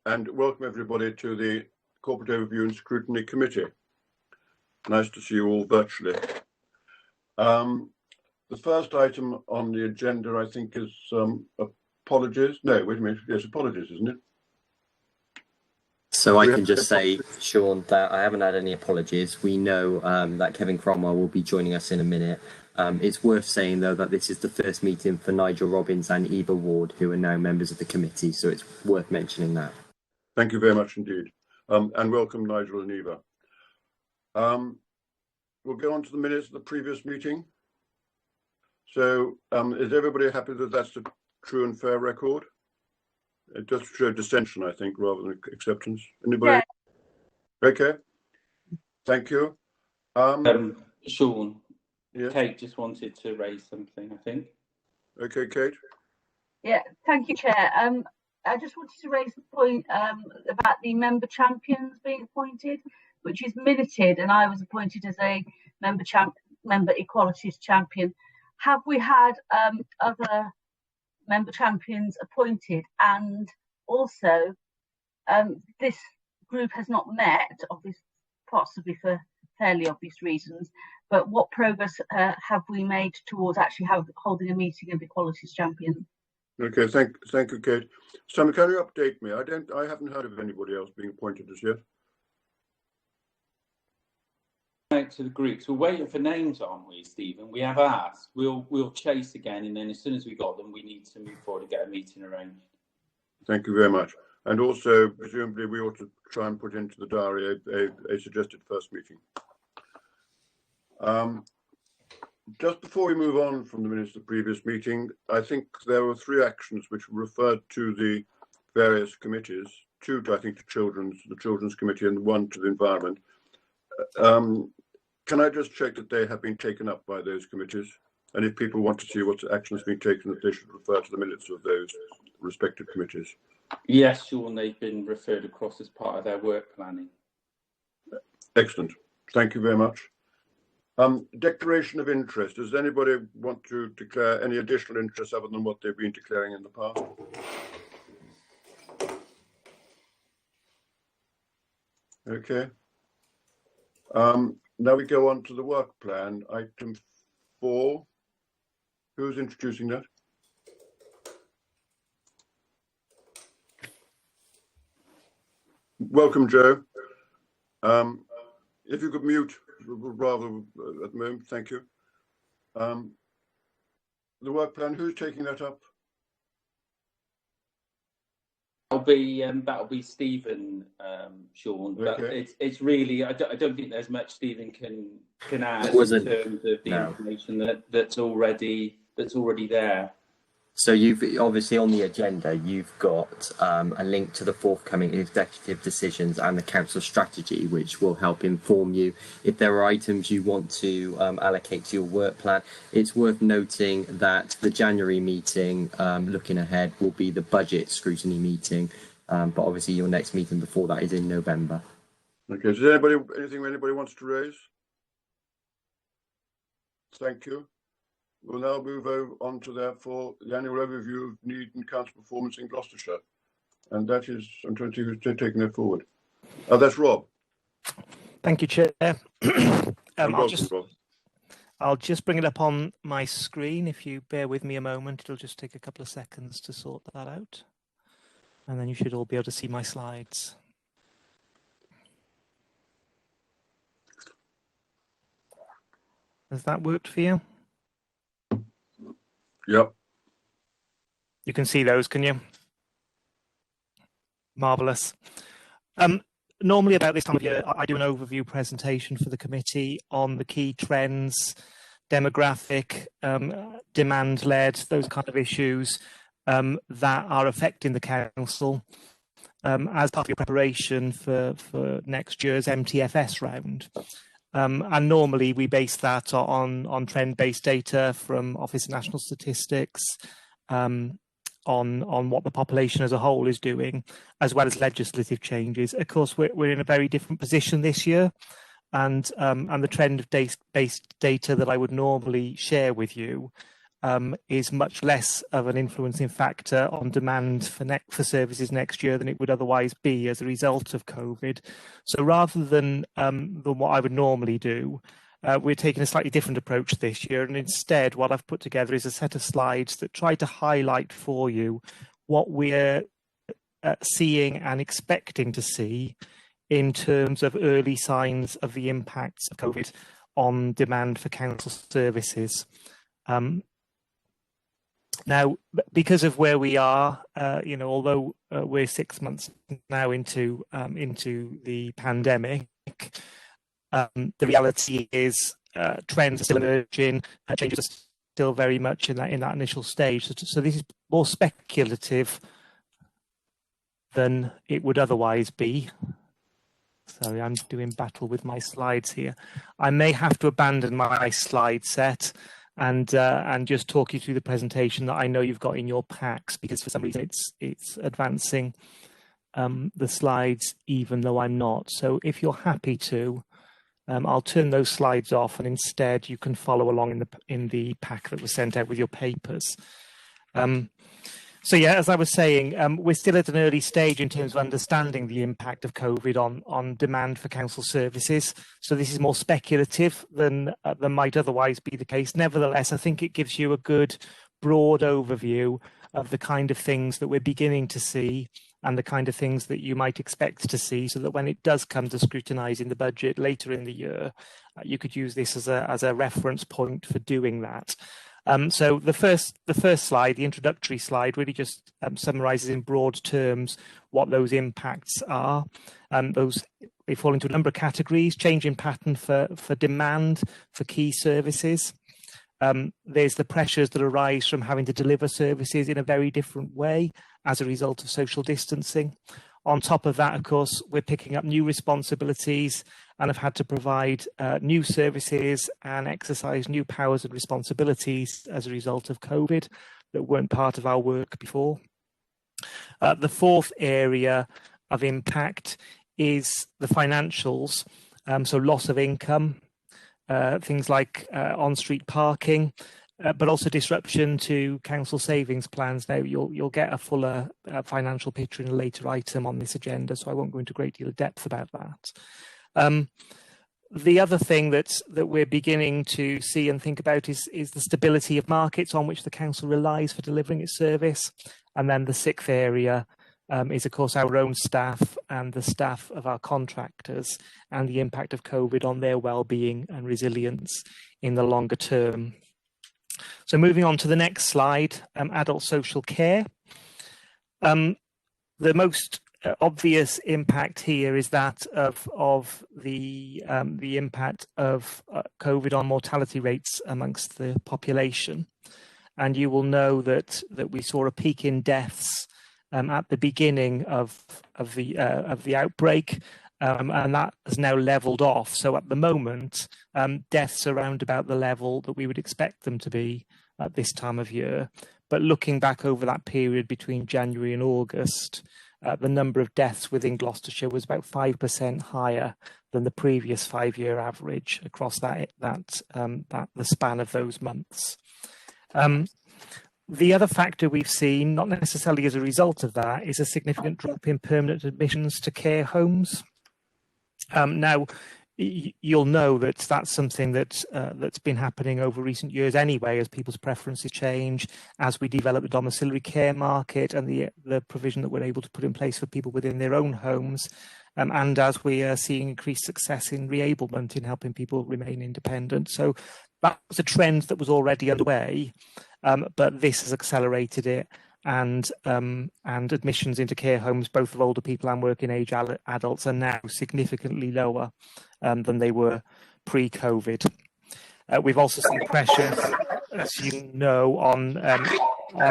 and welcome everybody to the Corporate Overview and Scrutiny Committee. Nice to see you all virtually. The first item on the agenda, I think, is apologies. No, wait a minute. Yes, apologies, isn't it? So I can just say, Sean, that I haven't had any apologies. We know that Kevin Cromwell will be joining us in a minute. It's worth saying, though, that this is the first meeting for Nigel Robbins and Eva Ward, who are now members of the committee, so it's worth mentioning that. Thank you very much indeed. And welcome, Nigel and Eva. We'll go on to the minutes of the previous meeting. So is everybody happy that that's a true and fair record? It does show dissension, I think, rather than acceptance. Anybody? Yeah. Okay. Thank you. Sean, yes? Kate just wanted to raise something, I think. Okay, Kate. Yeah, thank you, Chair. I just wanted to raise the point about the member champions being appointed, which is minuted, and I was appointed as a member equalities champion. Have we had other member champions appointed? And also, this group has not met, possibly for fairly obvious reasons, but what progress have we made towards actually holding a meeting of equalities champions? Okay, thank you, Kate. Sam, can you update me? I haven't heard of anybody else being appointed as yet. To the groups, we're waiting for names, aren't we, Stephen? We have asked. We'll chase again, and then as soon as we got them, we need to move forward and get a meeting arranged. Thank you very much. And also, presumably, we ought to try and put into the diary a suggested first meeting. Just before we move on from the minutes of the previous meeting, I think there were 3 actions which referred to the various committees, 2 to, I think, the Children's Committee, and 1 to the Environment. Can I just check that they have been taken up by those committees? And if people want to see what action has been taken, that they should refer to the minutes of those respective committees. Yes, Sean, they've been referred across as part of their work planning. Excellent. Thank you very much. Declaration of interest. Does anybody want to declare any additional interest other than what they've been declaring in the past? Okay. Now we go on to the work plan, item 4. Who's introducing that? Welcome, Joe. If you could mute rather at the moment, thank you. The work plan, who's taking that up? That'll be Stephen, Sean. But Okay. it's really I don't think there's much Stephen can add in terms of the information that's already there. So you've obviously on the agenda, you've got a link to the forthcoming executive decisions and the council strategy, which will help inform you if there are items you want to allocate to your work plan. It's worth noting that the January meeting, looking ahead, will be the budget scrutiny meeting, but obviously your next meeting before that is in November. Okay, is there anything anybody wants to raise? Thank you. We'll now move on to, therefore, the annual overview of need and council performance in Gloucestershire. And that is, I'm trying to see who's taking that forward. That's Rob. Thank you, Chair. Rob. I'll just bring it up on my screen. If you bear with me a moment, it'll just take a couple of seconds to sort that out. And then you should all be able to see my slides. Has that worked for you? Yep. You can see those, can you? Marvellous. Normally about this time of year, I do an overview presentation for the committee on the key trends, demographic, demand-led, those kind of issues that are affecting the council as part of your preparation for next year's MTFS round. And normally we base that on trend-based data from Office of National Statistics, on what the population as a whole is doing, as well as legislative changes. Of course, we're in a very different position this year, and the trend-based data that I would normally share with you is much less of an influencing factor on demand for services next year than it would otherwise be as a result of COVID. So rather than what I would normally do, we're taking a slightly different approach this year, and instead what I've put together is a set of slides that try to highlight for you what we're seeing and expecting to see in terms of early signs of the impacts of COVID on demand for council services. Now, because of where we are, although we're 6 months now into the pandemic, the reality is trends are still emerging, changes are still very much in that initial stage. So this is more speculative than it would otherwise be. Sorry, I'm doing battle with my slides here. I may have to abandon my slide set and just talk you through the presentation that I know you've got in your packs, because for some reason it's advancing the slides even though I'm not. So if you're happy to, I'll turn those slides off, and instead you can follow along in the pack that was sent out with your papers. So yeah, as I was saying, we're still at an early stage in terms of understanding the impact of COVID on demand for council services. So this is more speculative than might otherwise be the case. Nevertheless, I think it gives you a good broad overview of the kind of things that we're beginning to see and the kind of things that you might expect to see, so that when it does come to scrutinising the budget later in the year, you could use this as a reference point for doing that. So the first slide, the introductory slide, really just summarises in broad terms what those impacts are. They fall into a number of categories: change in pattern for demand for key services. There's the pressures that arise from having to deliver services in a very different way as a result of social distancing. On top of that, of course, we're picking up new responsibilities and have had to provide new services and exercise new powers and responsibilities as a result of COVID that weren't part of our work before. The fourth area of impact is the financials, so loss of income, things like on-street parking, but also disruption to council savings plans. Now, you'll get a fuller financial picture in a later item on this agenda, so I won't go into a great deal of depth about that. The other thing that we're beginning to see and think about is the stability of markets on which the council relies for delivering its service. And then the sixth area is, of course, our own staff and the staff of our contractors, and the impact of COVID on their well-being and resilience in the longer term. So moving on to the next slide, adult social care. The most obvious impact here is that of the impact of COVID on mortality rates amongst the population. And you will know that we saw a peak in deaths at the beginning of the outbreak, and that has now leveled off. So at the moment, deaths are around about the level that we would expect them to be at this time of year. But looking back over that period between January and August, the number of deaths within Gloucestershire was about 5% higher than the previous 5-year average across the span of those months. The other factor we've seen, not necessarily as a result of that, is a significant drop in permanent admissions to care homes. Now, you'll know that that's something that's been happening over recent years anyway, as people's preferences change, as we develop the domiciliary care market and the provision that we're able to put in place for people within their own homes, and as we are seeing increased success in reablement in helping people remain independent. So that was a trend that was already underway, but this has accelerated it. And admissions into care homes, both of older people and working age adults, are now significantly lower than they were pre-COVID. We've also seen pressures, as you know, on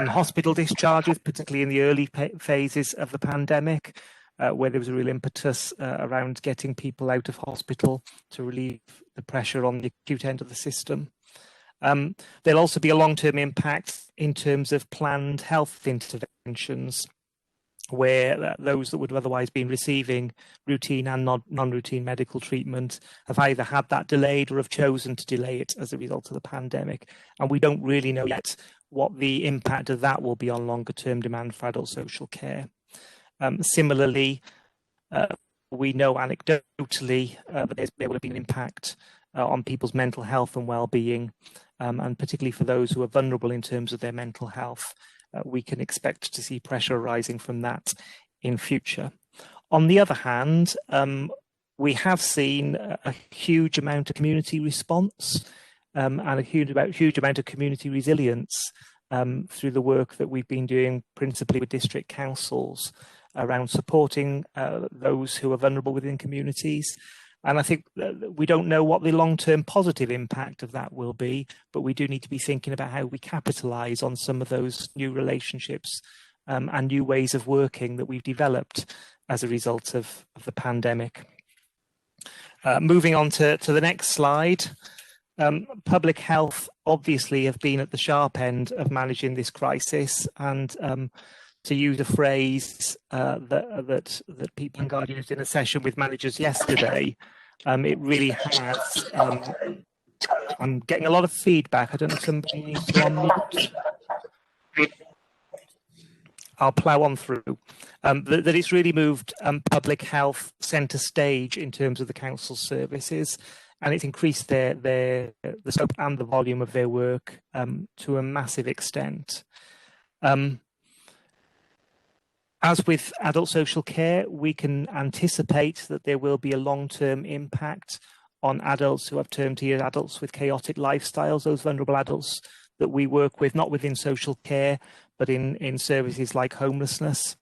hospital discharges, particularly in the early phases of the pandemic, where there was a real impetus around getting people out of hospital to relieve the pressure on the acute end of the system. There'll also be a long-term impact in terms of planned health interventions. where those that would have otherwise been receiving routine and non-routine medical treatment have either had that delayed or have chosen to delay it as a result of the pandemic. And we don't really know yet what the impact of that will be on longer term demand for adult social care. Similarly, we know anecdotally that there will have been an impact on people's mental health and well-being, and particularly for those who are vulnerable in terms of their mental health. We can expect to see pressure arising from that in future. On the other hand, we have seen a huge amount of community response and a huge amount of community resilience through the work that we've been doing principally with district councils around supporting those who are vulnerable within communities. And I think we don't know what the long-term positive impact of that will be, but we do need to be thinking about how we capitalise on some of those new relationships and new ways of working that we've developed as a result of the pandemic. Moving on to the next slide. Public health obviously have been at the sharp end of managing this crisis, and to use a phrase that people and Guardian used in a session with managers yesterday, it really has. I'm getting a lot of feedback. I don't know if somebody needs to unmute. I'll plough on through. That it's really moved public health centre stage in terms of the council services, and it's increased the scope and the volume of their work to a massive extent. As with adult social care, we can anticipate that there will be a long-term impact on adults who have termed here adults with chaotic lifestyles, those vulnerable adults that we work with, not within social care, but in services like homelessness.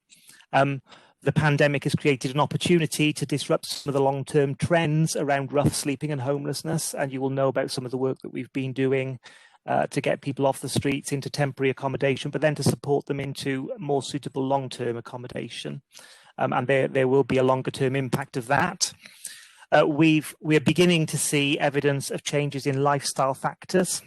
The pandemic has created an opportunity to disrupt some of the long-term trends around rough sleeping and homelessness, and you will know about some of the work that we've been doing to get people off the streets into temporary accommodation, but then to support them into more suitable long-term accommodation. And there will be a longer-term impact of that. We're beginning to see evidence of changes in lifestyle factors.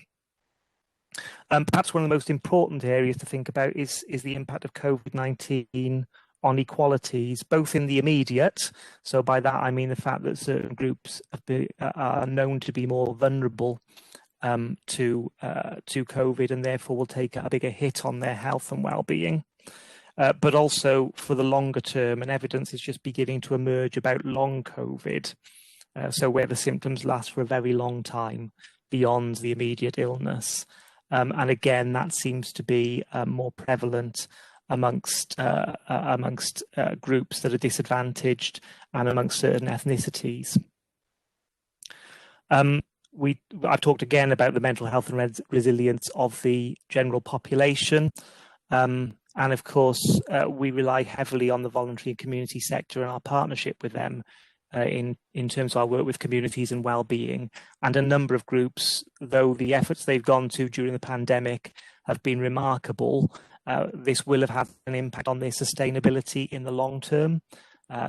Perhaps one of the most important areas to think about is the impact of COVID-19 on equalities, both in the immediate. So by that, I mean the fact that certain groups are known to be more vulnerable to COVID, and therefore will take a bigger hit on their health and well-being. But also for the longer term, and evidence is just beginning to emerge about long COVID, so where the symptoms last for a very long time beyond the immediate illness. And again, that seems to be more prevalent amongst groups that are disadvantaged and amongst certain ethnicities. I've talked again about the mental health and resilience of the general population. And of course, we rely heavily on the voluntary and community sector and our partnership with them in terms of our work with communities and well-being. And a number of groups, though the efforts they've gone to during the pandemic have been remarkable, this will have had an impact on their sustainability in the long term.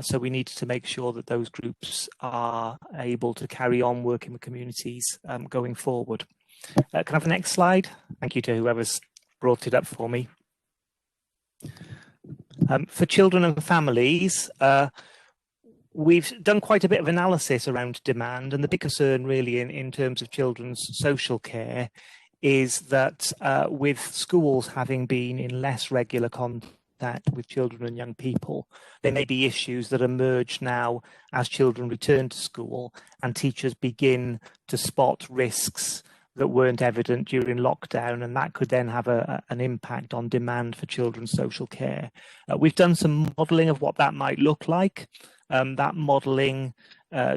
So we need to make sure that those groups are able to carry on working with communities going forward. Can I have the next slide? Thank you to whoever's brought it up for me. For children and families, we've done quite a bit of analysis around demand, and the big concern really in terms of children's social care is that with schools having been in less regular contact with children and young people, there may be issues that emerge now as children return to school and teachers begin to spot risks that weren't evident during lockdown, and that could then have an impact on demand for children's social care. We've done some modelling of what that might look like. That modelling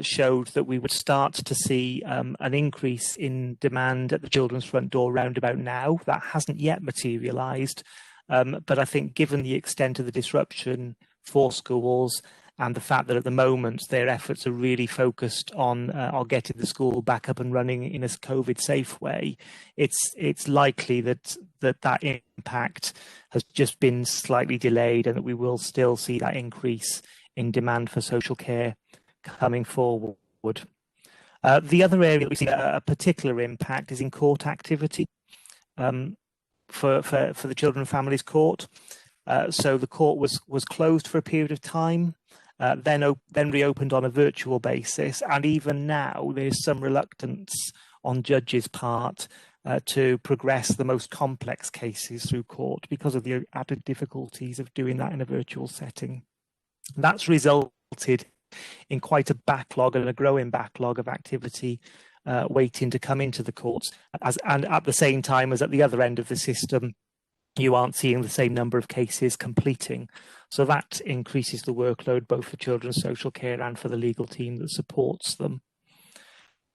showed that we would start to see an increase in demand at the children's front door round about now. That hasn't yet materialised, but I think given the extent of the disruption for schools and the fact that at the moment their efforts are really focused on getting the school back up and running in a COVID safe way, it's likely that impact has just been slightly delayed, and that we will still see that increase in demand for social care coming forward. The other area that we see a particular impact is in court activity for the Children and Families Court. So the court was closed for a period of time, then reopened on a virtual basis, and even now there's some reluctance on judges' part to progress the most complex cases through court because of the added difficulties of doing that in a virtual setting. That's resulted in quite a backlog and a growing backlog of activity waiting to come into the courts, and at the same time as at the other end of the system, you aren't seeing the same number of cases completing. So that increases the workload both for children's social care and for the legal team that supports them.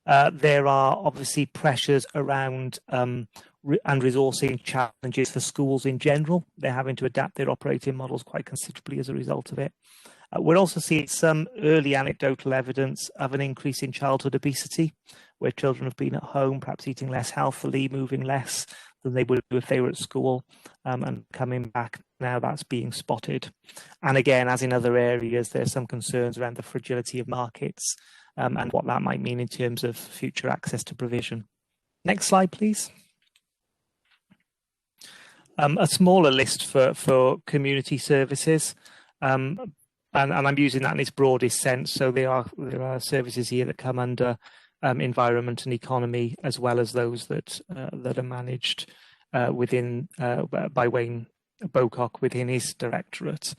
There are obviously pressures around and resourcing challenges for schools in general. They're having to adapt their operating models quite considerably as a result of it. We're also seeing some early anecdotal evidence of an increase in childhood obesity, where children have been at home, perhaps eating less healthily, moving less than they would if they were at school, and coming back now that's being spotted. And again, as in other areas, there's some concerns around the fragility of markets and what that might mean in terms of future access to provision. Next slide, please. A smaller list for community services. And I'm using that in its broadest sense. So there are services here that come under environment and economy, as well as those that are managed within by Wayne Bocock within his directorate.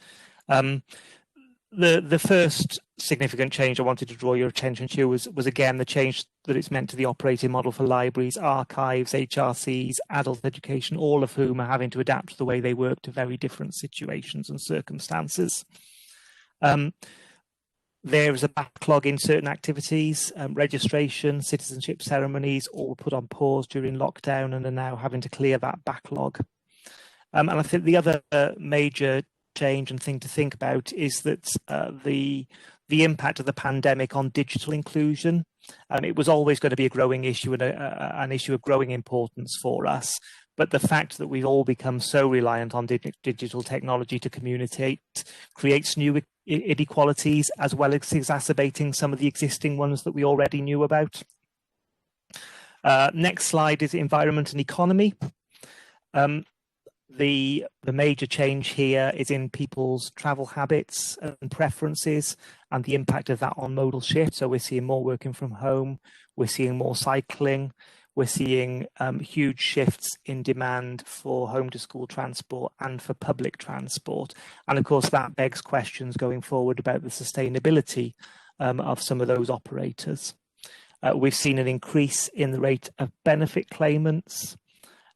The first significant change I wanted to draw your attention to was again the change that it's meant to the operating model for libraries, archives, HRCs, adult education, all of whom are having to adapt the way they work to very different situations and circumstances. There is a backlog in certain activities, registration, citizenship ceremonies, all put on pause during lockdown and are now having to clear that backlog. And I think the other major change and thing to think about is that the impact of the pandemic on digital inclusion. It was always going to be a growing issue and an issue of growing importance for us. But the fact that we've all become so reliant on digital technology to communicate creates new inequalities, as well as exacerbating some of the existing ones that we already knew about. Next slide is environment and economy. The major change here is in people's travel habits and preferences and the impact of that on modal shift. So we're seeing more working from home, we're seeing more cycling, we're seeing huge shifts in demand for home to school transport and for public transport. And of course, that begs questions going forward about the sustainability of some of those operators. We've seen an increase in the rate of benefit claimants,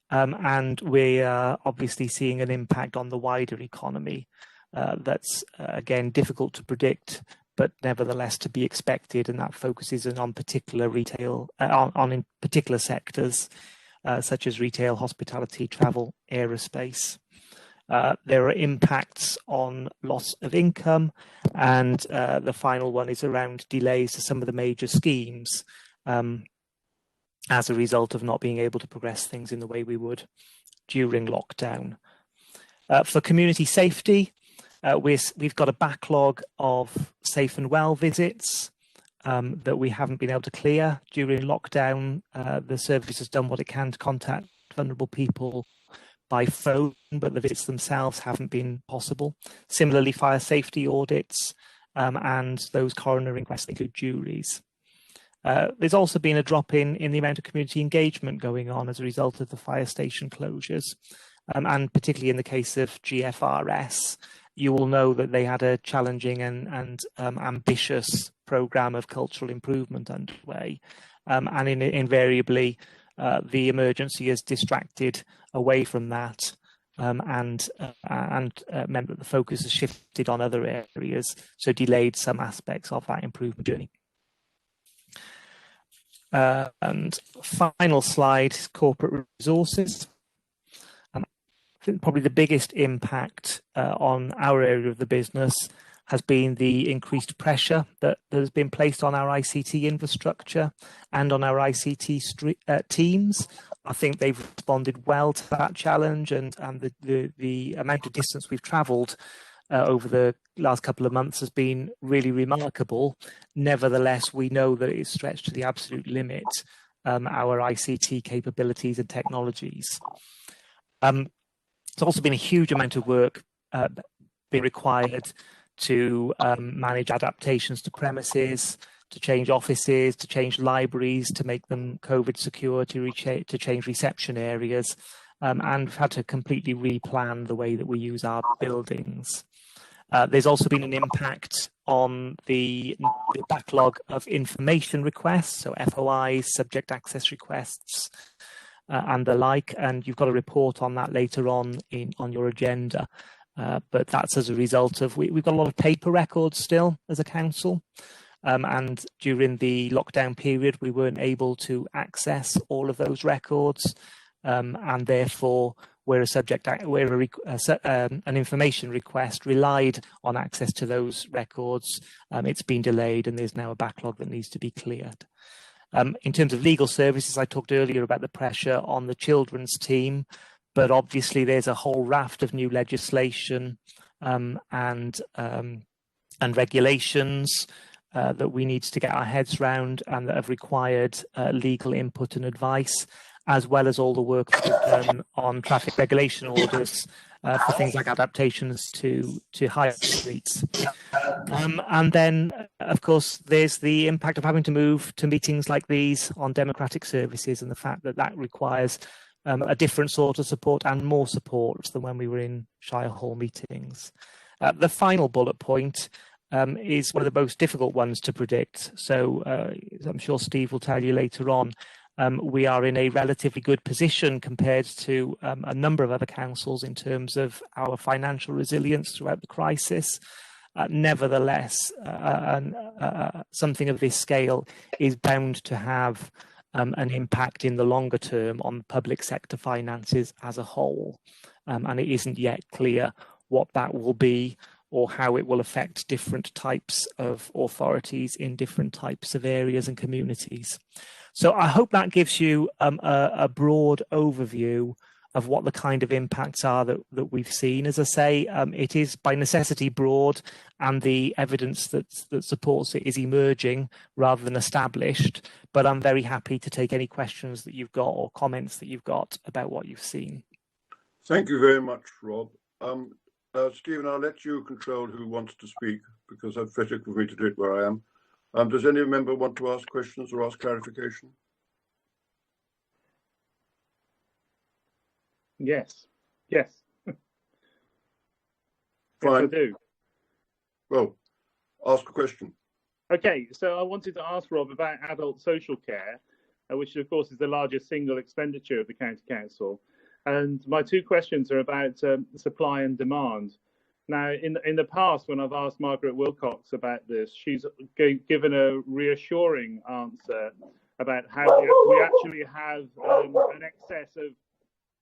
and we are obviously seeing an impact on the wider economy that's, again, difficult to predict, but nevertheless to be expected, and that focuses on particular retail, in particular sectors such as retail, hospitality, travel, aerospace. There are impacts on loss of income, and the final one is around delays to some of the major schemes as a result of not being able to progress things in the way we would during lockdown. For community safety, we've got a backlog of safe and well visits that we haven't been able to clear during lockdown. The service has done what it can to contact vulnerable people by phone, but the visits themselves haven't been possible. Similarly, fire safety audits and those coroner inquests include juries. There's also been a drop in the amount of community engagement going on as a result of the fire station closures. And particularly in the case of GFRS, you will know that they had a challenging and ambitious programme of cultural improvement underway. And invariably, the emergency has distracted away from that and meant that the focus has shifted on other areas, so delayed some aspects of that improvement journey. And final slide, corporate resources. I think probably the biggest impact on our area of the business has been the increased pressure that has been placed on our ICT infrastructure and on our ICT teams. I think they've responded well to that challenge, and the amount of distance we've travelled over the last couple of months has been really remarkable. Nevertheless, we know that it's stretched to the absolute limit, our ICT capabilities and technologies. There's also been a huge amount of work been required to manage adaptations to premises, to change offices, to change libraries, to make them COVID secure, to change reception areas, and we've had to completely replan the way that we use our buildings. There's also been an impact on the backlog of information requests, so FOIs, subject access requests, and the like, and you've got a report on that later on your agenda. But that's as a result of, we've got a lot of paper records still as a council, and during the lockdown period we weren't able to access all of those records, and therefore an information request relied on access to those records. It's been delayed and there's now a backlog that needs to be cleared. In terms of legal services, I talked earlier about the pressure on the children's team, but obviously there's a whole raft of new legislation and regulations that we need to get our heads round, and that have required legal input and advice, as well as all the work that we've done on traffic regulation orders for things like adaptations to high streets. And then, of course, there's the impact of having to move to meetings like these on democratic services, and the fact that that requires a different sort of support and more support than when we were in Shire Hall meetings. The final bullet point is one of the most difficult ones to predict. So I'm sure Steve will tell you later on, we are in a relatively good position compared to a number of other councils in terms of our financial resilience throughout the crisis. Nevertheless, something of this scale is bound to have an impact in the longer term on public sector finances as a whole. And it isn't yet clear what that will be or how it will affect different types of authorities in different types of areas and communities. So I hope that gives you a broad overview of what the kind of impacts are that we've seen. As I say, it is by necessity broad, and the evidence that supports it is emerging rather than established. But I'm very happy to take any questions that you've got or comments that you've got about what you've seen. Thank you very much, Rob. Stephen, I'll let you control who wants to speak, because it's better for me to do it where I am. Does any member want to ask questions or ask clarification? Yes. Yes. Fine. Yes, I do. Well, ask a question. Okay, so I wanted to ask Rob about adult social care, which of course is the largest single expenditure of the County Council. And my two questions are about supply and demand. Now, in the past, when I've asked Margaret Wilcox about this, she's given a reassuring answer about how we actually have an excess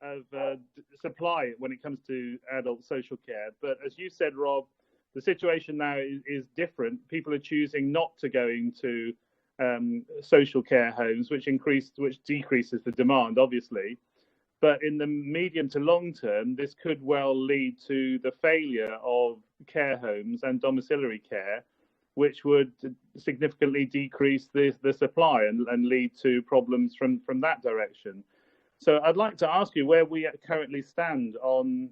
of supply when it comes to adult social care. But as you said, Rob, the situation now is different. People are choosing not to go into social care homes, which decreases the demand, obviously. But in the medium to long term, this could well lead to the failure of care homes and domiciliary care, which would significantly decrease the supply and lead to problems from that direction. So I'd like to ask you where we currently stand on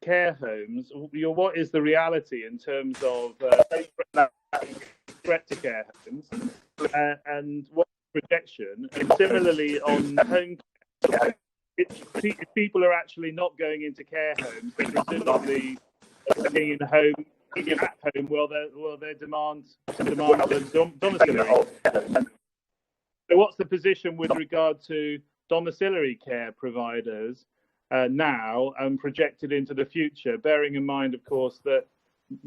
care homes. What is the reality in terms of threat to care homes, and what's the projection? And similarly on home care, if people are actually not going into care homes, they're presumably staying at home while they demand domiciliary. So what's the position with regard to domiciliary care providers now and projected into the future, bearing in mind, of course, that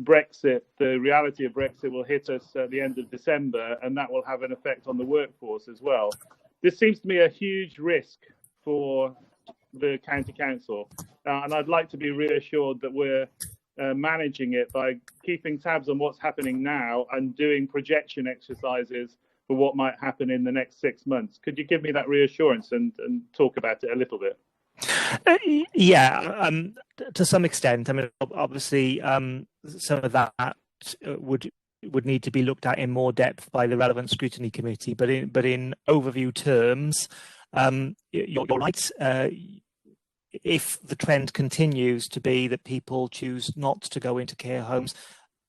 Brexit, the reality of Brexit will hit us at the end of December, and that will have an effect on the workforce as well. This seems to me a huge risk for the County Council, and I'd like to be reassured that we're managing it by keeping tabs on what's happening now and doing projection exercises for what might happen in the next 6 months. Could you give me that reassurance and talk about it a little bit? Yeah, to some extent. I mean, obviously, some of that would need to be looked at in more depth by the relevant scrutiny committee. But in overview terms, you're right. if the trend continues to be that people choose not to go into care homes,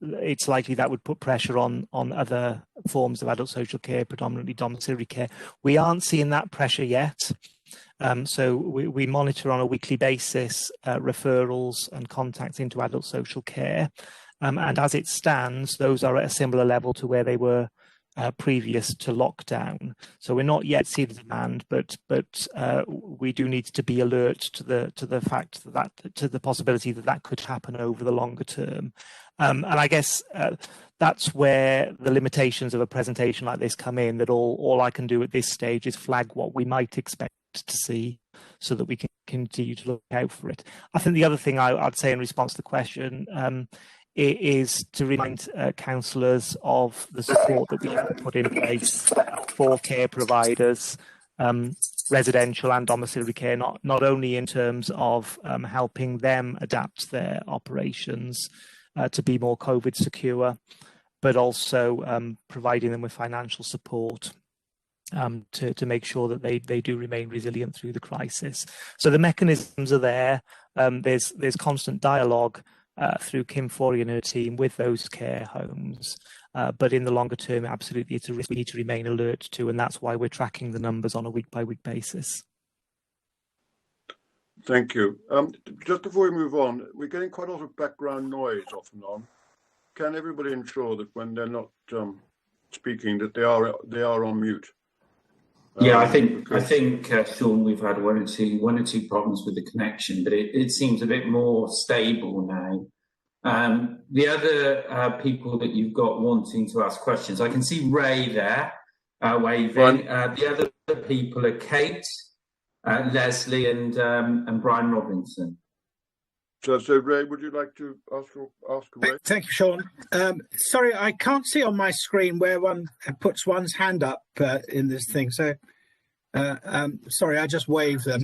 it's likely that would put pressure on other forms of adult social care, predominantly domiciliary care. We aren't seeing that pressure yet. So we monitor on a weekly basis referrals and contacts into adult social care. And as it stands, those are at a similar level to where they were previous to lockdown. So we're not yet seeing the demand, but we do need to be alert to the fact that to the possibility that could happen over the longer term. And I guess that's where the limitations of a presentation like this come in, that all I can do at this stage is flag what we might expect to see so that we can continue to look out for it. I think the other thing I'd say in response to the question is to remind councillors of the support that we have put in place for care providers, residential and domiciliary care, not only in terms of helping them adapt their operations to be more COVID secure, but also providing them with financial support to make sure that they do remain resilient through the crisis. So the mechanisms are there. There's constant dialogue through Kim Forey and her team with those care homes. But in the longer term, absolutely, it's a risk we need to remain alert to, and that's why we're tracking the numbers on a week-by-week basis. Thank you. Just before we move on, we're getting quite a lot of background noise off and on. Can everybody ensure that when they're not speaking, that they are on mute? Yeah, I think Sean, we've had one or two problems with the connection, but it seems a bit more stable now. The other people that you've got wanting to ask questions, I can see Ray there waving. The other people are Kate, Leslie, and Brian Robinson. So Ray, would you like to ask Ray? Thank you, Sean. Sorry, I can't see on my screen where one puts one's hand up in this thing. So, sorry, I just waved them.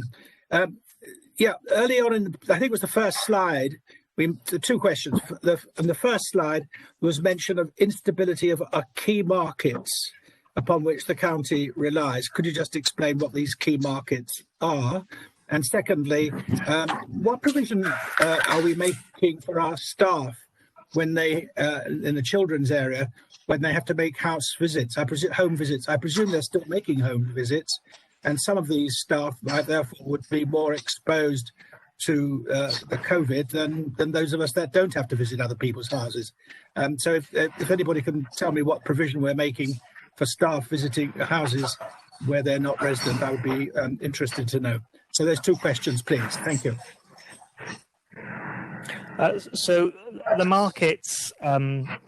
Yeah, early on I think it was the first slide, the two questions. The first slide was mention of instability of key markets upon which the county relies. Could you just explain what these key markets are? And secondly, what provision are we making for our staff when they, in the children's area, when they have to make house visits, home visits? I presume they're still making home visits, and some of these staff, therefore, would be more exposed to the COVID than those of us that don't have to visit other people's houses. So if anybody can tell me what provision we're making for staff visiting houses where they're not resident, I would be interested to know. So there's two questions, please. Thank you. So the markets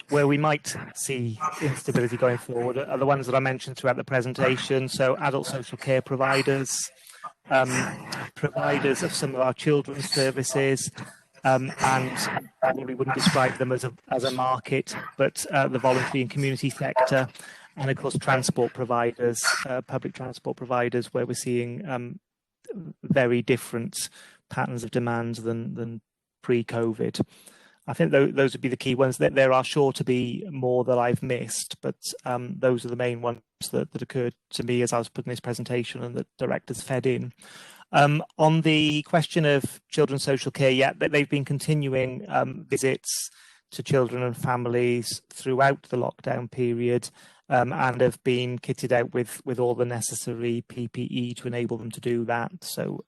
where we might see instability going forward are the ones that I mentioned throughout the presentation. So adult social care providers, providers of some of our children's services, and we wouldn't describe them as a market, but the voluntary and community sector, and of course transport providers, public transport providers, where we're seeing very different patterns of demand than pre-COVID. I think those would be the key ones. There are sure to be more that I've missed, but those are the main ones that occurred to me as I was putting this presentation and the directors fed in. On the question of children's social care, yeah, they've been continuing visits to children and families throughout the lockdown period, and have been kitted out with all the necessary PPE to enable them to do that. So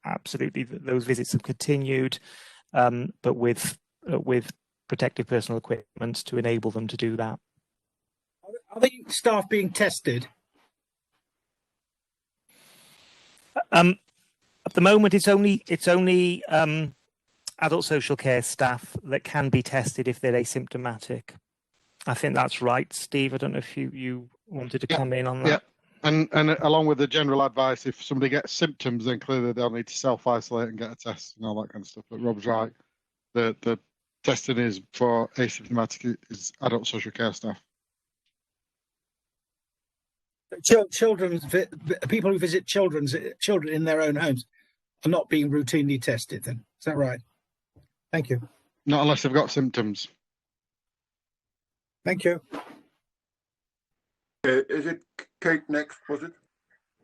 absolutely, those visits have continued, but with protective personal equipment to enable them to do that. Are the staff being tested? At the moment, it's only adult social care staff that can be tested if they're asymptomatic. I think that's right, Steve. I don't know if you wanted to come in on that. Yeah, and along with the general advice, if somebody gets symptoms, then clearly they'll need to self-isolate and get a test and all that kind of stuff. But Rob's right. The testing is for asymptomatic is adult social care staff. People who visit children in their own homes are not being routinely tested then. Is that right? Thank you. Not unless they've got symptoms. Thank you. Is it Kate next, was it?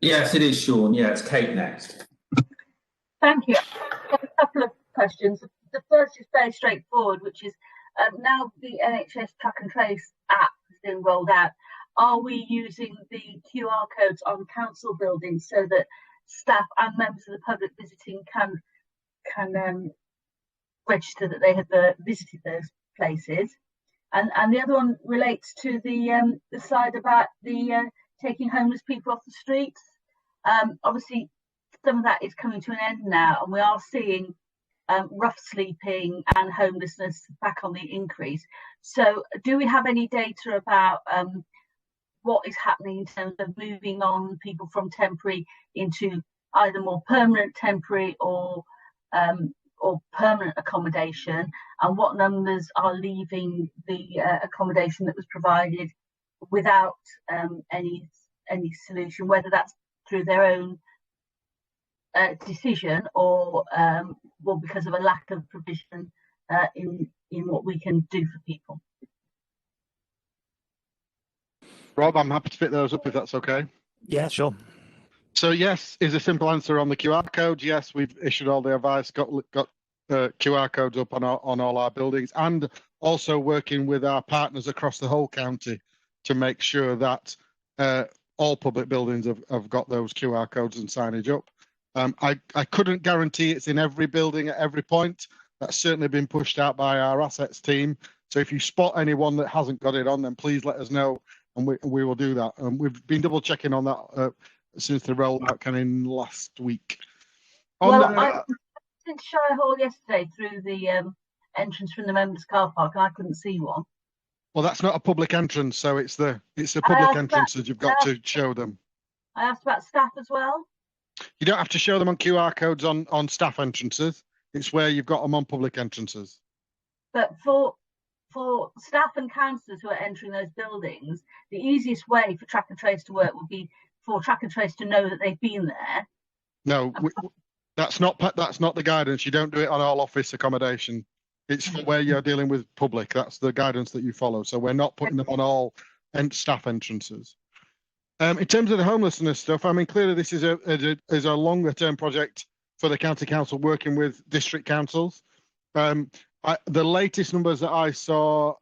Yes, it is, Sean. Yeah, it's Kate next. Thank you. I've got a couple of questions. The first is very straightforward, which is now the NHS Track and Trace app has been rolled out. Are we using the QR codes on council buildings so that staff and members of the public visiting can register that they have visited those places? And the other one relates to the slide about the taking homeless people off the streets. Obviously, some of that is coming to an end now, and we are seeing rough sleeping and homelessness back on the increase. So do we have any data about what is happening in terms of moving on people from temporary into either more permanent temporary or permanent accommodation, and what numbers are leaving the accommodation that was provided without any solution, whether that's through their own decision or because of a lack of provision in what we can do for people. Rob, I'm happy to pick those up if that's okay. Yeah, sure. So yes, is a simple answer on the QR code. Yes, we've issued all the advice, got QR codes up on all our buildings, and also working with our partners across the whole county to make sure that all public buildings have got those QR codes and signage up. I couldn't guarantee it's in every building at every point. That's certainly been pushed out by our assets team. So if you spot anyone that hasn't got it on, then please let us know, and we will do that. We've been double checking on that since the rollout came in last week. I went to Shire Hall yesterday through the entrance from the members' car park, and I couldn't see one. Well, that's not a public entrance, so it's a public entrance that you've got to show them. I asked about staff as well. You don't have to show them on QR codes on staff entrances. It's where you've got them on public entrances. But for staff and councillors who are entering those buildings, the easiest way for Track and Trace to work would be for Track and Trace to know that they've been there. No, that's not the guidance. You don't do it on all office accommodation. It's for where you're dealing with public. That's the guidance that you follow. So we're not putting them on all staff entrances. In terms of the homelessness stuff, I mean, clearly this is a longer term project for the county council working with district councils. The latest numbers that I saw,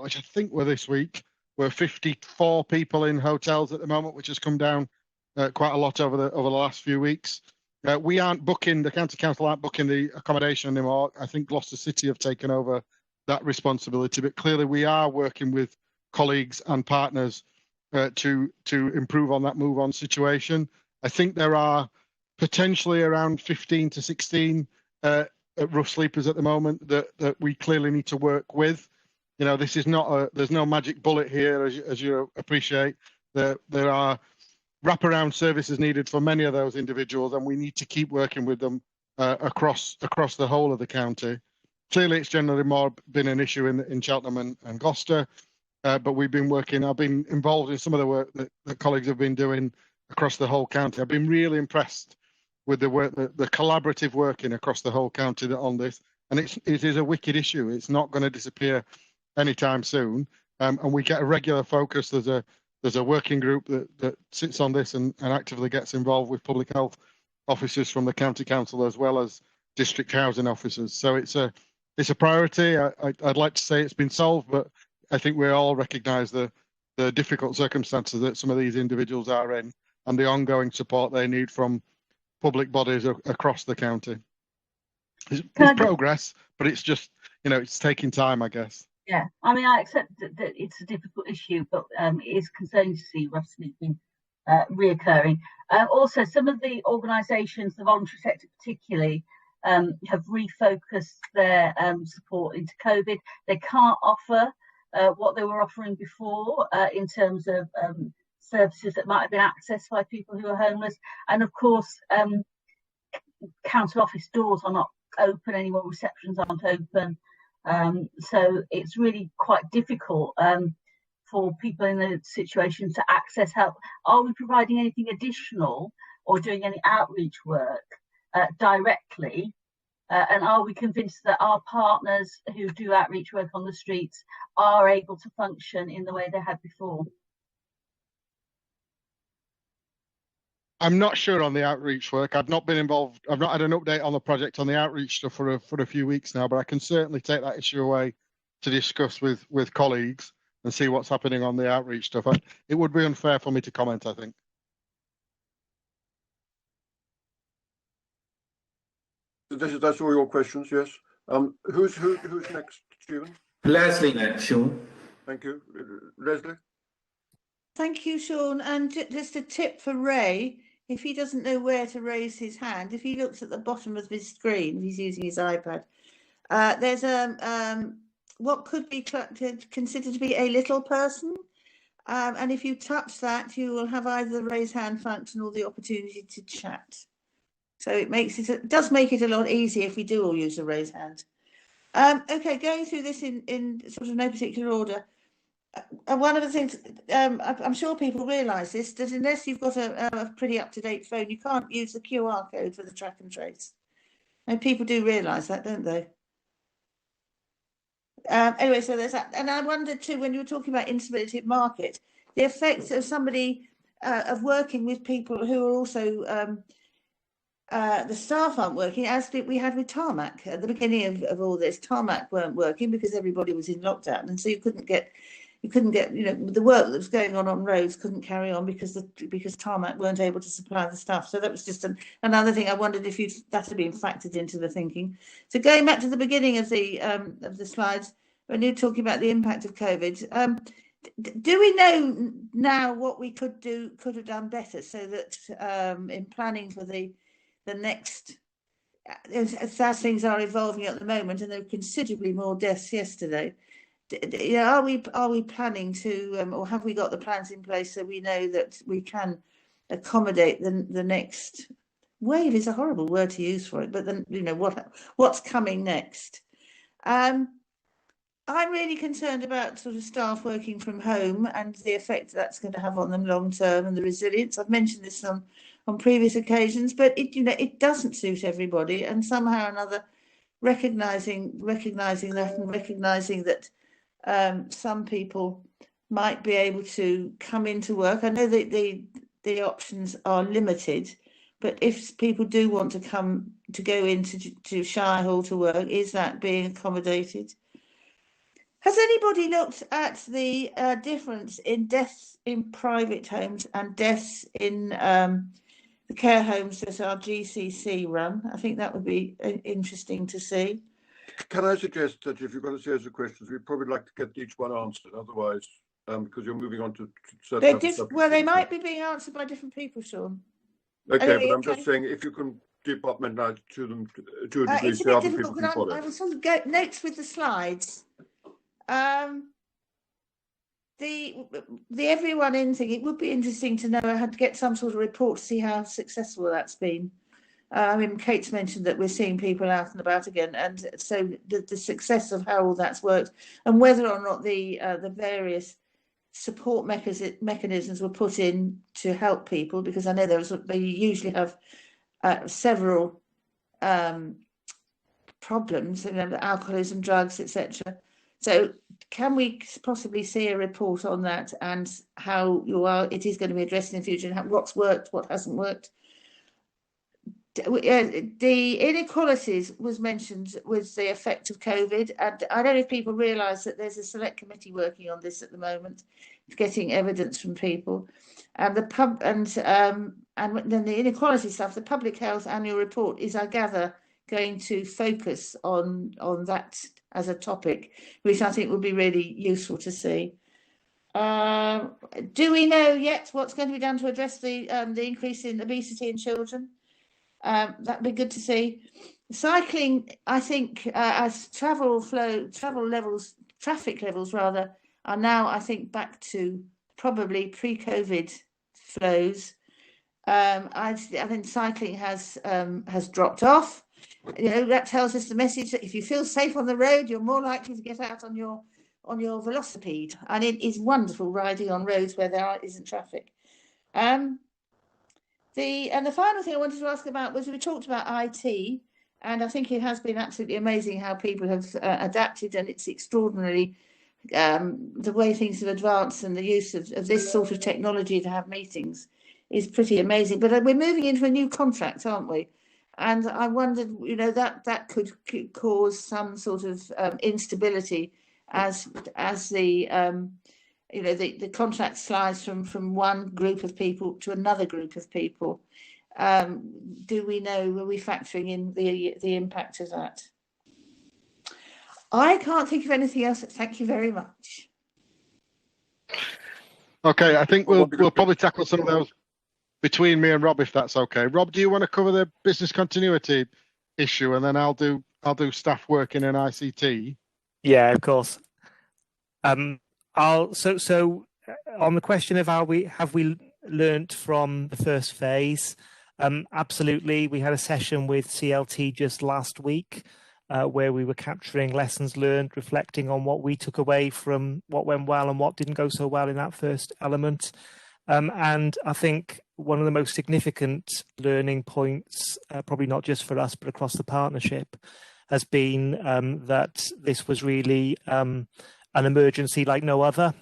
which I think were this week, were 54 people in hotels at the moment, which has come down quite a lot over the last few weeks. We aren't booking, the county council aren't booking the accommodation anymore. I think Gloucester City have taken over that responsibility, but clearly we are working with colleagues and partners to improve on that move on situation. I think there are potentially around 15 to 16 rough sleepers at the moment that we clearly need to work with. You know, this is not there's no magic bullet here, as you appreciate. There are wraparound services needed for many of those individuals, and we need to keep working with them across the whole of the county. Clearly, it's generally more been an issue in Cheltenham and Gloucester, but we've been working. I've been involved in some of the work that colleagues have been doing across the whole county. I've been really impressed with the work, the collaborative working across the whole county on this, and it is a wicked issue. It's not going to disappear anytime soon, and we get a regular focus. There's a working group that sits on this and actively gets involved with public health officers from the county council as well as district housing officers. So it's a priority. I'd like to say it's been solved, but I think we all recognise the difficult circumstances that some of these individuals are in and the ongoing support they need from public bodies across the county. It's progress, but it's just, it's taking time, I guess. Yeah, I mean, I accept that it's a difficult issue, but it is concerning to see rough sleeping reoccurring. Also, some of the organisations, the voluntary sector particularly, have refocused their support into COVID. They can't offer what they were offering before in terms of services that might have been accessed by people who are homeless. And of course, council office doors are not open anymore, receptions aren't open. So it's really quite difficult for people in those situations to access help. Are we providing anything additional or doing any outreach work directly? And are we convinced that our partners who do outreach work on the streets are able to function in the way they had before? I'm not sure on the outreach work. I've not been involved. I've not had an update on the project on the outreach stuff for a few weeks now, but I can certainly take that issue away to discuss with colleagues and see what's happening on the outreach stuff. It would be unfair for me to comment, I think. That's all your questions, yes. Who's next, Stephen? Leslie next, Sean. Thank you. Leslie? Thank you, Sean. And just a tip for Ray, if he doesn't know where to raise his hand, if he looks at the bottom of his screen, if he's using his iPad, there's what could be considered to be a little person. And if you touch that, you will have either the raise hand function or the opportunity to chat. So it does make it a lot easier if we do all use a raise hand. Okay, going through this in sort of no particular order. One of the things, I'm sure people realise this, that unless you've got a pretty up-to-date phone, you can't use the QR code for the track and trace. And people do realise that, don't they? Anyway, so there's that. And I wondered too, when you were talking about instability of market, the effects of somebody of working with people who are also the staff aren't working, as we had with Tarmac at the beginning of all this. Tarmac weren't working because everybody was in lockdown, and so you couldn't get, the work that was going on roads couldn't carry on because Tarmac weren't able to supply the stuff. So that was just another thing. I wondered if that had been factored into the thinking. So going back to the beginning of the slides, when you're talking about the impact of COVID, do we know now what we could have done better, so that in planning for the next, as things are evolving at the moment, and there were considerably more deaths yesterday, are we planning to, or have we got the plans in place so we know that we can accommodate the next wave? Is a horrible word to use for it, but then what's coming next. I'm really concerned about sort of staff working from home and the effect that's going to have on them long term, and the resilience. I've mentioned this on previous occasions, but it doesn't suit everybody, and somehow or another recognizing that, and recognizing that some people might be able to come into work. I know that the options are limited, but if people do want to go into Shire Hall to work, is that being accommodated? Has anybody looked at the difference in deaths in private homes and deaths in the care homes that our GCC run? I think that would be interesting to see. Can I suggest that if you're going to series of questions, we'd probably like to get each one answered, otherwise, because you're moving on to certain subjects. Well, they might be being answered by different people, Sean. Okay, anyway, but I'm just saying, if you can departmentalize to them to a degree, so other people can follow. I will sort of go notes with the slides. The everyone in thing, it would be interesting to know, I had to get some sort of report to see how successful that's been. I mean, Kate's mentioned that we're seeing people out and about again, and so the success of how all that's worked, and whether or not the various support mechanisms were put in to help people, because I know they usually have several problems, alcoholism, drugs, etc. So can we possibly see a report on that, and how it is going to be addressed in the future, and what's worked, what hasn't worked? The inequalities was mentioned with the effect of COVID, and I don't know if people realise that there's a select committee working on this at the moment, getting evidence from people, and then the inequality stuff. The Public Health Annual Report is, I gather, going to focus on that as a topic, which I think would be really useful to see. Do we know yet what's going to be done to address the increase in obesity in children? That'd be good to see. Cycling, I think, as traffic levels are now, I think, back to probably pre-COVID flows. I think cycling has dropped off. That tells us the message that if you feel safe on the road, you're more likely to get out on your velocipede, and it is wonderful riding on roads where there isn't traffic. The final thing I wanted to ask about was, we talked about IT, and I think it has been absolutely amazing how people have adapted, and it's extraordinary the way things have advanced, and the use of this sort of technology to have meetings is pretty amazing. But we're moving into a new contract, aren't we? And I wondered, you know, that could cause some sort of instability as the you know, the contract slides from one group of people to another group of people. Do we know, are we factoring in the impact of that? I can't think of anything else. Thank you very much. Okay, I think we'll probably tackle some of those between me and Rob, if that's okay. Rob, do you want to cover the business continuity issue, and then I'll do staff working in ICT? Yeah, of course. So on the question of have we learnt from the first phase? Absolutely. We had a session with CLT just last week where we were capturing lessons learned, reflecting on what we took away from what went well and what didn't go so well in that first element. And I think one of the most significant learning points, probably not just for us, but across the partnership, has been that this was really an emergency like no other,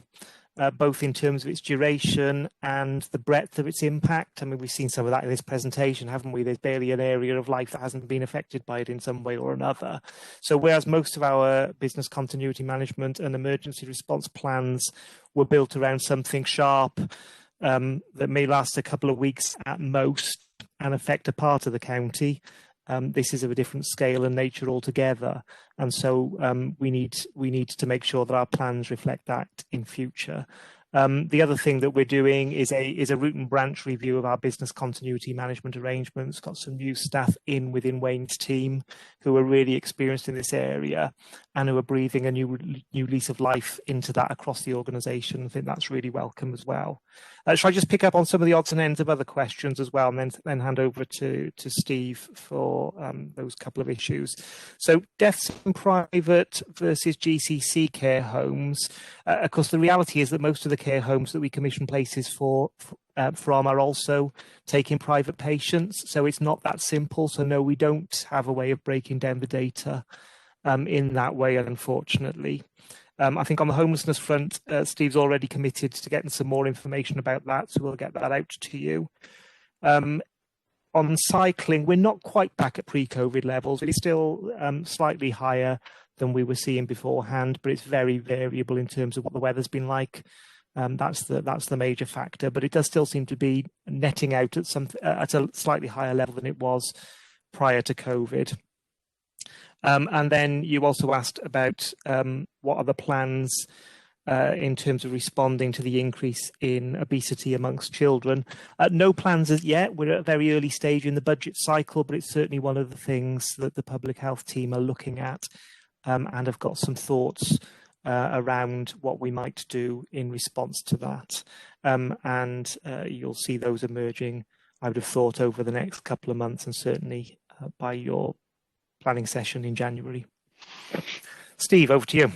both in terms of its duration and the breadth of its impact. I mean, we've seen some of that in this presentation, haven't we? There's barely an area of life that hasn't been affected by it in some way or another. So whereas most of our business continuity management and emergency response plans were built around something sharp that may last a couple of weeks at most and affect a part of the county, this is of a different scale and nature altogether, and so we need to make sure that our plans reflect that in future. The other thing that we're doing is a root and branch review of our business continuity management arrangements. Got some new staff within Wayne's team who are really experienced in this area and who are breathing a new lease of life into that across the organisation. I think that's really welcome as well. Shall I just pick up on some of the odds and ends of other questions as well, and then hand over to Steve for those couple of issues. So deaths in private versus GCC care homes. Of course, the reality is that most of the care homes that we commission places from are also taking private patients. So it's not that simple. So no, we don't have a way of breaking down the data in that way, unfortunately. I think on the homelessness front, Steve's already committed to getting some more information about that, so we'll get that out to you. On cycling, we're not quite back at pre-COVID levels. It's still slightly higher than we were seeing beforehand, but it's very variable in terms of what the weather's been like. That's the major factor, but it does still seem to be netting out at a slightly higher level than it was prior to COVID. And then you also asked about what are the plans in terms of responding to the increase in obesity amongst children. No plans as yet. We're at a very early stage in the budget cycle, but it's certainly one of the things that the public health team are looking at and have got some thoughts around what we might do in response to that. And you'll see those emerging, I would have thought, over the next couple of months, and certainly by your planning session in January. Steve, over to you.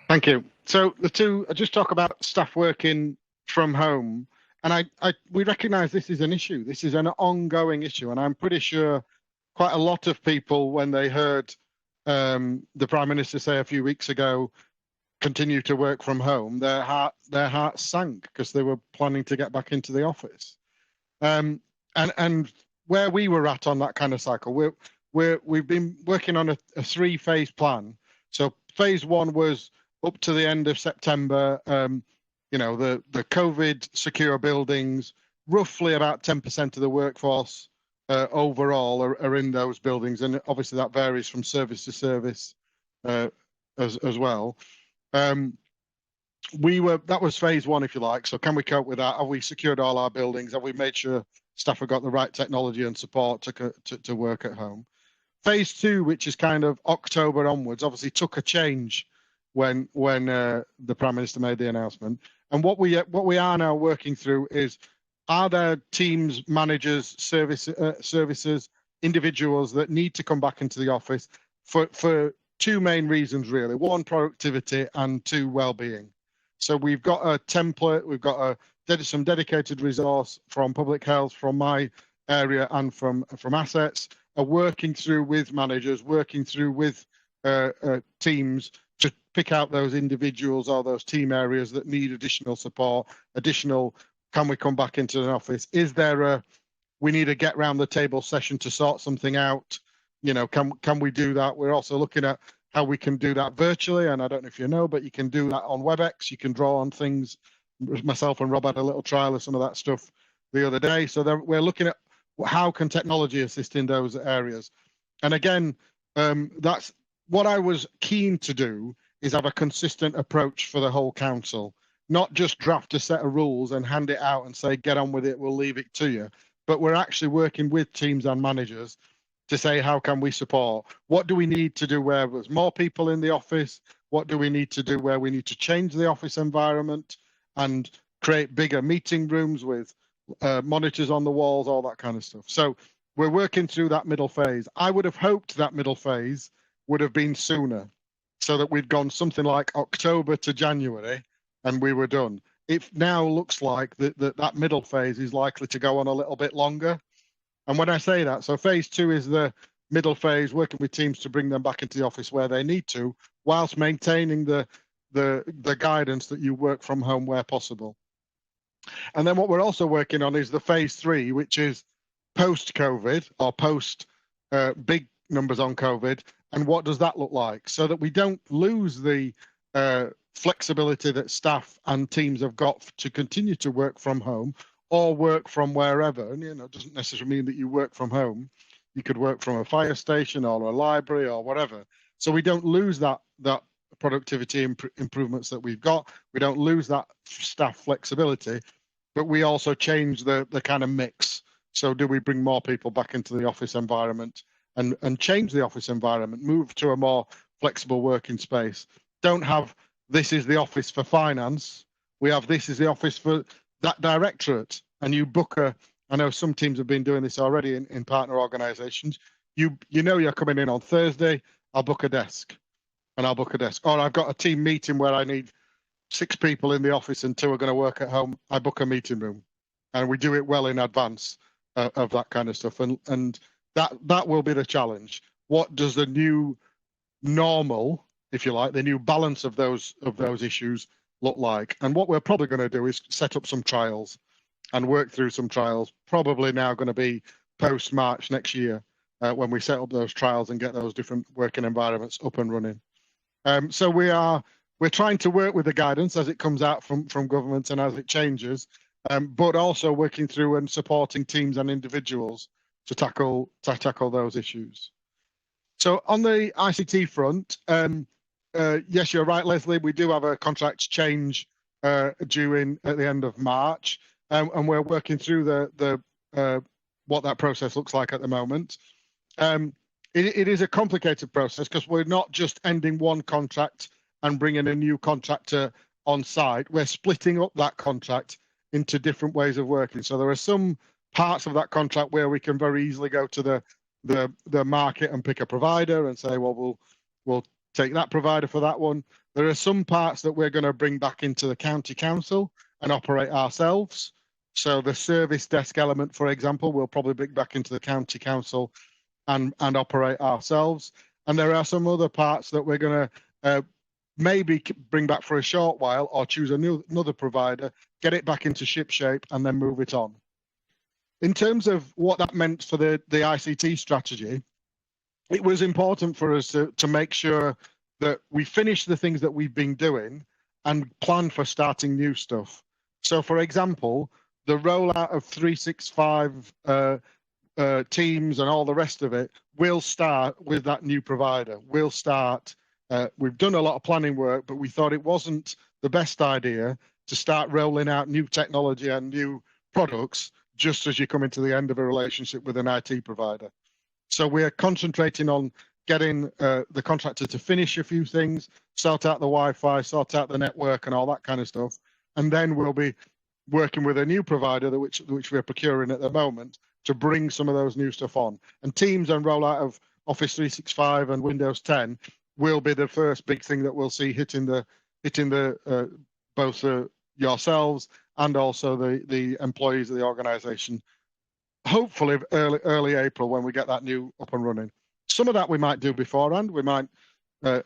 Thank you. So I just talk about staff working from home, and we recognise this is an issue. This is an ongoing issue, and I'm pretty sure quite a lot of people, when they heard the Prime Minister say a few weeks ago, continue to work from home, their hearts sank because they were planning to get back into the office. And where we were at on that kind of cycle, we've been working on a 3-phase plan. So phase 1 was up to the end of September. You know, the COVID secure buildings, roughly about 10% of the workforce overall are in those buildings, and obviously that varies from service to service as well. That was phase 1, if you like. So can we cope with that? Have we secured all our buildings? Have we made sure staff have got the right technology and support to work at home? Phase 2, which is kind of October onwards, obviously took a change when the Prime Minister made the announcement. And what we are now working through is, are there teams, managers, services, individuals that need to come back into the office for 2 main reasons, really. 1, productivity, and 2, well-being. So we've got a template, we've got some dedicated resource from public health, from my area, and from assets, are working through with managers, working through with teams to pick out those individuals or those team areas that need additional support, additional can we come back into an office? Is there a, we need a get round the table session to sort something out? You know, can we do that? We're also looking at how we can do that virtually. And I don't know if you know, but you can do that on WebEx. You can draw on things. Myself and Rob had a little trial of some of that stuff the other day. So we're looking at how can technology assist in those areas. And again, that's what I was keen to do, is have a consistent approach for the whole council, not just draft a set of rules and hand it out and say, get on with it, we'll leave it to you. But we're actually working with teams and managers to say, how can we support? What do we need to do where there's more people in the office? What do we need to do where we need to change the office environment and create bigger meeting rooms with monitors on the walls, all that kind of stuff. So we're working through that middle phase. I would have hoped that middle phase would have been sooner, so that we'd gone something like October to January and we were done. It now looks like that middle phase is likely to go on a little bit longer. And when I say that, so phase 2 is the middle phase, working with teams to bring them back into the office where they need to, whilst maintaining the guidance that you work from home where possible. And then what we're also working on is the phase 3, which is post-COVID or post big numbers on COVID. And what does that look like? So that we don't lose the flexibility that staff and teams have got to continue to work from home or work from wherever. And, you know, it doesn't necessarily mean that you work from home. You could work from a fire station or a library or whatever. So we don't lose that productivity improvements that we've got. We don't lose that staff flexibility, but we also change the kind of mix. So do we bring more people back into the office environment and change the office environment, move to a more flexible working space? Don't have, this is the office for finance. We have, this is the office for that directorate. And you book I know some teams have been doing this already in partner organizations. You know you're coming in on Thursday, I'll book a desk. And I'll book a desk. Or I've got a team meeting where I need 6 people in the office and 2 are going to work at home. I book a meeting room, and we do it well in advance of that kind of stuff. And that will be the challenge. What does the new normal, if you like, the new balance of those issues look like? And what we're probably going to do is set up some trials and work through some trials. Probably now going to be post March next year when we set up those trials and get those different working environments up and running. So we're trying to work with the guidance as it comes out from government and as it changes, but also working through and supporting teams and individuals to tackle those issues. So on the ICT front, yes, you're right, Leslie. We do have a contract change due at the end of March, and we're working through the what that process looks like at the moment. It is a complicated process because we're not just ending one contract and bringing a new contractor on site. We're splitting up that contract into different ways of working. So there are some parts of that contract where we can very easily go to the market and pick a provider and say, well, we'll take that provider for that one. There are some parts that we're going to bring back into the county council and operate ourselves. So the service desk element, for example, we'll probably bring back into the county council and operate ourselves. And there are some other parts that we're going to maybe bring back for a short while or choose another provider, get it back into shipshape and then move it on. In terms of what that meant for the ICT strategy, it was important for us to make sure that we finish the things that we've been doing and plan for starting new stuff. So, for example, the rollout of 365 Teams and all the rest of it will start with that new provider. We'll start. We've done a lot of planning work, but we thought it wasn't the best idea to start rolling out new technology and new products just as you come into the end of a relationship with an IT provider. So we're concentrating on getting the contractor to finish a few things, sort out the Wi-Fi, sort out the network and all that kind of stuff. And then we'll be working with a new provider, which we're procuring at the moment, to bring some of those new stuff on. And Teams and rollout of Office 365 and Windows 10 will be the first big thing that we'll see hitting both yourselves and also the employees of the organisation. Hopefully early April when we get that new up and running. Some of that we might do beforehand. We might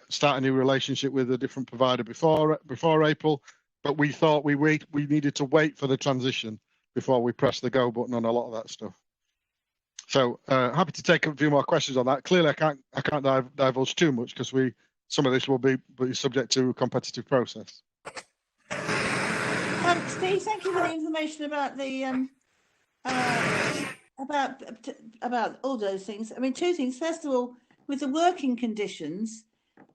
start a new relationship with a different provider before April. but we thought we needed to wait for the transition before we press the go button on a lot of that stuff. So happy to take a few more questions on that. Clearly, I can't divulge too much because some of this will be subject to a competitive process. Steve, thank you for the information about the about all those things. I mean, two things. First of all, with the working conditions,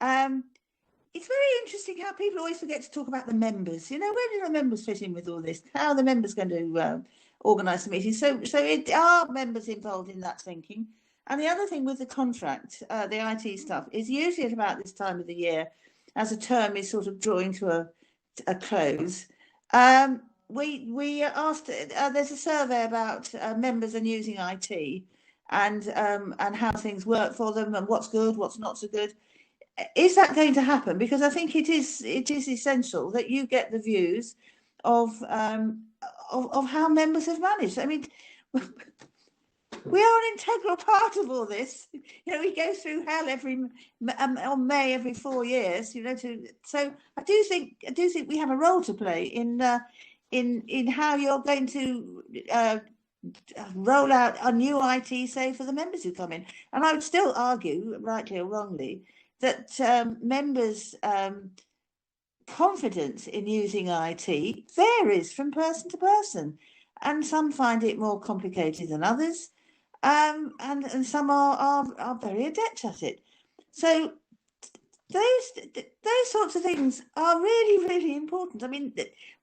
it's very interesting how people always forget to talk about the members. Where do the members fit in with all this? How are the members going to organise the meetings? So it are members involved in that thinking. And the other thing with the contract, the IT stuff, is usually at about this time of the year, as a term is sort of drawing to a close. We asked. There's a survey about members and using IT, and how things work for them, and what's good, what's not so good. Is that going to happen? Because I think it is essential that you get the views of how members have managed. I mean, we are an integral part of all this. We go through hell on May every 4 years. So I do think we have a role to play in how you're going to roll out a new IT, say, for the members who come in. And I would still argue, rightly or wrongly, that members' confidence in using IT varies from person to person, and some find it more complicated than others, and some are very adept at it. So those sorts of things are really, really important. I mean,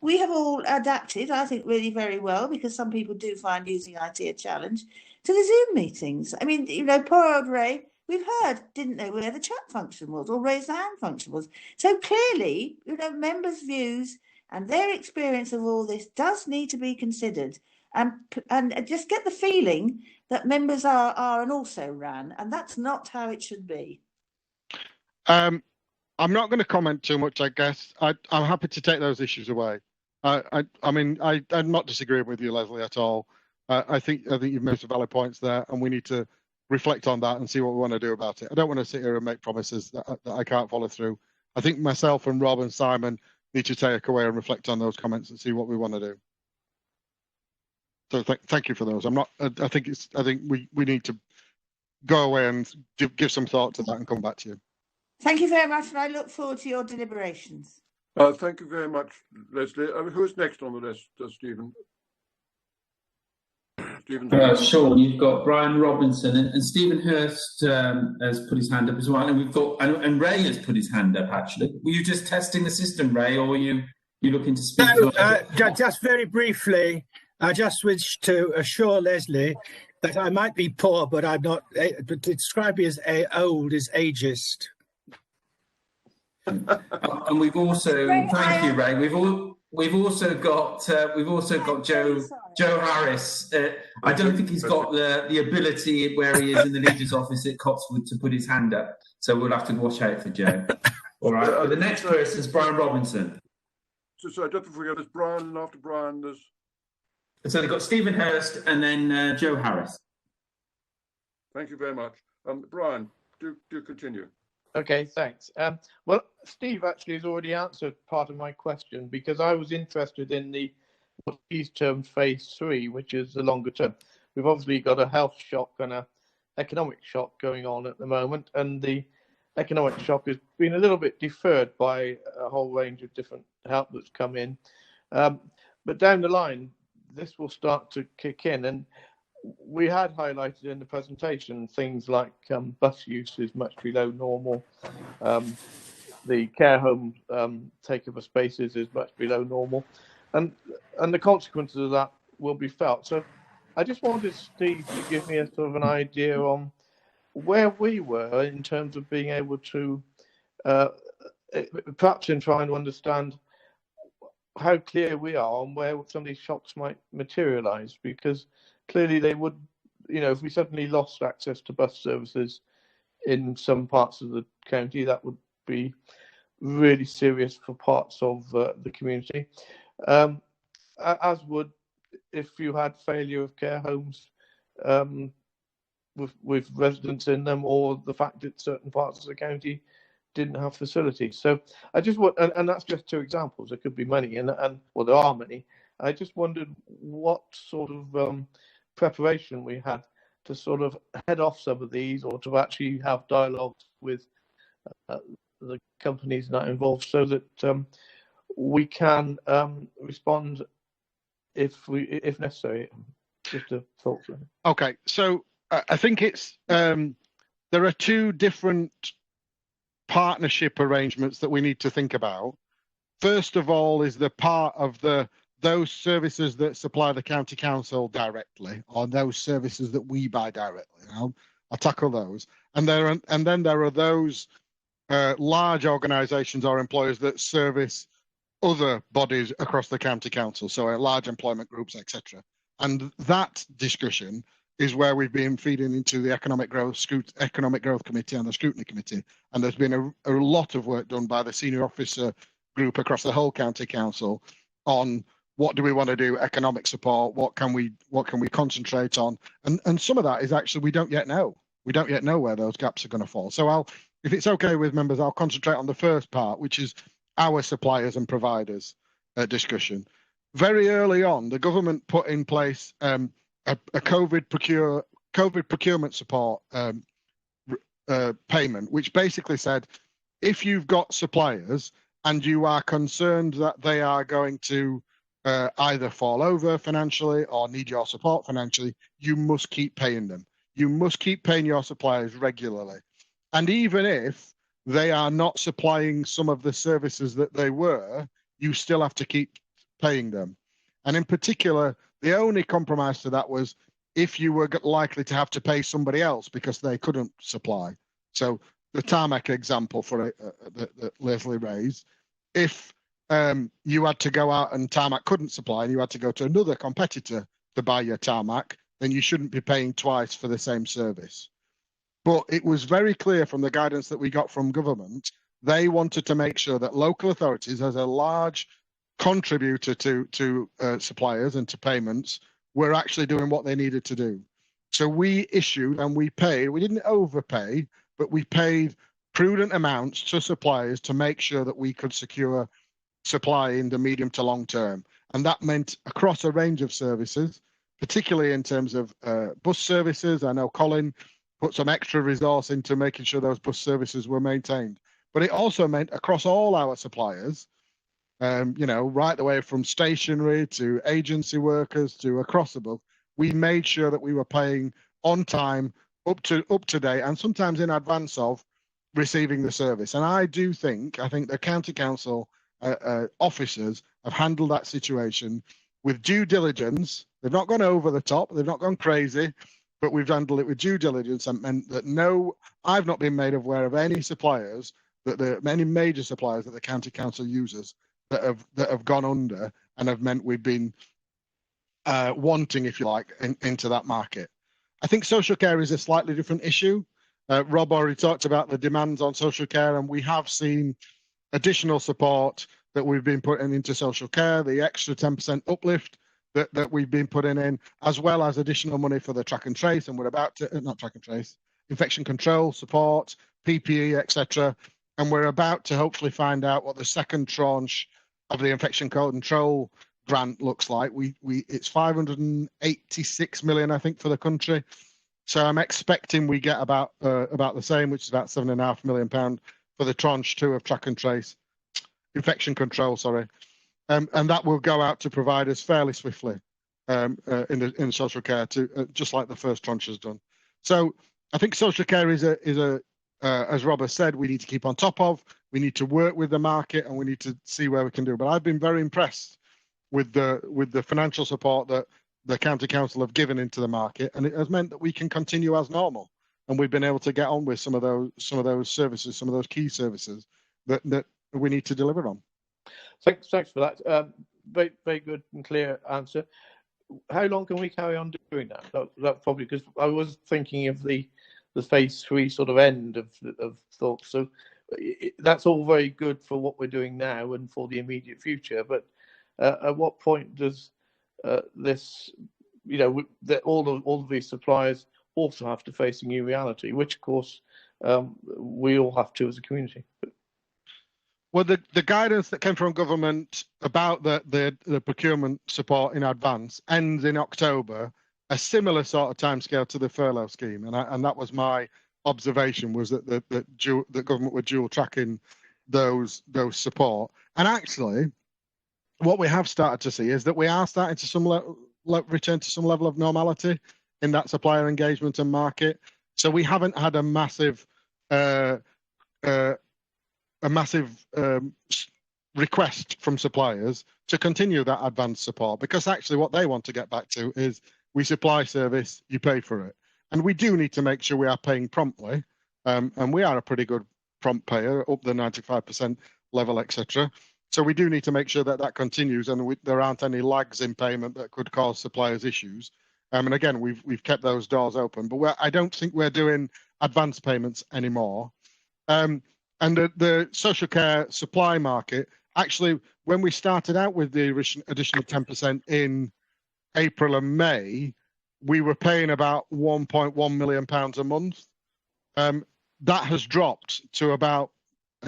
we have all adapted, I think, really very well, because some people do find using IT a challenge, to the Zoom meetings. I mean, poor old Ray, we've heard, didn't know where the chat function was or raise the hand function was. So clearly, members' views and their experience of all this does need to be considered, and just get the feeling that members are an also ran, and that's not how it should be. I'm not going to comment too much, I guess. I'm happy to take those issues away. I'm not disagreeing with you, Leslie, at all. I think you've made some valid points there, and we need to reflect on that and see what we want to do about it. I don't want to sit here and make promises that I can't follow through. I think myself and Rob and Simon need to take away and reflect on those comments and see what we want to do. So thank you for those. I think we need to go away and give some thought to that and come back to you. Thank you very much, and I look forward to your deliberations. Thank you very much, Leslie. Who's next on the list, Stephen? Sure, you've got Brian Robinson and Stephen Hurst has put his hand up as well, and we've got and Ray has put his hand up. Actually, were you just testing the system, Ray, or were you looking to speak? No, just very briefly. I just wish to assure Leslie that I might be poor, but I'm not. But to describe me as old is ageist. And we've also, thank you, Ray. We've also got Joe Harris. I don't think he's got the ability where he is in the leader's office at Cotswold to put his hand up, so we'll have to watch out for Joe. All right. But the next person is Brian Robinson. So don't forget, there's Brian, and after Brian, there's. So they've got Stephen Hurst and then Joe Harris. Thank you very much, Brian. Do continue. Okay, thanks. Well, Steve actually has already answered part of my question, because I was interested in what he's termed phase 3, which is the longer term. We've obviously got a health shock and an economic shock going on at the moment, and the economic shock has been a little bit deferred by a whole range of different help that's come in. But down the line, this will start to kick in, and we had highlighted in the presentation things like bus use is much below normal. The care home take-up of spaces is much below normal, and the consequences of that will be felt. So I just wanted Steve to give me a sort of an idea on where we were in terms of being able to, perhaps in trying to understand how clear we are on where some of these shocks might materialise, because clearly they would, if we suddenly lost access to bus services in some parts of the county, that would be really serious for parts of the community, as would if you had failure of care homes with residents in them, or the fact that certain parts of the county didn't have facilities. So I just want, and that's just two examples. There could be many, and well, there are many. I just wondered what sort of preparation we had to sort of head off some of these, or to actually have dialogues with the companies that are involved, so that we can respond if necessary. Just a thought. Okay, so I think it's there are two different partnership arrangements that we need to think about. First of all is the part of those services that supply the county council directly, or those services that we buy directly. I'll tackle those, and then there are those large organisations or employers that service other bodies across the county council, so large employment groups, etc. And that discussion is where we've been feeding into the Economic Growth Committee and the Scrutiny Committee, and there's been a lot of work done by the senior officer group across the whole county council on what do we want to do, economic support, what can we concentrate on, and some of that is actually we don't yet know where those gaps are going to fall. So if it's okay with members, I'll concentrate on the first part, which is our suppliers and providers discussion. Very early on, the government put in place a COVID procurement support payment, which basically said, if you've got suppliers and you are concerned that they are going to either fall over financially or need your support financially, you must keep paying them. You must keep paying your suppliers regularly. And even if they are not supplying some of the services that they were, you still have to keep paying them. And in particular, the only compromise to that was if you were likely to have to pay somebody else because they couldn't supply. So the tarmac example that Leslie raised, if you had to go out and tarmac couldn't supply and you had to go to another competitor to buy your tarmac, then you shouldn't be paying twice for the same service. But it was very clear from the guidance that we got from government, they wanted to make sure that local authorities, as a large contributor to suppliers and to payments, were actually doing what they needed to do. So we issued and we paid, we didn't overpay, but we paid prudent amounts to suppliers to make sure that we could secure supply in the medium to long term. And that meant across a range of services, particularly in terms of bus services. I know Colin put some extra resource into making sure those bus services were maintained. But it also meant across all our suppliers, right the way from stationery to agency workers to across the book, we made sure that we were paying on time, up to date, and sometimes in advance of receiving the service. And I think the county council officers have handled that situation with due diligence. They've not gone over the top, they've not gone crazy, but we've handled it with due diligence, and meant that I've not been made aware of any suppliers, many major suppliers that the county council uses that have gone under and have meant we've been wanting, if you like, into that market. I think social care is a slightly different issue. Rob already talked about the demands on social care, and we have seen additional support that we've been putting into social care, the extra 10% uplift that we've been putting in, as well as additional money for the track and trace, and we're about to, not track and trace, infection control support, PPE, etc. And we're about to hopefully find out what the second tranche of the infection control grant looks like. It's 586 million, I think, for the country. So I'm expecting we get about the same, which is about £7.5 million for the tranche 2 of track and trace, infection control, sorry. And that will go out to providers fairly swiftly in social care, just like the first tranche has done. So I think social care is a as Rob has said, we need to keep on top of. We need to work with the market, and we need to see where we can do. But I've been very impressed with the financial support that the county council have given into the market, and it has meant that we can continue as normal. And we've been able to get on with some of those services, some of those key services that we need to deliver on. Thanks for that. Very, very good and clear answer. How long can we carry on doing that? That probably, because I was thinking of the phase 3 sort of end of thoughts. So that's all very good for what we're doing now and for the immediate future. But at what point does this, that all of these suppliers also have to face a new reality, which of course we all have to as a community. Well, the guidance that came from government about the procurement support in advance ends in October, a similar sort of timescale to the furlough scheme, and that was my observation, was that the government were dual tracking those support. And actually, what we have started to see is that we are starting to return to some level of normality in that supplier engagement and market. So we haven't had a massive request from suppliers to continue that advanced support, because actually what they want to get back to is, we supply service, you pay for it. And we do need to make sure we are paying promptly, and we are a pretty good prompt payer, up the 95% level, etc. So we do need to make sure that that continues, and there aren't any lags in payment that could cause suppliers issues. And again, we've kept those doors open, but I don't think we're doing advance payments anymore. And the social care supply market, actually, when we started out with the additional 10% in April and May, we were paying about £1.1 million a month. That has dropped to about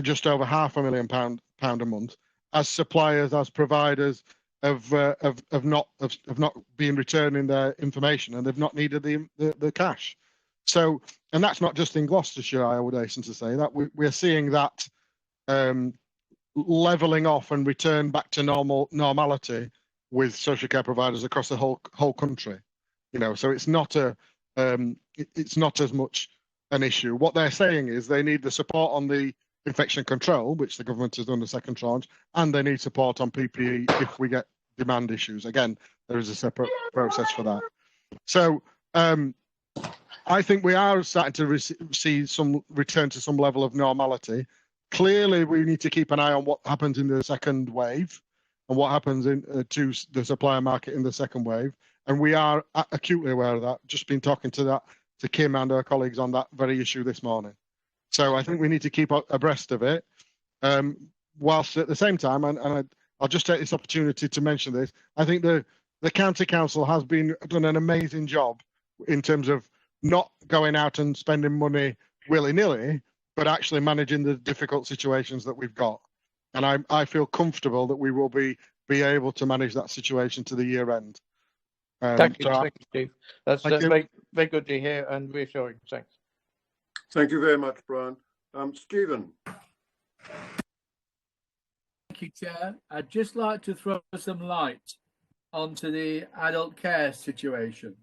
just over £500,000 a month, as suppliers, as providers have not been returning their information, and they've not needed the cash. So, and that's not just in Gloucestershire, I would hasten to say, that we're seeing that levelling off and return back to normality with social care providers across the whole country. You know, so it's not it's not as much an issue. What they're saying is they need the support on the infection control, which the government has done the second tranche, and they need support on PPE if we get demand issues. Again, there is a separate process for that. So I think we are starting to see some return to some level of normality. Clearly, we need to keep an eye on what happens in the second wave and what happens to the supplier market in the second wave. And we are acutely aware of that. Just been talking to Kim and our colleagues on that very issue this morning. So I think we need to keep abreast of it, whilst at the same time, and I'll just take this opportunity to mention this, I think the County Council has done an amazing job in terms of not going out and spending money willy-nilly, but actually managing the difficult situations that we've got. And I feel comfortable that we will be able to manage that situation to the year end. Thank you, Steve. That's very, very good to hear and reassuring. Thanks. Thank you very much, Brian. Stephen. Thank you, Chair. I'd just like to throw some light onto the adult care situation.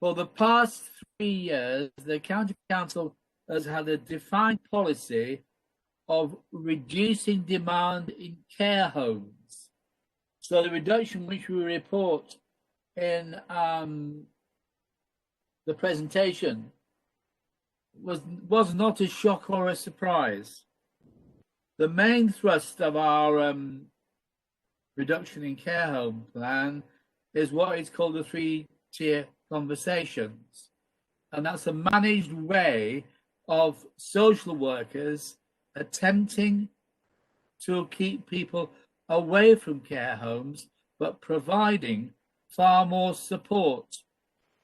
For the past 3 years, the County Council has had a defined policy of reducing demand in care homes. So the reduction which we report in the presentation was not a shock or a surprise. The main thrust of our reduction in care home plan is what is called the 3-tier conversations. And that's a managed way of social workers attempting to keep people away from care homes, but providing far more support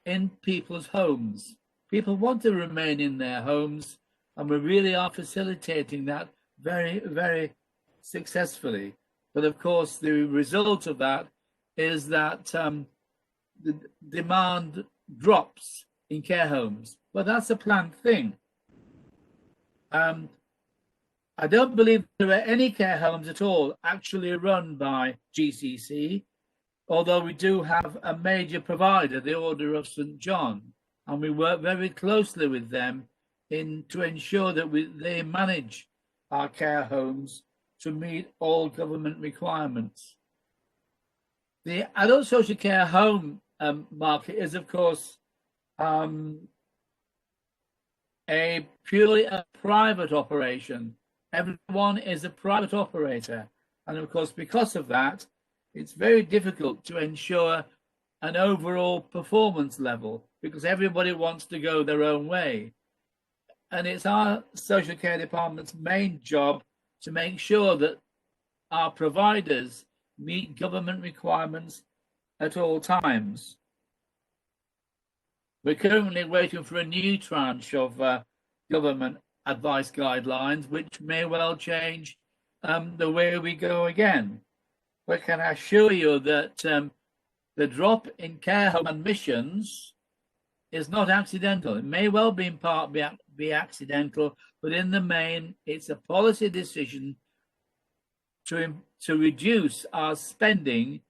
in people's homes. People want to remain in their homes, and we really are facilitating that very, very successfully. But of course, the result of that is that the demand drops in care homes. But that's a planned thing. I don't believe there are any care homes at all actually run by GCC, although we do have a major provider, the Order of St. John, and we work very closely with them to ensure that they manage our care homes to meet all government requirements. The adult social care home market is, of course, a purely private operation. Everyone is a private operator. And of course, because of that, it's very difficult to ensure an overall performance level because everybody wants to go their own way. And it's our social care department's main job to make sure that our providers meet government requirements at all times. We're currently waiting for a new tranche of government advice guidelines, which may well change the way we go again. But can I assure you that the drop in care home admissions is not accidental. It may well be in part be accidental, but in the main, it's a policy decision to reduce our spending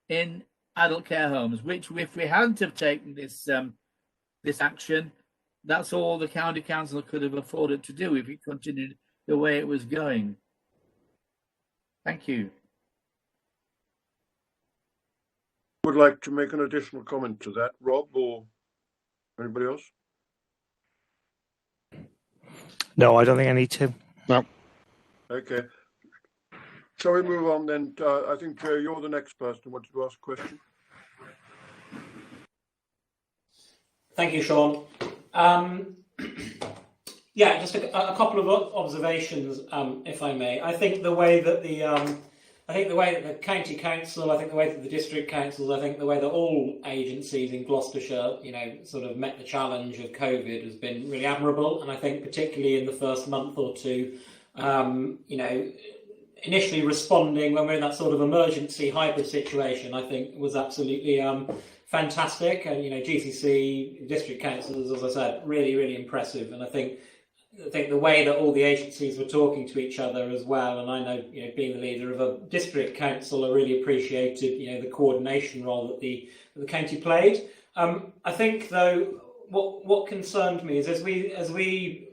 in adult care homes, which if we hadn't have taken this action, that's all the county council could have afforded to do if it continued the way it was going. Thank you. Would like to make an additional comment to that, Rob, or anybody else? No, I don't think I need to. No. Okay. Shall we move on then? I think, Joe, you're the next person who wanted to ask a question. Thank you, Sean. Yeah, just a couple of observations, if I may. I think the way that the county council, I think the way that the district councils, I think the way that all agencies in Gloucestershire, sort of met the challenge of COVID has been really admirable. And I think particularly in the first month or two, initially responding when we're in that sort of emergency hybrid situation, I think was absolutely fantastic. And GCC, district councils, as I said, really, really impressive. And I think the way that all the agencies were talking to each other as well, and I know, being the leader of a district council, I really appreciated, the coordination role that the county played. I think though, what concerned me is as we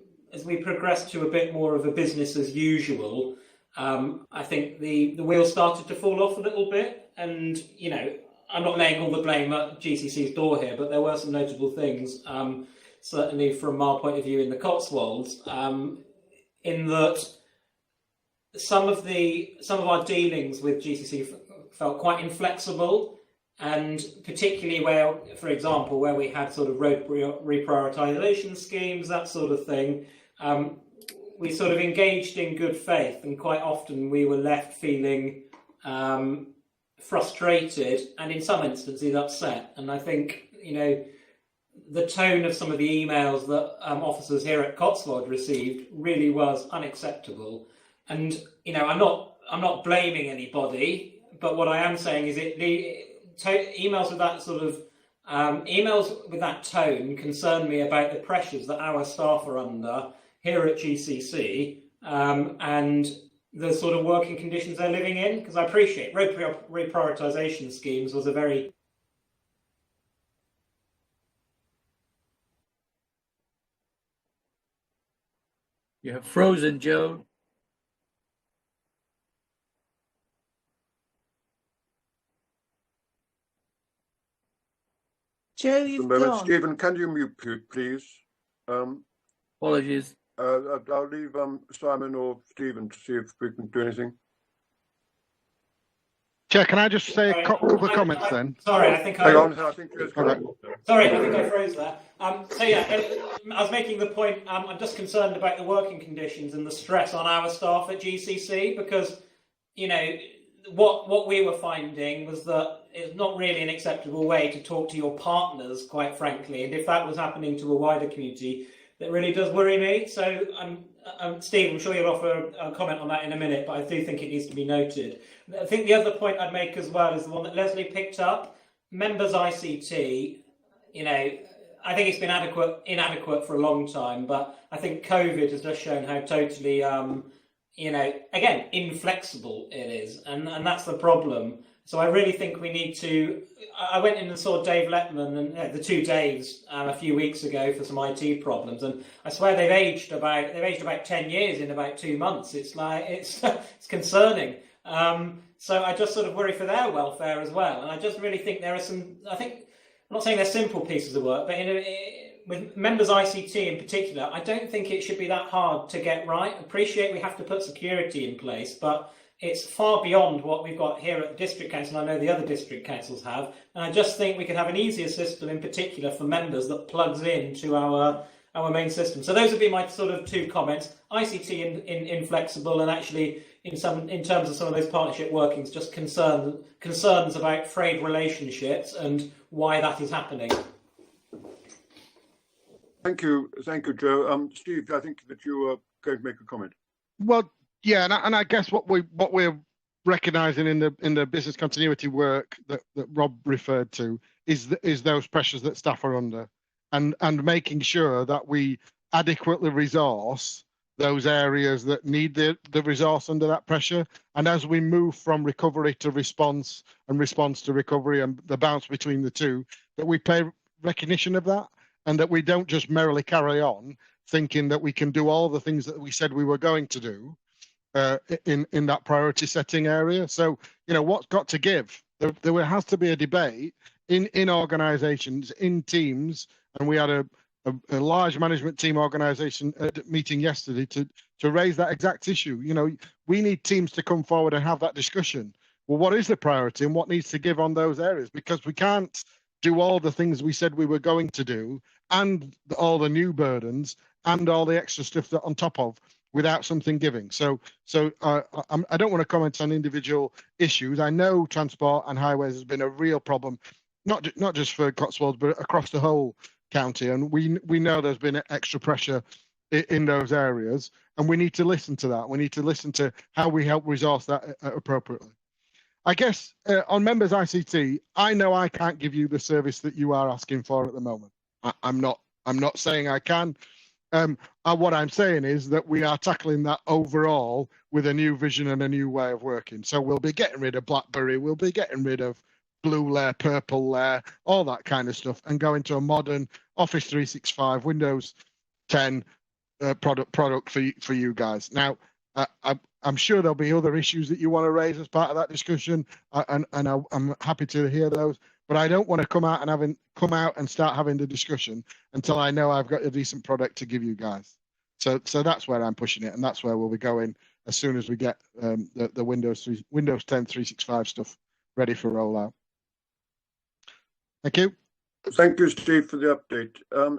progressed to a bit more of a business as usual, I think the wheels started to fall off a little bit, and I'm not laying all the blame at GCC's door here, but there were some notable things. Certainly from our point of view in the Cotswolds, in that some of our dealings with GCC felt quite inflexible, and particularly where, for example, where we had sort of road reprioritisation schemes, that sort of thing, we sort of engaged in good faith, and quite often we were left feeling frustrated and in some instances upset. And I think, the tone of some of the emails that officers here at Cotswold received really was unacceptable. And I'm not blaming anybody, but what I am saying is emails with that sort of emails with that tone concern me about the pressures that our staff are under here at GCC, and the sort of working conditions they're living in. Because I appreciate road reprioritisation schemes was a very You have frozen, Joe. Joe, you've gone. Stephen, can you mute, please? Apologies. I'll leave Simon or Stephen to see if we can do anything. Chair, can I just say a couple of comments then? Sorry, I think Hang on, I think there's Sorry, I think I froze there. So yeah, I was making the point, I'm just concerned about the working conditions and the stress on our staff at GCC, because, what we were finding was that it's not really an acceptable way to talk to your partners, quite frankly. And if that was happening to a wider community, that really does worry me. So, Steve, I'm sure you'll offer a comment on that in a minute, but I do think it needs to be noted. I think the other point I'd make as well is the one that Leslie picked up. Members ICT, I think it's been inadequate for a long time, but I think COVID has just shown how totally, again, inflexible it is, and that's the problem. So I really think we need to. I went in and saw Dave Letman and the two Daves a few weeks ago for some IT problems, and I swear they've aged about 10 years in about 2 months. It's like it's concerning. So I just sort of worry for their welfare as well, and I just really think there are some. I'm not saying they're simple pieces of work, but with members ICT in particular, I don't think it should be that hard to get right. I appreciate we have to put security in place, but it's far beyond what we've got here at the district council. I know the other district councils have, and I just think we could have an easier system in particular for members that plugs into our main system. So those would be my sort of two comments. ICT inflexible, and actually in terms of some of those partnership workings, just concerns about frayed relationships and why that is happening. Thank you, Joe. Steve, I think that you were going to make a comment. Well, yeah, and I guess what we're recognising in the business continuity work that Rob referred to is those pressures that staff are under, and making sure that we adequately resource those areas that need the resource under that pressure. And as we move from recovery to response and response to recovery and the bounce between the two, that we pay recognition of that, and that we don't just merrily carry on thinking that we can do all the things that we said we were going to do in that priority setting area. So, what's got to give? There has to be a debate in organizations, in teams, and we had a large management team organization meeting yesterday to raise that exact issue. We need teams to come forward and have that discussion. Well, what is the priority and what needs to give on those areas? Because we can't do all the things we said we were going to do and all the new burdens and all the extra stuff that on top of without something giving. So I don't want to comment on individual issues. I know transport and highways has been a real problem, not just for Cotswolds, but across the whole county. And we know there's been extra pressure in those areas, and we need to listen to that. We need to listen to how we help resource that appropriately. I guess on members ICT, I know I can't give you the service that you are asking for at the moment. I'm not saying I can. What I'm saying is that we are tackling that overall with a new vision and a new way of working. So we'll be getting rid of BlackBerry, we'll be getting rid of blue layer, purple layer, all that kind of stuff, and go into a modern Office 365, Windows 10 product for you guys. Now, I'm sure there'll be other issues that you want to raise as part of that discussion, and I'm happy to hear those. But I don't want to come out and start having the discussion until I know I've got a decent product to give you guys. So that's where I'm pushing it, and that's where we'll be going as soon as we get the Windows 10 365 stuff ready for rollout. Thank you. Thank you, Steve, for the update.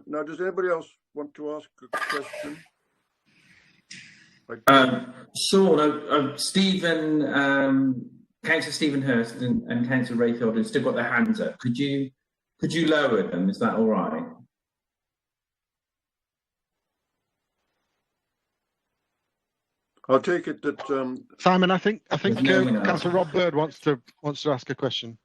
Now, does anybody else want to ask a question? Sean, Stephen, Councillor Stephen Hurst and Councillor Rayfield have still got their hands up. Could you lower them? Is that all right? I'll take it that Simon, I think Councillor Rob Bird wants to ask a question.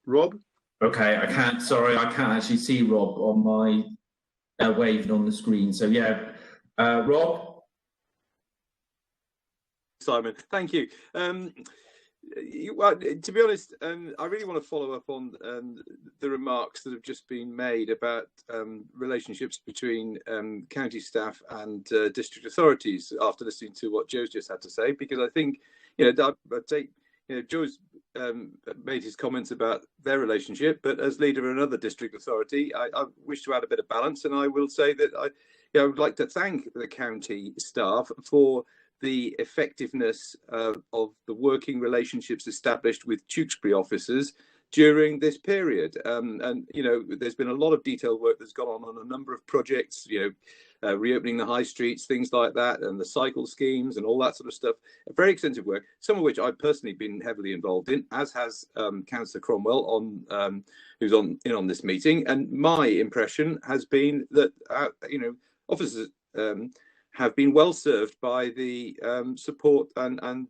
Rob? Okay, I can't actually see Rob on my waving on the screen. So yeah, Rob. Simon, thank you. Well, to be honest, I really want to follow up on the remarks that have just been made about relationships between county staff and district authorities after listening to what Joe's just had to say, because I think, Joe's made his comments about their relationship, but as leader of another district authority, I wish to add a bit of balance, and I will say that I would like to thank the county staff for the effectiveness of the working relationships established with Tewkesbury officers during this period. And, there's been a lot of detailed work that's gone on a number of projects, reopening the high streets, things like that, and the cycle schemes and all that sort of stuff. Very extensive work, some of which I've personally been heavily involved in, as has Councillor Cromwell, who's in on this meeting. And my impression has been that, officers have been well served by the support and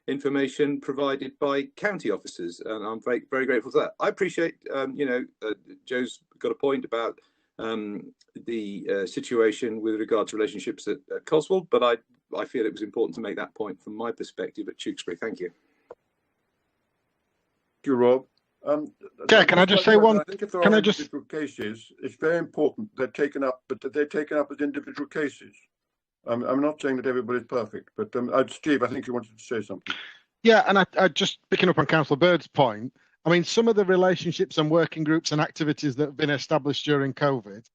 information provided by county officers, and I'm very, very grateful for that. I appreciate, Joe's got a point about the situation with regard to relationships at Cotswold, but I feel it was important to make that point from my perspective at Tewkesbury. Thank you. Thank you, Rob. Can I just say one? I think if there are individual cases, it's very important they're taken up, but they're taken up as individual cases. I'm not saying that everybody's perfect, but Steve, I think you wanted to say something. Yeah, and I just picking up on Councillor Bird's point. I mean, some of the relationships and working groups and activities that have been established during COVID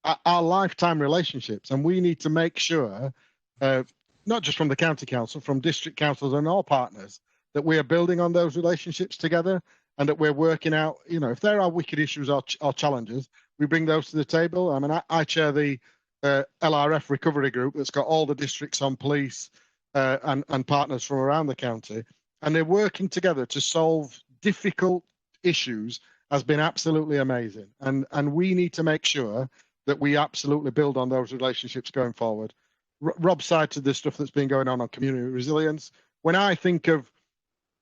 are lifetime relationships, and we need to make sure, not just from the county council, from district councils and all partners, that we are building on those relationships together, and that we're working out. If there are wicked issues or challenges, we bring those to the table. I mean, I chair the LRF recovery group that's got all the districts on police and partners from around the county, and they're working together to solve difficult issues has been absolutely amazing. And we need to make sure that we absolutely build on those relationships going forward. Rob cited the stuff that's been going on community resilience. When I think of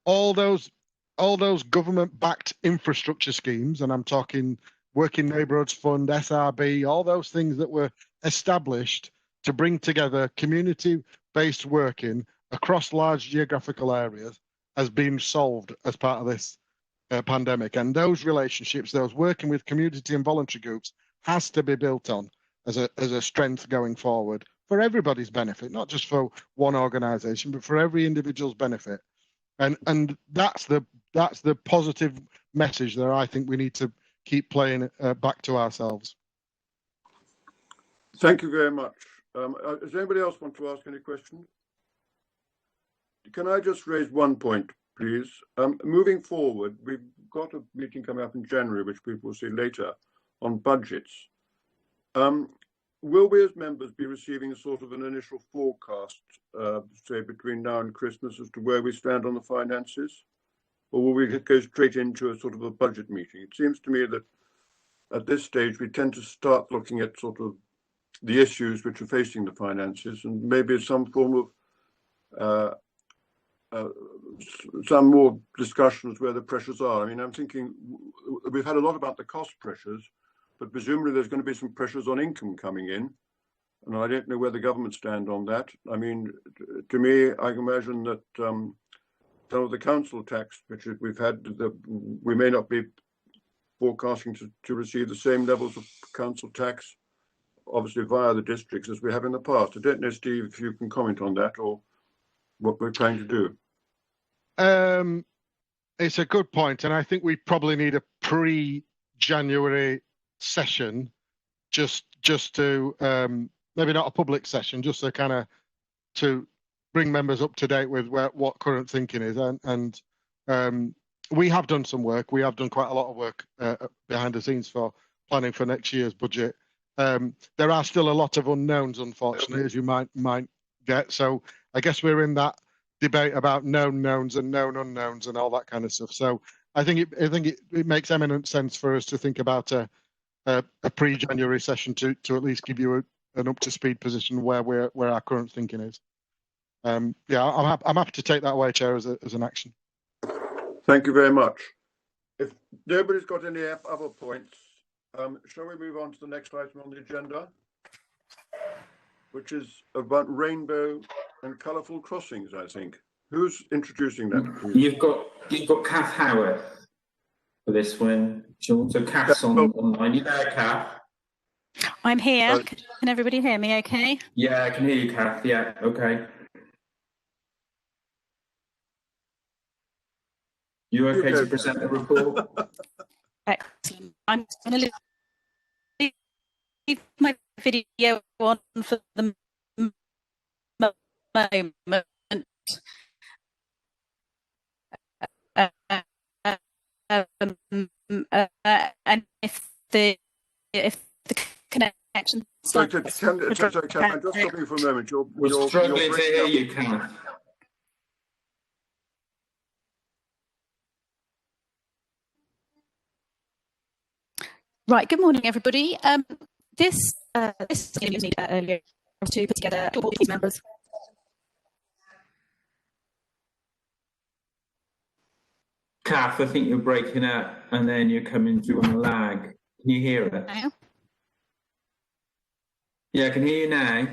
all those government-backed infrastructure schemes, and I'm talking Working Neighbourhoods Fund, SRB, all those things that were established to bring together community-based working across large geographical areas, has been solved as part of this pandemic. And those relationships, those working with community and voluntary groups, has to be built on as a strength going forward for everybody's benefit, not just for one organisation, but for every individual's benefit. And that's the positive message that I think we need to keep playing back to ourselves. Thank you very much. Does anybody else want to ask any questions? Can I just raise one point, please? Moving forward, we've got a meeting coming up in January, which people will see later, on budgets. Will we as members be receiving sort of an initial forecast, say between now and Christmas, as to where we stand on the finances? Or will we go straight into a sort of a budget meeting? It seems to me that at this stage, we tend to start looking at sort of the issues which are facing the finances, and maybe some form of some more discussions where the pressures are. I mean, I'm thinking we've had a lot about the cost pressures, but presumably there's going to be some pressures on income coming in, and I don't know where the government stand on that. I mean, to me, I can imagine that some of the council tax which we've had, we may not be forecasting to receive the same levels of council tax, obviously via the districts, as we have in the past. I don't know, Steve, if you can comment on that or what we're trying to do. It's a good point, and I think we probably need a pre-January session, just to maybe not a public session, just to kind of to bring members up to date with what current thinking is. And we have done some work. We have done quite a lot of work behind the scenes for planning for next year's budget. There are still a lot of unknowns, unfortunately, as you might get. So I guess we're in that debate about known knowns and known unknowns and all that kind of stuff. So I think it makes eminent sense for us to think about a pre-January session to at least give you an up-to-speed position where our current thinking is. Yeah, I'm happy to take that away, Chair, as an action. Thank you very much. If nobody's got any other points, shall we move on to the next item on the agenda, which is about rainbow and colourful crossings, I think. Who's introducing that, please? You've got Kath Howard for this one, Sean. So Kath's online. You there, Kath? I'm here. Can everybody hear me okay? Yeah, I can hear you, Kath. Yeah, okay. You okay to present the report? Excellent. I'm going to leave my video on for the moment. And if the connection. Sorry, Kath, I'm just stopping for a moment. We're struggling to hear you, Kath. Right. Good morning, everybody. This was needed earlier to put together all these members. Kath, I think you're breaking up and then you're coming through on a lag. Can you hear it? Now? Yeah, I can hear you now. Do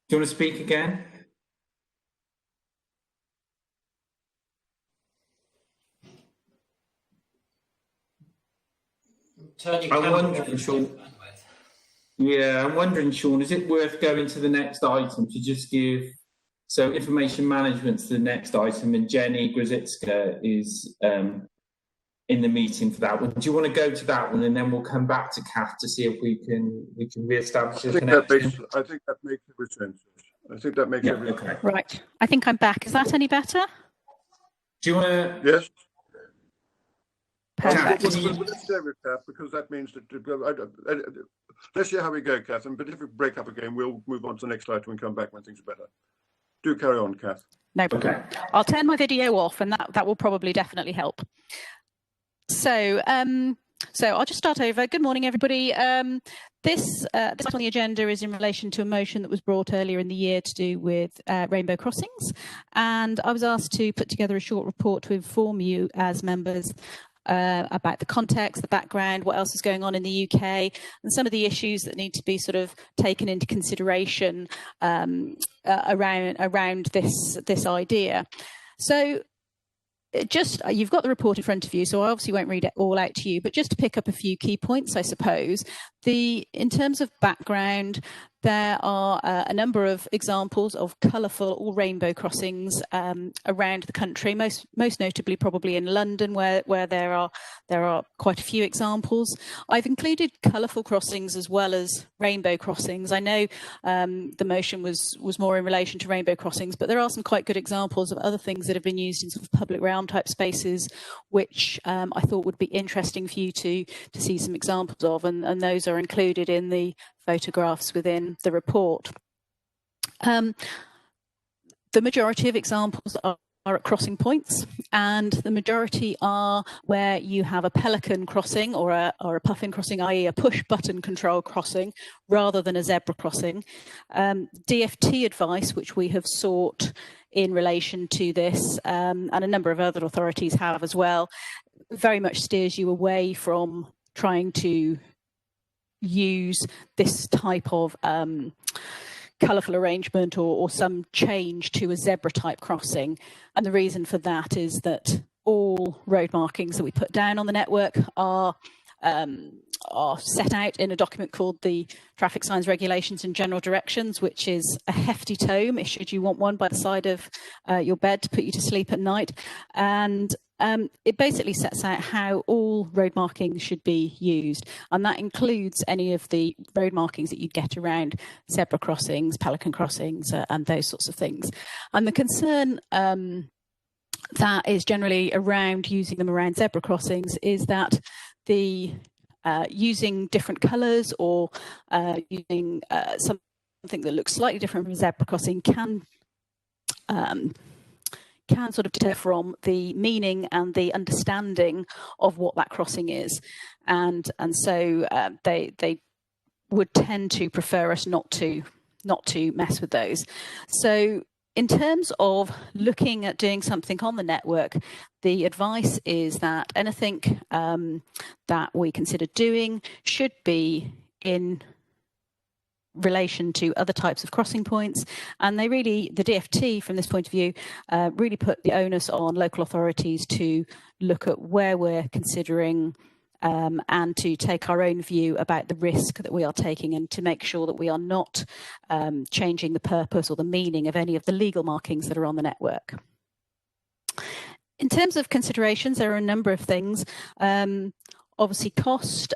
you want to speak again? I'm wondering, Sean. Yeah, I'm wondering, Sean, is it worth going to the next item to just give information management to the next item, and Jenny Grzycka is in the meeting for that one. Do you want to go to that one, and then we'll come back to Kath to see if we can re-establish a connection? I think that makes every sense. I think that makes every sense. Okay. Right. I think I'm back. Is that any better? Do you want to? Yes. Perfect. Let's stay with Kath, because that means that let's see how we go, Kath. But if we break up again, we'll move on to the next item and come back when things are better. Do carry on, Kath. No problem. Okay. I'll turn my video off, and that will probably definitely help. So I'll just start over. Good morning, everybody. This on the agenda is in relation to a motion that was brought earlier in the year to do with rainbow crossings, and I was asked to put together a short report to inform you as members about the context, the background, what else is going on in the UK, and some of the issues that need to be sort of taken into consideration around this idea. So you've got the report in front of you, so I obviously won't read it all out to you, but just to pick up a few key points, I suppose. In terms of background, there are a number of examples of colourful or rainbow crossings around the country, most notably probably in London, where there are quite a few examples. I've included colourful crossings as well as rainbow crossings. I know the motion was more in relation to rainbow crossings, but there are some quite good examples of other things that have been used in sort of public realm type spaces, which I thought would be interesting for you to see some examples of, and those are included in the photographs within the report. The majority of examples are at crossing points, and the majority are where you have a pelican crossing or a puffin crossing, i.e. a push button control crossing, rather than a zebra crossing. DFT advice, which we have sought in relation to this, and a number of other authorities have as well, very much steers you away from trying to use this type of colourful arrangement or some change to a zebra type crossing. And the reason for that is that all road markings that we put down on the network are set out in a document called the Traffic Signs Regulations and General Directions, which is a hefty tome, should you want one, by the side of your bed to put you to sleep at night. And it basically sets out how all road markings should be used, and that includes any of the road markings that you'd get around zebra crossings, pelican crossings, and those sorts of things. And the concern that is generally around using them around zebra crossings is that the using different colours or using something that looks slightly different from a zebra crossing can sort of deter from the meaning and the understanding of what that crossing is, and so they would tend to prefer us not to mess with those. So in terms of looking at doing something on the network, the advice is that anything that we consider doing should be in relation to other types of crossing points, and the DFT from this point of view really put the onus on local authorities to look at where we're considering and to take our own view about the risk that we are taking, and to make sure that we are not changing the purpose or the meaning of any of the legal markings that are on the network. In terms of considerations, there are a number of things. Obviously, cost.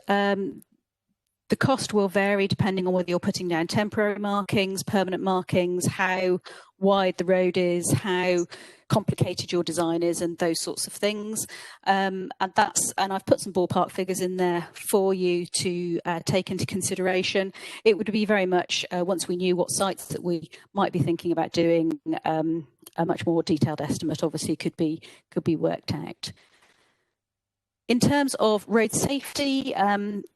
The cost will vary depending on whether you're putting down temporary markings, permanent markings, how wide the road is, how complicated your design is, and those sorts of things. And I've put some ballpark figures in there for you to take into consideration. It would be very much once we knew what sites that we might be thinking about doing, a much more detailed estimate obviously could be worked out. In terms of road safety,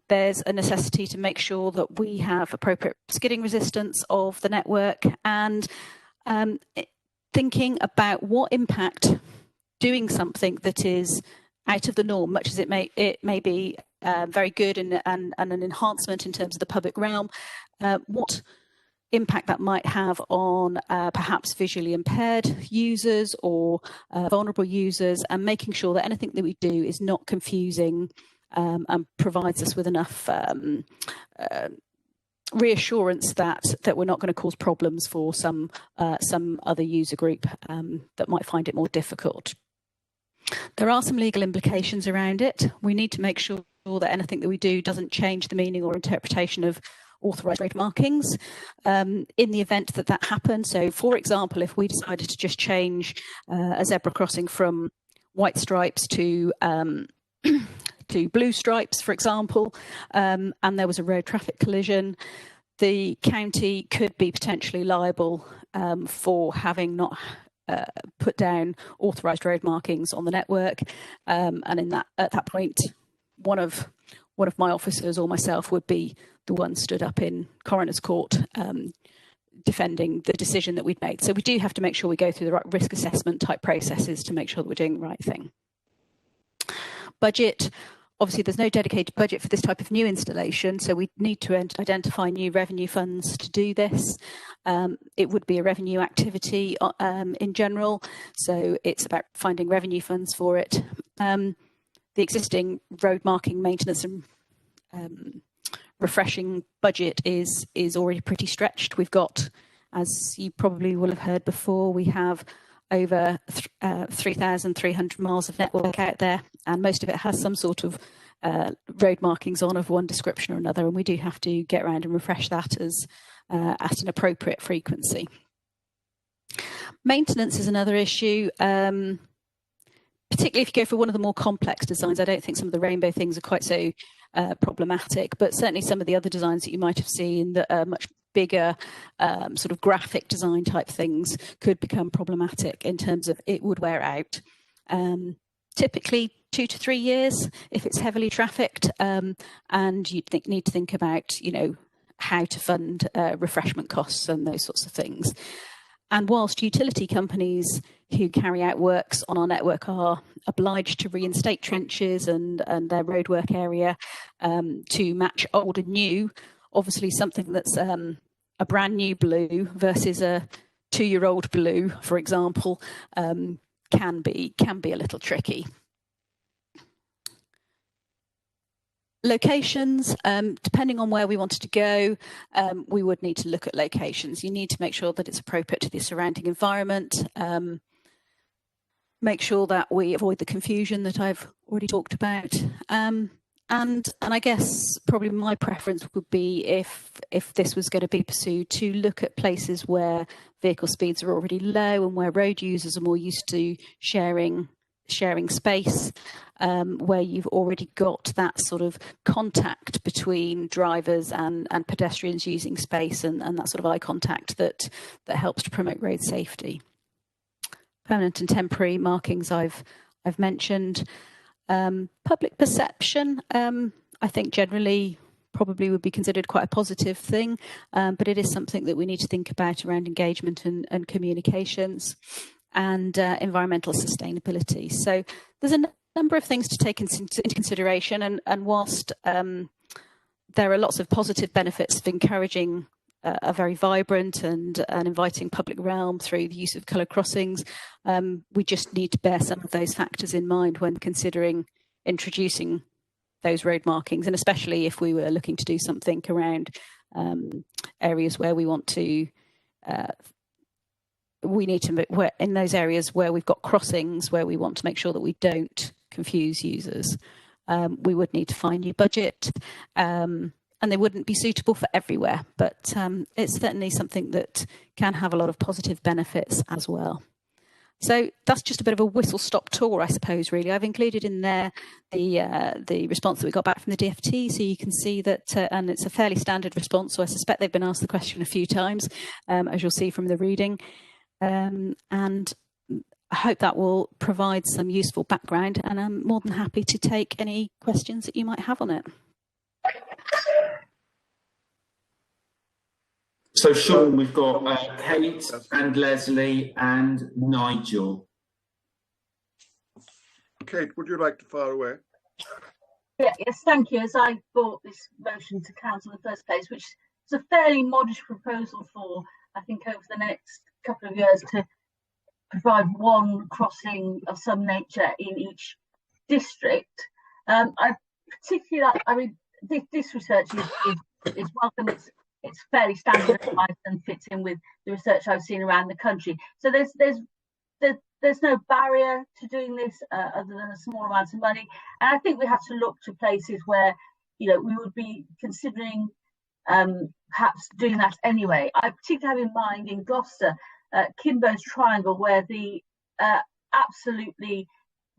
there's a necessity to make sure that we have appropriate skidding resistance of the network, and thinking about what impact doing something that is out of the norm, much as it may be very good and an enhancement in terms of the public realm, what impact that might have on perhaps visually impaired users or vulnerable users, and making sure that anything that we do is not confusing and provides us with enough reassurance that we're not going to cause problems for some other user group that might find it more difficult. There are some legal implications around it. We need to make sure that anything that we do doesn't change the meaning or interpretation of authorised road markings in the event that happens. So, for example, if we decided to just change a zebra crossing from white stripes to blue stripes, for example, and there was a road traffic collision, the county could be potentially liable for having not put down authorised road markings on the network, and at that point, one of my officers or myself would be the one stood up in coroner's court defending the decision that we'd made. So we do have to make sure we go through the right risk assessment type processes to make sure that we're doing the right thing. Budget. Obviously, there's no dedicated budget for this type of new installation, so we need to identify new revenue funds to do this. It would be a revenue activity in general, so it's about finding revenue funds for it. The existing road marking maintenance and refreshing budget is already pretty stretched. We've got, as you probably will have heard before, we have over 3,300 miles of network out there, and most of it has some sort of road markings on of one description or another, and we do have to get around and refresh that as at an appropriate frequency. Maintenance is another issue, particularly if you go for one of the more complex designs. I don't think some of the rainbow things are quite so problematic, but certainly some of the other designs that you might have seen that are much bigger sort of graphic design type things could become problematic in terms of it would wear out. Typically 2 to 3 years if it's heavily trafficked, and you need to think about, how to fund refreshment costs and those sorts of things. And whilst utility companies who carry out works on our network are obliged to reinstate trenches and their roadwork area to match old and new, obviously something that's a brand new blue versus a 2-year-old blue, for example, can be a little tricky. Locations, depending on where we wanted to go, we would need to look at locations. You need to make sure that it's appropriate to the surrounding environment. Make sure that we avoid the confusion that I've already talked about. And I guess probably my preference would be if this was going to be pursued, to look at places where vehicle speeds are already low and where road users are more used to sharing space, where you've already got that sort of contact between drivers and pedestrians using space, and that sort of eye contact that helps to promote road safety. Permanent and temporary markings I've mentioned. Public perception, I think generally probably would be considered quite a positive thing, but it is something that we need to think about around engagement and communications, and environmental sustainability. So there's a number of things to take into consideration, and whilst there are lots of positive benefits of encouraging a very vibrant and inviting public realm through the use of colour crossings, we just need to bear some of those factors in mind when considering introducing those road markings, and especially if we were looking to do something around areas where we want to in those areas where we've got crossings where we want to make sure that we don't confuse users. We would need to find new budget, and they wouldn't be suitable for everywhere, but it's certainly something that can have a lot of positive benefits as well. So that's just a bit of a whistle-stop tour, I suppose, really. I've included in there the response that we got back from the DFT, so you can see that, and it's a fairly standard response, so I suspect they've been asked the question a few times, as you'll see from the reading. And I hope that will provide some useful background, and I'm more than happy to take any questions that you might have on it. So Sean, we've got Kate and Leslie and Nigel. Kate, would you like to fire away? Yes, thank you. As I brought this motion to council in the first place, which is a fairly modest proposal for, I think, over the next couple of years to provide one crossing of some nature in each district. I particularly like, I mean, this research is welcome. It's fairly standardised and fits in with the research I've seen around the country. So there's no barrier to doing this other than a small amount of money. And I think we have to look to places where, we would be considering perhaps doing that anyway. I particularly have in mind in Gloucester, Kimbo's Triangle, where the absolutely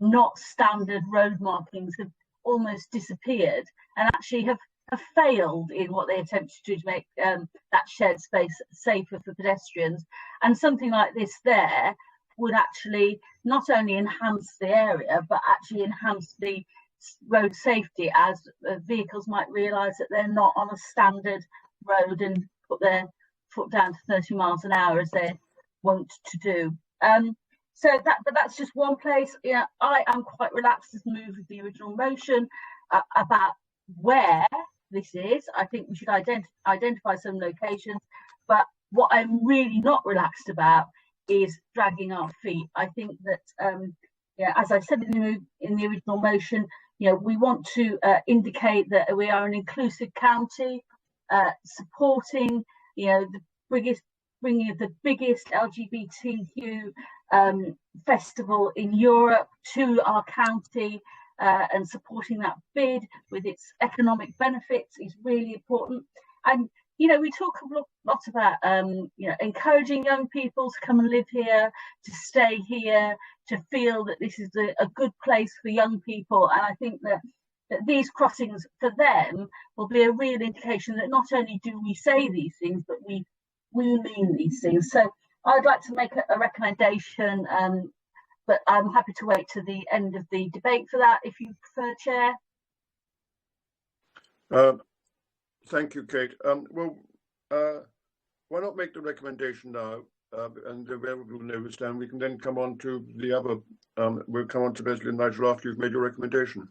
not standard road markings have almost disappeared and actually have failed in what they attempted to do to make that shared space safer for pedestrians. And something like this there would actually not only enhance the area, but actually enhance the road safety, as vehicles might realise that they're not on a standard road and put their foot down to 30 miles an hour as they're wont to do. But that's just one place. I am quite relaxed as move with the original motion about where this is. I think we should identify some locations, but what I'm really not relaxed about is dragging our feet. I think that, as I said in the original motion, we want to indicate that we are an inclusive county, supporting, bringing the biggest LGBTQ festival in Europe to our county, and supporting that bid with its economic benefits is really important. And we talk a lot about encouraging young people to come and live here, to stay here, to feel that this is a good place for young people. And I think that these crossings for them will be a real indication that not only do we say these things, but we mean these things. So I'd like to make a recommendation, but I'm happy to wait to the end of the debate for that, if you prefer, Chair. Thank you, Kate. Why not make the recommendation now, and everyone will know we stand. We can then come on to the other. We'll come on to Leslie and Nigel after you've made your recommendation.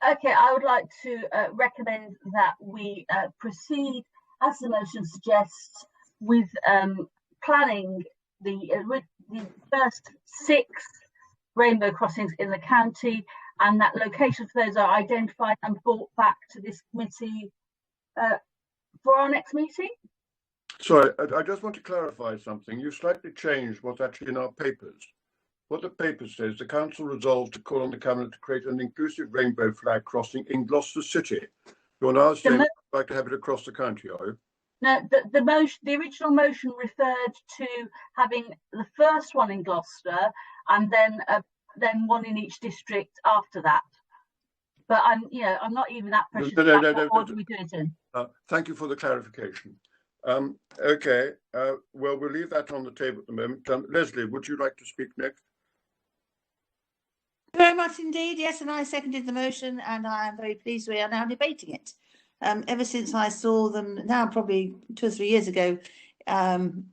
Okay, I would like to recommend that we proceed, as the motion suggests, with planning the first 6 rainbow crossings in the county, and that locations for those are identified and brought back to this committee for our next meeting. Sorry, I just want to clarify something. You slightly changed what's actually in our papers. What the paper says, the council resolved to call on the cabinet to create an inclusive rainbow flag crossing in Gloucester City. You're now saying you'd like to have it across the county, are you? No, the original motion referred to having the first one in Gloucester and then one in each district after that. But I'm not even that precious about what order we do it in. Thank you for the clarification. Okay, well, we'll leave that on the table at the moment. Leslie, would you like to speak next? Very much indeed, yes, and I seconded the motion, and I am very pleased we are now debating it. Ever since I saw them, now probably 2 or 3 years ago, in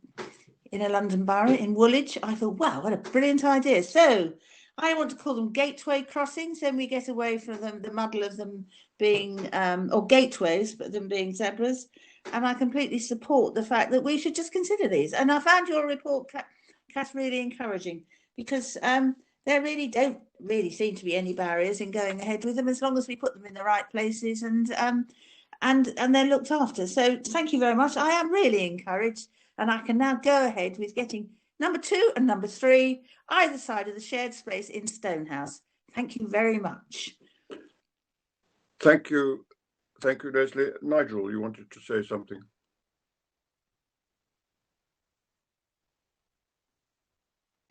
a London borough, in Woolwich, I thought, wow, what a brilliant idea. So I want to call them gateway crossings, then we get away from the muddle of them being, or gateways, but them being zebras. And I completely support the fact that we should just consider these. And I found your report, Kath, really encouraging, because there really don't seem to be any barriers in going ahead with them, as long as we put them in the right places and they're looked after. So thank you very much. I am really encouraged, and I can now go ahead with getting number 2 and number 3 either side of the shared space in Stonehouse. Thank you very much. Thank you. Thank you, Leslie. Nigel, you wanted to say something.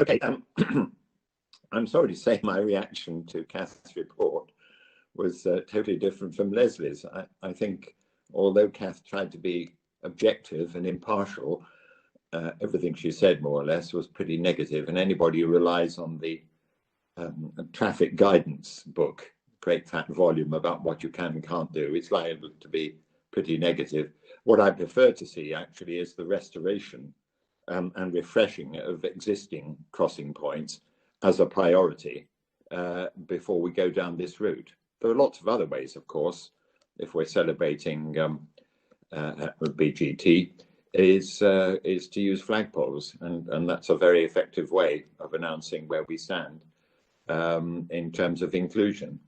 Okay. I'm sorry to say my reaction to Kath's report was totally different from Leslie's. I think, although Kath tried to be objective and impartial, everything she said, more or less, was pretty negative. And anybody who relies on the traffic guidance book, great fat volume about what you can and can't do, it's liable to be pretty negative. What I prefer to see, actually, is the restoration and refreshing of existing crossing points as a priority before we go down this route. There are lots of other ways, of course, if we're celebrating BGT, is to use flagpoles, and that's a very effective way of announcing where we stand in terms of inclusion.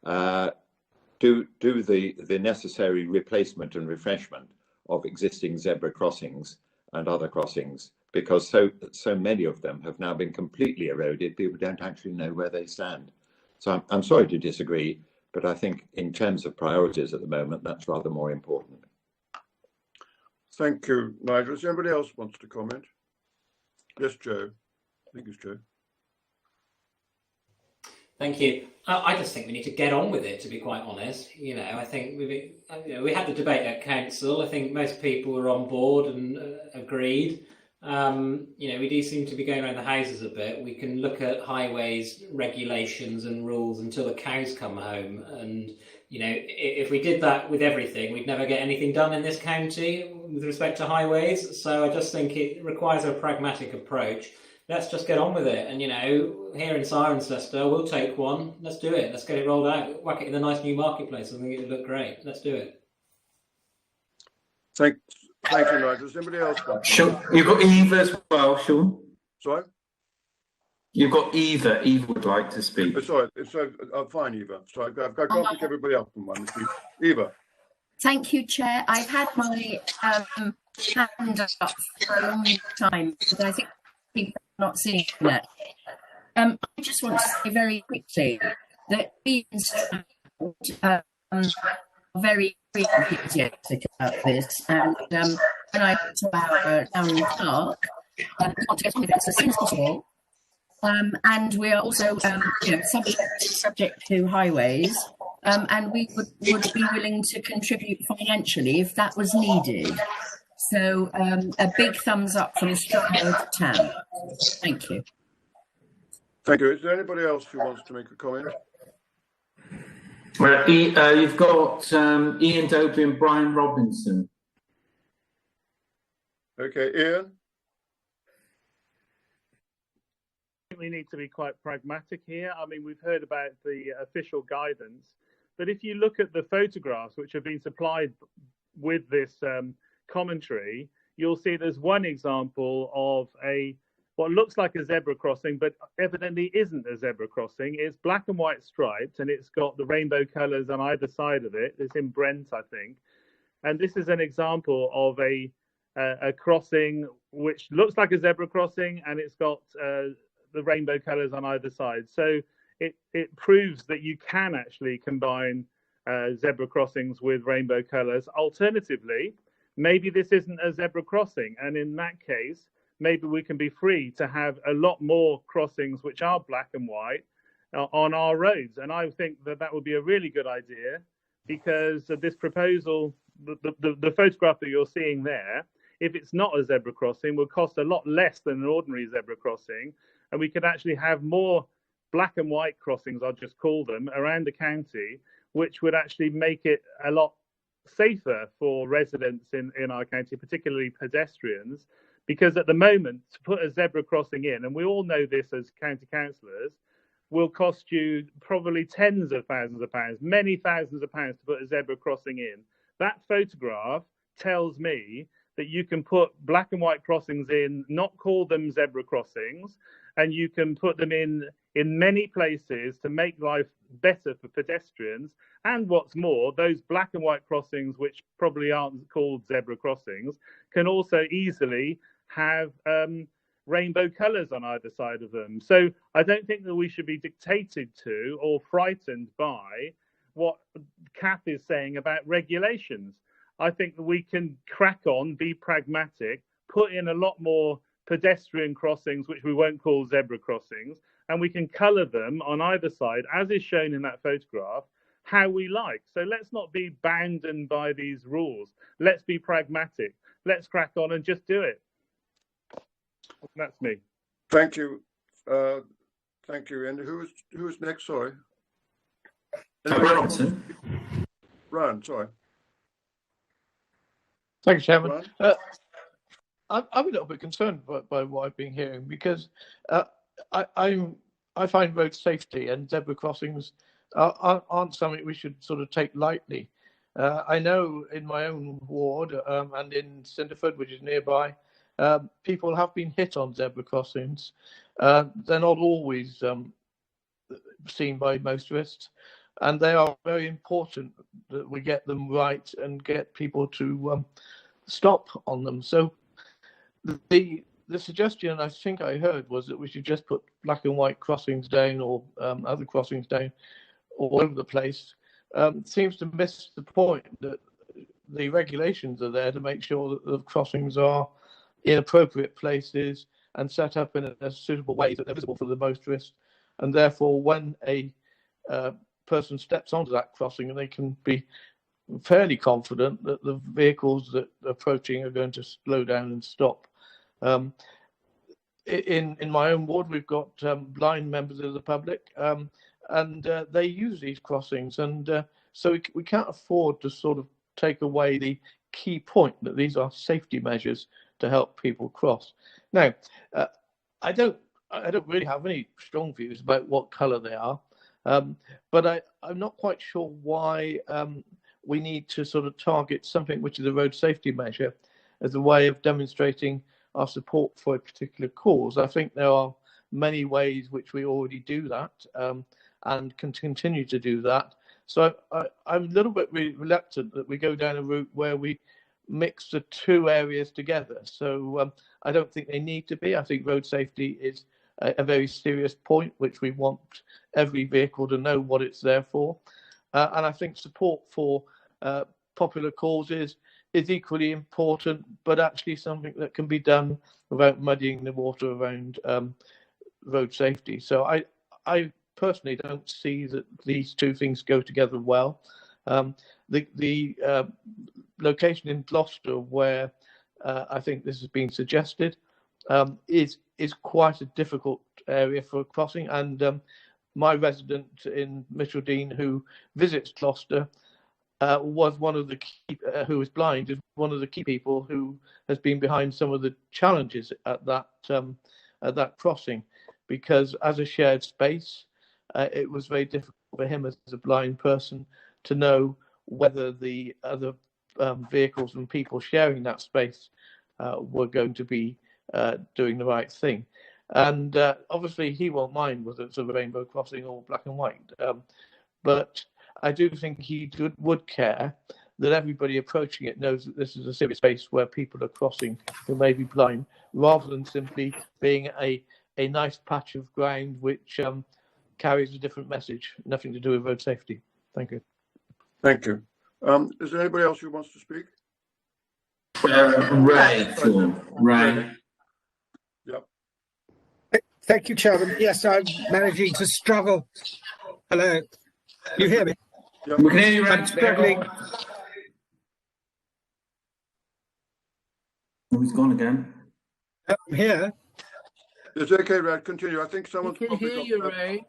Do the necessary replacement and refreshment of existing zebra crossings and other crossings, because so many of them have now been completely eroded. People don't actually know where they stand. So I'm sorry to disagree, but I think in terms of priorities at the moment, that's rather more important. Thank you, Nigel. Does anybody else wants to comment? Yes, Joe. I think it's Joe. Thank you. I just think we need to get on with it, to be quite honest. I think we had the debate at council. I think most people were on board and agreed. We do seem to be going around the houses a bit. We can look at highways, regulations and rules until the cows come home. And, if we did that with everything, we'd never get anything done in this county with respect to highways. So I just think it requires a pragmatic approach. Let's just get on with it. And, here in Cirencester, we'll take one. Let's do it. Let's get it rolled out. Whack it in the nice new marketplace. I think it'll look great. Let's do it. Thank you, Nigel. Does anybody else want? Sure. You've got Eva as well, Sean. Sorry? You've got Eva. Eva would like to speak. Sorry, fine, Eva. Sorry, I can't pick everybody up from one. Eva. Thank you, Chair. I've had my hand up for a long time, but I think people are not seeing that. I just want to say very quickly that we are very enthusiastic about this, and when I went to our town park, we want to get on with it as soon as possible. And we are also subject to highways, and we would be willing to contribute financially if that was needed. So a big thumbs up from Stratford Town. Thank you. Thank you. Is there anybody else who wants to make a comment? Well, you've got Ian Dobley and Brian Robinson. Okay, Ian. We need to be quite pragmatic here. I mean, we've heard about the official guidance, but if you look at the photographs which have been supplied with this commentary, you'll see there's one example of what looks like a zebra crossing, but evidently isn't a zebra crossing. It's black and white striped, and it's got the rainbow colours on either side of it. It's in Brent, I think. And this is an example of a crossing which looks like a zebra crossing, and it's got the rainbow colours on either side. So it proves that you can actually combine zebra crossings with rainbow colours. Alternatively, maybe this isn't a zebra crossing, and in that case, maybe we can be free to have a lot more crossings which are black and white on our roads. And I think that would be a really good idea, because this proposal, the photograph that you're seeing there, if it's not a zebra crossing, will cost a lot less than an ordinary zebra crossing. And we could actually have more black and white crossings, I'll just call them, around the county, which would actually make it a lot safer for residents in our county, particularly pedestrians. Because at the moment, to put a zebra crossing in, and we all know this as county councillors, will cost you probably tens of thousands of pounds, many thousands of pounds to put a zebra crossing in. That photograph tells me that you can put black and white crossings in, not call them zebra crossings, and you can put them in many places to make life better for pedestrians. And what's more, those black and white crossings, which probably aren't called zebra crossings, can also easily have rainbow colours on either side of them. So I don't think that we should be dictated to or frightened by what Kath is saying about regulations. I think that we can crack on, be pragmatic, put in a lot more pedestrian crossings, which we won't call zebra crossings, and we can colour them on either side, as is shown in that photograph, how we like. So let's not be bound by these rules. Let's be pragmatic. Let's crack on and just do it. That's me. Thank you. Thank you. And who's next? Sorry. Robinson. Ryan, sorry. Thank you, Chairman. I'm a little bit concerned by what I've been hearing, because I find road safety and zebra crossings aren't something we should sort of take lightly. I know in my own ward and in Cinderford, which is nearby, people have been hit on zebra crossings. They're not always seen by motorists, and they are very important that we get them right and get people to stop on them. So the suggestion I think I heard was that we should just put black and white crossings down, or other crossings down all over the place. Seems to miss the point that the regulations are there to make sure that the crossings are in appropriate places and set up in a suitable way that they're visible for the motorist. And therefore, when a person steps onto that crossing, and they can be fairly confident that the vehicles that are approaching are going to slow down and stop. In my own ward, we've got blind members of the public, and they use these crossings, and so we can't afford to sort of take away the key point that these are safety measures to help people cross. Now, I don't really have any strong views about what colour they are, but I'm not quite sure why we need to sort of target something which is a road safety measure as a way of demonstrating our support for a particular cause. I think there are many ways which we already do that and can continue to do that. So I'm a little bit reluctant that we go down a route where we mix the two areas together. So I don't think they need to be. I think road safety is a very serious point, which we want every vehicle to know what it's there for. And I think support for popular causes is equally important, but actually something that can be done without muddying the water around road safety. So I personally don't see that these two things go together well. The location in Gloucester, where I think this has been suggested, is quite a difficult area for crossing. And my resident in Mitcheldean, who visits Gloucester, was one of the key, who is blind, is one of the key people who has been behind some of the challenges at that crossing, because as a shared space, it was very difficult for him as a blind person to know whether the other vehicles and people sharing that space were going to be doing the right thing. And obviously he won't mind whether it's a rainbow crossing or black and white. But I do think he would care that everybody approaching it knows that this is a serious space where people are crossing who may be blind, rather than simply being a nice patch of ground which carries a different message, nothing to do with road safety. Thank you. Thank you. Is there anybody else who wants to speak? Ray. Yep. Thank you, Chairman. Yes, I'm managing to struggle. Hello. You hear me? Yep. We can hear you, Ray. I'm struggling. Oh, he's gone again. I'm here. It's okay, Ray. Continue. I think someone's We can hear you, Ray.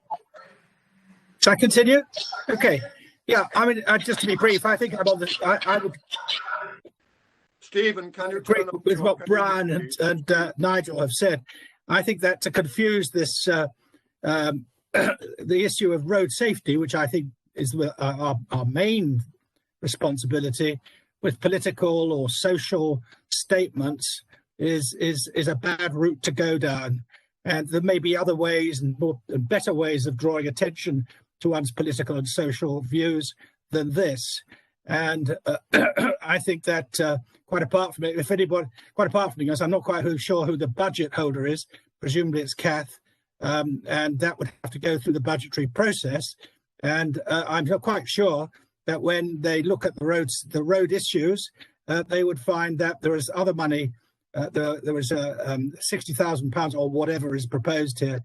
Shall I continue? Okay. Yeah, I mean, just to be brief, I think I'm on the. I would. Stephen, can you agree turn up with what your Brian and Nigel have said? I think that to confuse this, the issue of road safety, which I think is our main responsibility, with political or social statements, is a bad route to go down. And there may be other ways and better ways of drawing attention to one's political and social views than this. And I think that quite apart from it, quite apart from us, I'm not quite sure who the budget holder is. Presumably it's Kath, and that would have to go through the budgetary process. And I'm not quite sure that when they look at the road issues, they would find that there is other money. There was £60,000 or whatever is proposed here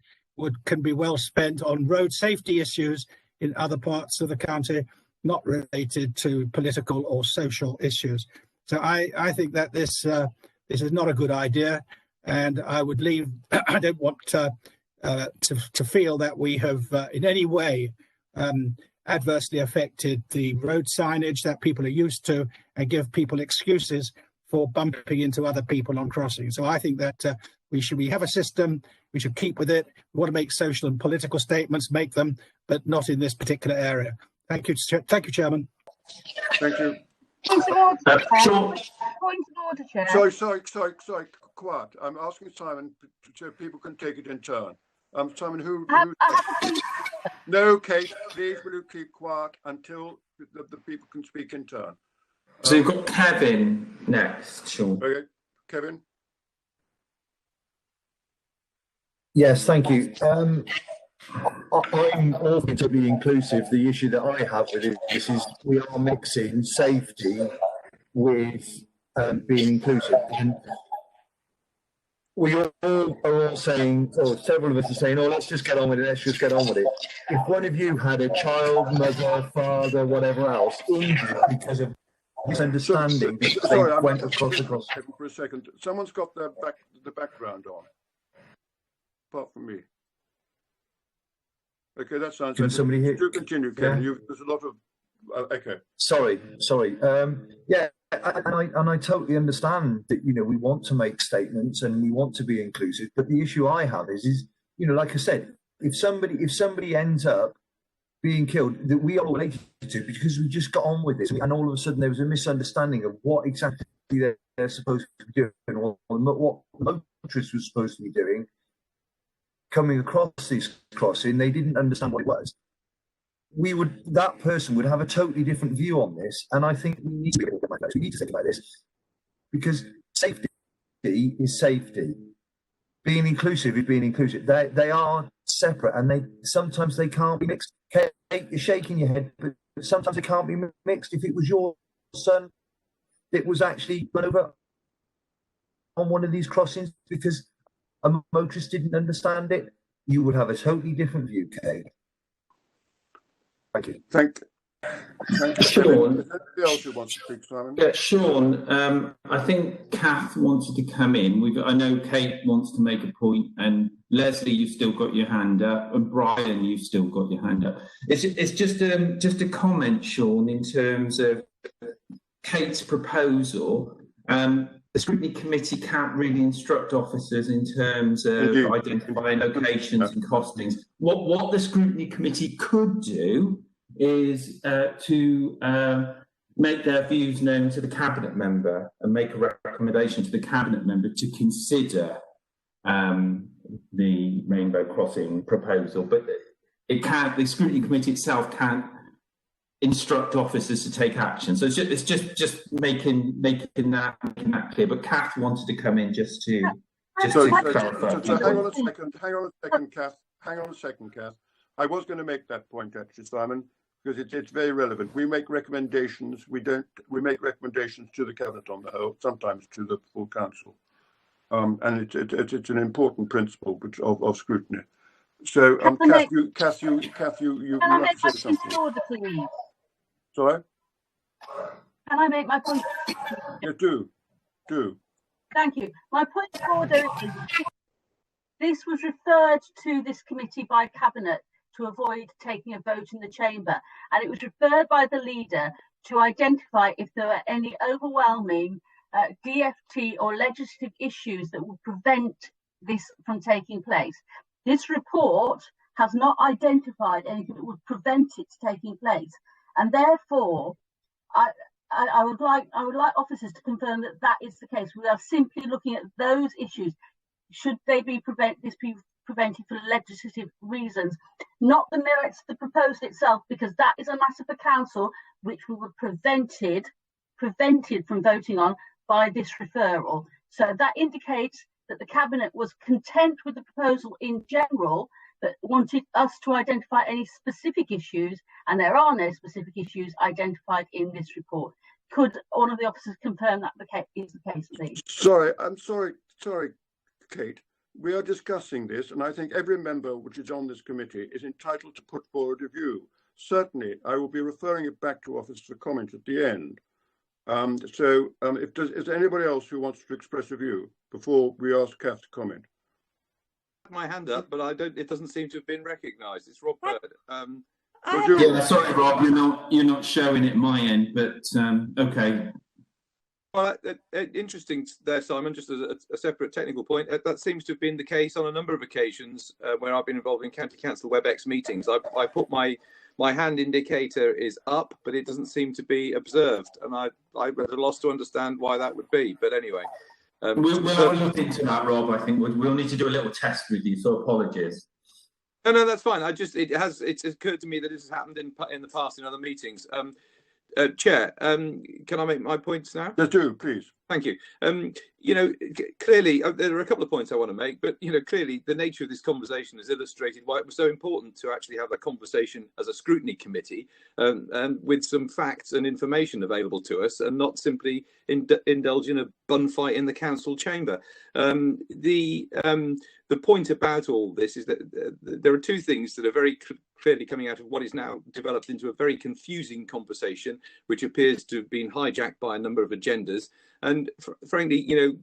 can be well spent on road safety issues in other parts of the county, not related to political or social issues. So I think that this is not a good idea, and I would leave. I don't want to feel that we have in any way adversely affected the road signage that people are used to, and give people excuses for bumping into other people on crossings. So I think that we have a system. We should keep with it. We want to make social and political statements, make them, but not in this particular area. Thank you, Chairman. Thank you. Point of order, Chair. Sorry. Quiet. I'm asking Simon so people can take it in turn. Simon, who No, Kate, please will you keep quiet until the people can speak in turn. So you've got Kevin next, Sean. Okay, Kevin. Yes, thank you. I'm all to be inclusive. The issue that I have with this is we are mixing safety with being inclusive. And we all are all saying, or several of us are saying, oh, let's just get on with it, If one of you had a child, mother, father, whatever else, injured because of misunderstanding because sorry, they I'm went across. For a second. Someone's got the background on, apart from me. Okay, that sounds. Can somebody hear? Do continue, Kevin. Yeah. There's a lot of echo. Sorry. Yeah, and I totally understand that, you know, we want to make statements and we want to be inclusive, but the issue I have is, you know, like I said, if somebody ends up being killed that we are related to because we just got on with this, and all of a sudden there was a misunderstanding of what exactly they're supposed to be doing, or what the motorist was supposed to be doing, coming across this crossing, they didn't understand what it was. That person would have a totally different view on this, and I think we need to think about this, because safety is safety. Being inclusive is being inclusive. They are separate, and sometimes they can't be mixed. Kate, you're shaking your head, but sometimes they can't be mixed. If it was your son that was actually run over on one of these crossings because a motorist didn't understand it, you would have a totally different view, Kate. Thank you. Thank you. Sean. Is there anybody else who wants to speak, Simon? Yeah, Sean, I think Kath wanted to come in. I know Kate wants to make a point, and Leslie, you've still got your hand up, and Brian, you've still got your hand up. It's just a comment, Sean, in terms of Kate's proposal. The Scrutiny Committee can't really instruct officers in terms of identifying locations and costings. What the Scrutiny Committee could do is to make their views known to the Cabinet member and make a recommendation to the Cabinet member to consider the Rainbow Crossing proposal. But the Scrutiny Committee itself can't instruct officers to take action. So it's just making that clear. But Kath wanted to come in just to clarify. So hang on a second, Kath. Hang on a second, Kath. I was going to make that point actually, Simon, because it's very relevant. We make recommendations. We make recommendations to the Cabinet on the whole, sometimes to the full Council, and it's an important principle of scrutiny. So, Kath, you Can I make my point of order, please? Sorry? Can I make my point? Yeah, do. Thank you. My point of order is this was referred to this committee by Cabinet to avoid taking a vote in the chamber, and it was referred by the leader to identify if there were any overwhelming DFT or legislative issues that would prevent this from taking place. This report has not identified anything that would prevent it taking place, and therefore I would like officers to confirm that that is the case. We are simply looking at those issues. Should they be prevented for legislative reasons, not the merits of the proposal itself, because that is a matter for Council, which we were prevented from voting on by this referral. So that indicates that the Cabinet was content with the proposal in general, but wanted us to identify any specific issues, and there are no specific issues identified in this report. Could all of the officers confirm that is the case, please? I'm sorry, Kate. We are discussing this, and I think every member which is on this committee is entitled to put forward a view. Certainly, I will be referring it back to officers for comment at the end. Is there anybody else who wants to express a view before we ask Kath to comment? My hand up, but it doesn't seem to have been recognised. It's Rob Bird. Sorry, Rob, you're not showing it my end, but okay. Well, interesting there, Simon. Just as a separate technical point, that seems to have been the case on a number of occasions where I've been involved in county council WebEx meetings. I put my hand indicator is up, but it doesn't seem to be observed, and I'm at a loss to understand why that would be. But anyway, we'll have a look into that, Rob. I think we'll need to do a little test with you. So apologies. No, that's fine. It's occurred to me that this has happened in the past in other meetings. Chair, can I make my points now? Yes, do, please. Thank you. You know, clearly there are a couple of points I want to make, but you know, clearly the nature of this conversation has illustrated why it was so important to actually have a conversation as a scrutiny committee, with some facts and information available to us, and not simply indulge in a bun fight in the council chamber. The point about all this is that there are two things that are very clearly coming out of what is now developed into a very confusing conversation, which appears to have been hijacked by a number of agendas. And frankly, you know,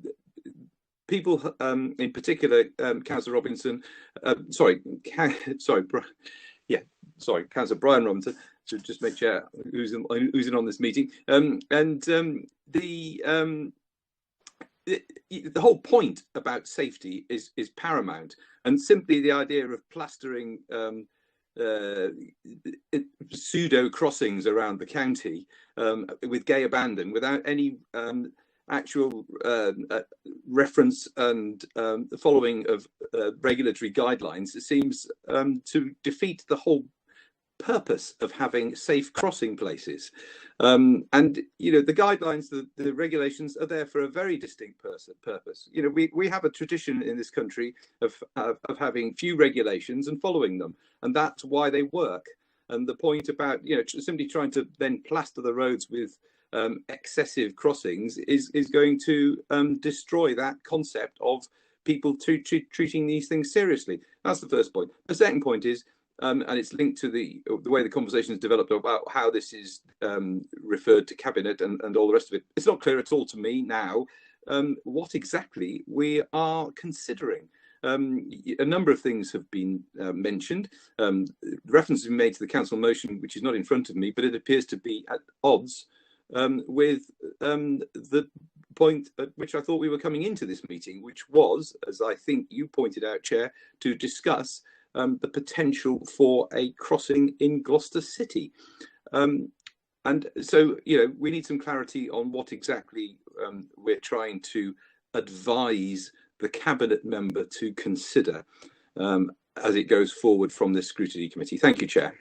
people, in particular, Councillor Robinson, Councillor Brian Robinson, to just make sure who's in on this meeting, the whole point about safety is paramount, and simply the idea of plastering pseudo crossings around the county with gay abandon without any actual reference and following of regulatory guidelines, it seems to defeat the whole purpose of having safe crossing places. And you know, the guidelines, the regulations are there for a very distinct purpose. You know, we have a tradition in this country of having few regulations and following them, and that's why they work. And the point about, you know, simply trying to then plaster the roads with excessive crossings is going to destroy that concept of people treating these things seriously. That's the first point. The second point is, and it's linked to the way the conversation has developed about how this is referred to Cabinet and all the rest of it. It's not clear at all to me now what exactly we are considering. A number of things have been mentioned. Reference has been made to the council motion, which is not in front of me, but it appears to be at odds with the point at which I thought we were coming into this meeting, which was, as I think you pointed out, Chair, to discuss the potential for a crossing in Gloucester City. And so, you know, we need some clarity on what exactly we're trying to advise the Cabinet member to consider as it goes forward from this scrutiny committee. Thank you, Chair.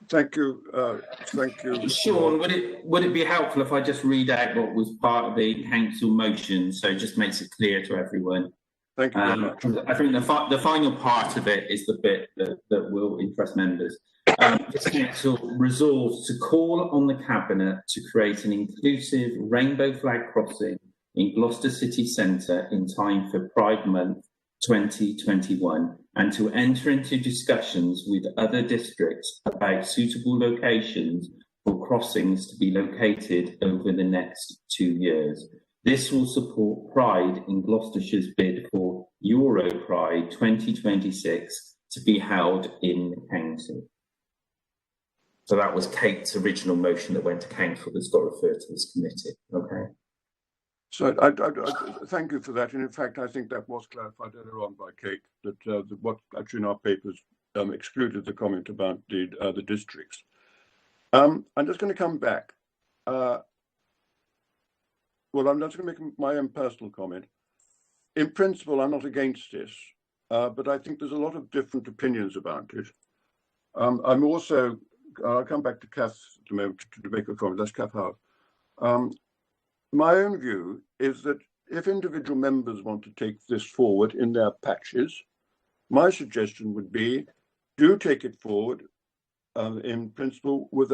Thank you. Thank you. Sean, would it be helpful if I just read out what was part of the council motion, so it just makes it clear to everyone? Thank you very much. I think the final part of it is the bit that will interest members. This council resolves to call on the Cabinet to create an inclusive rainbow flag crossing in Gloucester City Centre in time for Pride Month 2021, and to enter into discussions with other districts about suitable locations for crossings to be located over the next 2 years. This will support Pride in Gloucestershire's bid for Euro Pride 2026 to be held in the county. So that was Kate's original motion that went to council that's got referred to this committee. Okay. So I thank you for that. And in fact, I think that was clarified earlier on by Kate, that what actually in our papers excluded the comment about the districts. I'm just going to come back. Well, I'm just going to make my own personal comment. In principle, I'm not against this, but I think there's a lot of different opinions about it. I'm also, I'll come back to Kath to make a comment. That's Kath Howard. My own view is that if individual members want to take this forward in their patches, my suggestion would be, do take it forward in principle with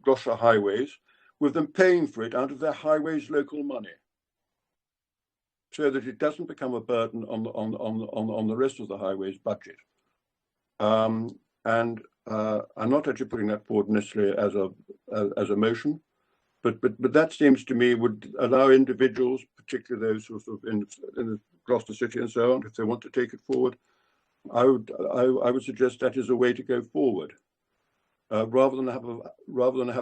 Gloucester Highways, with them paying for it out of their highways local money, so that it doesn't become a burden on the rest of the highways budget. And I'm not actually putting that forward necessarily as a motion, but that seems to me would allow individuals, particularly those sort of in Gloucester City and so on, if they want to take it forward, I would suggest that is a way to go forward. Rather than have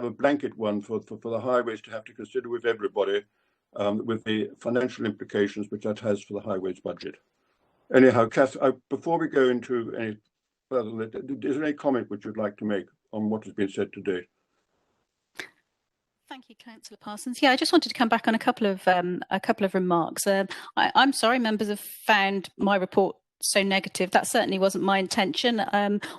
a blanket one for the highways to have to consider with everybody, with the financial implications which that has for the highways budget. Anyhow, Kath, before we go into any further, is there any comment which you'd like to make on what has been said today? Thank you, Councillor Parsons. Yeah, I just wanted to come back on a couple of remarks. I'm sorry, members have found my report so negative. That certainly wasn't my intention.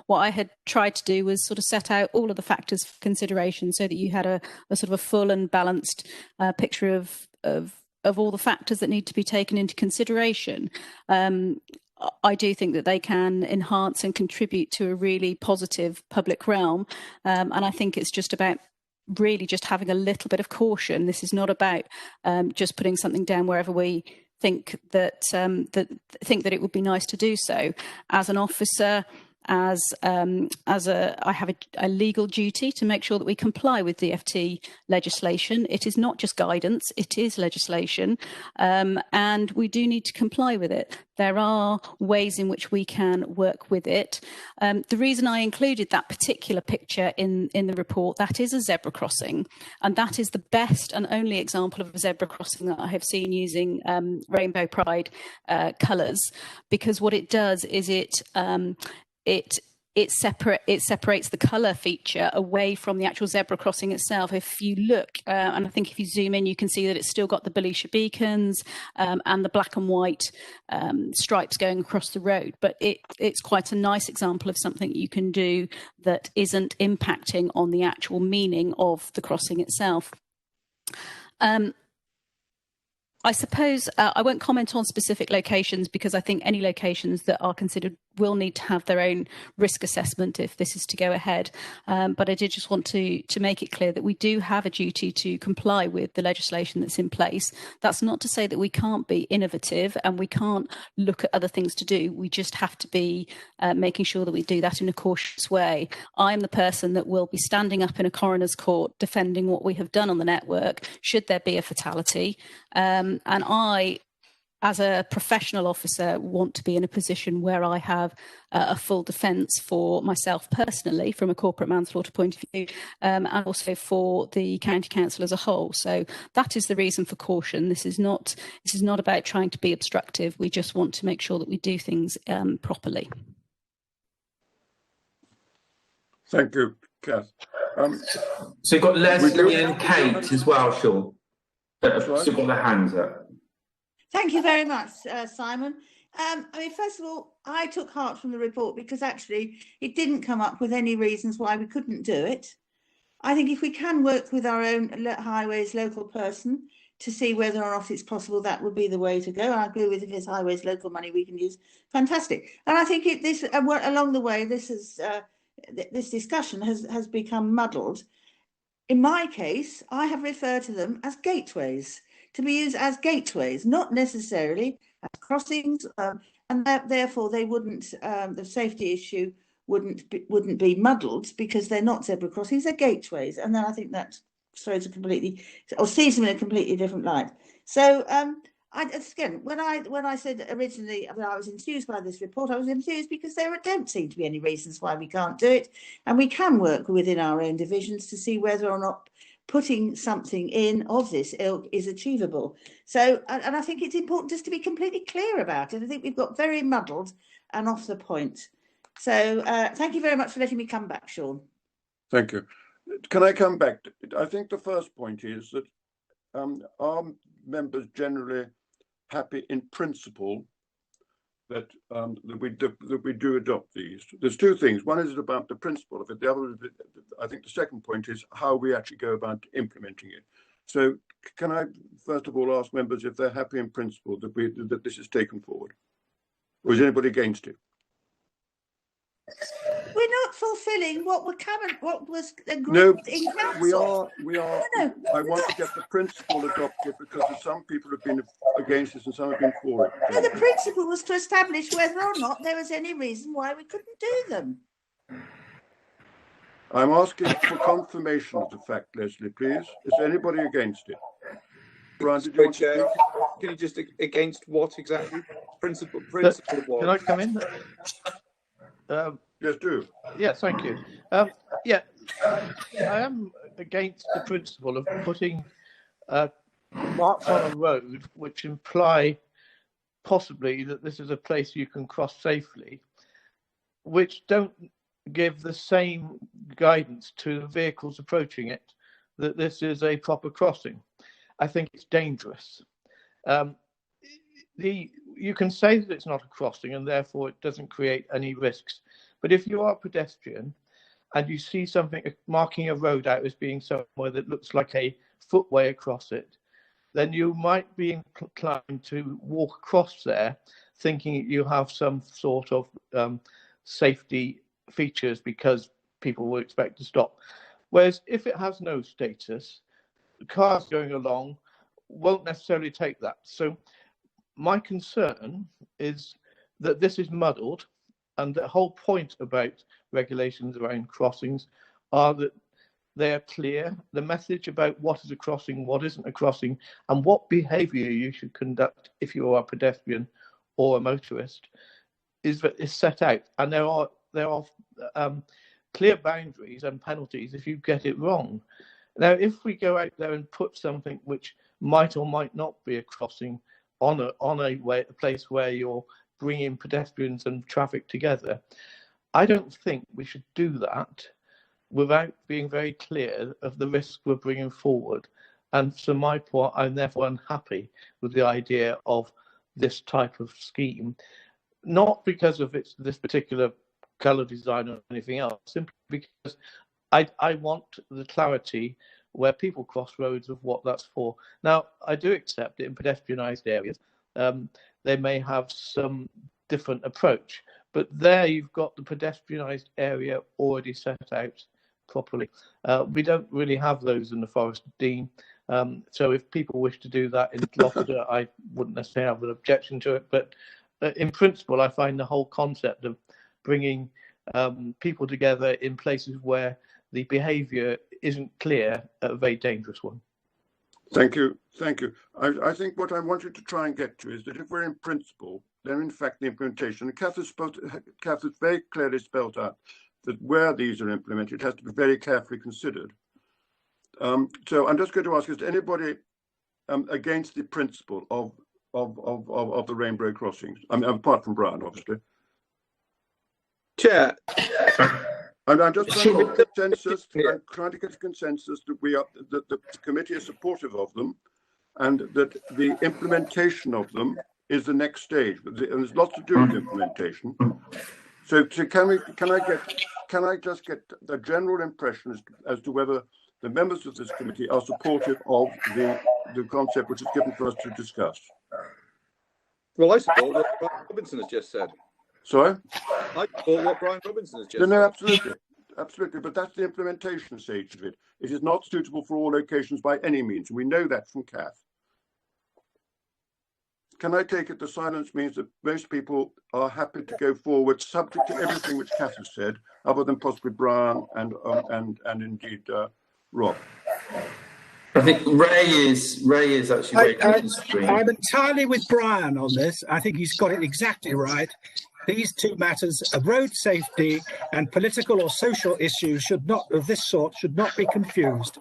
What I had tried to do was sort of set out all of the factors for consideration so that you had a sort of a full and balanced picture of all the factors that need to be taken into consideration. I do think that they can enhance and contribute to a really positive public realm. And I think it's just about really just having a little bit of caution. This is not about just putting something down wherever we think that it would be nice to do so. As an officer, I have a legal duty to make sure that we comply with DfT legislation. It is not just guidance, it is legislation, and we do need to comply with it. There are ways in which we can work with it. The reason I included that particular picture in the report, that is a zebra crossing, and that is the best and only example of a zebra crossing that I have seen using Rainbow Pride colours, because what it does is it separates the colour feature away from the actual zebra crossing itself. If you look, and I think if you zoom in, you can see that it's still got the Belisha beacons and the black and white stripes going across the road. But it's quite a nice example of something you can do that isn't impacting on the actual meaning of the crossing itself. I suppose I won't comment on specific locations, because I think any locations that are considered will need to have their own risk assessment if this is to go ahead. But I did just want to make it clear that we do have a duty to comply with the legislation that's in place. That's not to say that we can't be innovative and we can't look at other things to do. We just have to be making sure that we do that in a cautious way. I'm the person that will be standing up in a coroner's court defending what we have done on the network should there be a fatality. And I, as a professional officer, want to be in a position where I have a full defence for myself personally from a corporate manslaughter point of view, and also for the county council as a whole. So that is the reason for caution. This is not about trying to be obstructive. We just want to make sure that we do things properly. Thank you, Kath. So you've got Leslie and Kate as well, Sean. Still got their hands up. Thank you very much, Simon. I mean, first of all, I took heart from the report because actually it didn't come up with any reasons why we couldn't do it. I think if we can work with our own highways local person to see whether or not it's possible, that would be the way to go. I agree with if it's highways local money we can use, fantastic. And I think along the way, this discussion has become muddled. In my case, I have referred to them as gateways, to be used as gateways, not necessarily as crossings, and therefore they wouldn't. The safety issue wouldn't be muddled because they're not zebra crossings; they're gateways, and then I think that throws sees them in a completely different light. So, again, when I said originally that I was enthused by this report, I was enthused because there don't seem to be any reasons why we can't do it, and we can work within our own divisions to see whether or not putting something in of this ilk is achievable. So, and I think it's important just to be completely clear about it. I think we've got very muddled and off the point. So, thank you very much for letting me come back, Sean. Thank you. Can I come back? I think the first point is that our members generally happy in principle that we do adopt these. There's two things. One is about the principle of it. The other, I think the second point is how we actually go about implementing it. So can I first of all ask members if they're happy in principle that this is taken forward? Or is anybody against it? We're not fulfilling what was agreed in council. We are. No. I want to get the principle adopted because some people have been against this and some have been for it. No, the principle was to establish whether or not there was any reason why we couldn't do them. I'm asking for confirmation of the fact, Leslie, please. Is anybody against it? Brian, did you want to speak? Can you just against what exactly? Principle of what? Can I come in? Yes, do. Yes, thank you. Yeah, I am against the principle of putting marks on a road which imply possibly that this is a place you can cross safely, which don't give the same guidance to vehicles approaching it that this is a proper crossing. I think it's dangerous. you can say that it's not a crossing and therefore it doesn't create any risks. But if you are a pedestrian and you see something marking a road out as being somewhere that looks like a footway across it, then you might be inclined to walk across there thinking you have some sort of safety features because people will expect to stop. Whereas if it has no status, the cars going along won't necessarily take that. So my concern is that this is muddled, and the whole point about regulations around crossings are that they are clear. The message about what is a crossing, what isn't a crossing, and what behaviour you should conduct if you are a pedestrian or a motorist is set out, and there are clear boundaries and penalties if you get it wrong. Now, if we go out there and put something which might or might not be a crossing on a place where you're bringing pedestrians and traffic together, I don't think we should do that without being very clear of the risk we're bringing forward. And for my part, I'm therefore unhappy with the idea of this type of scheme, not because of this particular colour design or anything else, simply because I want the clarity where people cross roads of what that's for. Now, I do accept that in pedestrianised areas, they may have some different approach, but there you've got the pedestrianised area already set out properly. We don't really have those in the Forest of Dean. So if people wish to do that in Gloucester, I wouldn't necessarily have an objection to it. But in principle, I find the whole concept of bringing people together in places where the behaviour isn't clear a very dangerous one. Thank you. Thank you. I think what I want you to try and get to is that if we're in principle, then in fact the implementation, and Kath has very clearly spelled out that where these are implemented, it has to be very carefully considered. So I'm just going to ask, is there anybody against the principle of the rainbow crossings? I mean, apart from Brian, obviously. Chair. And I'm just trying to get consensus. I'm trying to get a consensus that the committee is supportive of them, and that the implementation of them is the next stage. And there's lots to do with implementation. So can I just get the general impression as to whether the members of this committee are supportive of the concept which is given for us to discuss? Well, I support what Brian Robinson has just said. Sorry? I support what Brian Robinson has just said. No, absolutely. Absolutely. But that's the implementation stage of it. It is not suitable for all locations by any means. And we know that from Kath. Can I take it the silence means that most people are happy to go forward, subject to everything which Kath has said, other than possibly Brian and indeed Rob? I think Ray is actually waiting on the screen. I'm entirely with Brian on this. I think he's got it exactly right. These two matters of road safety and political or social issues of this sort should not be confused.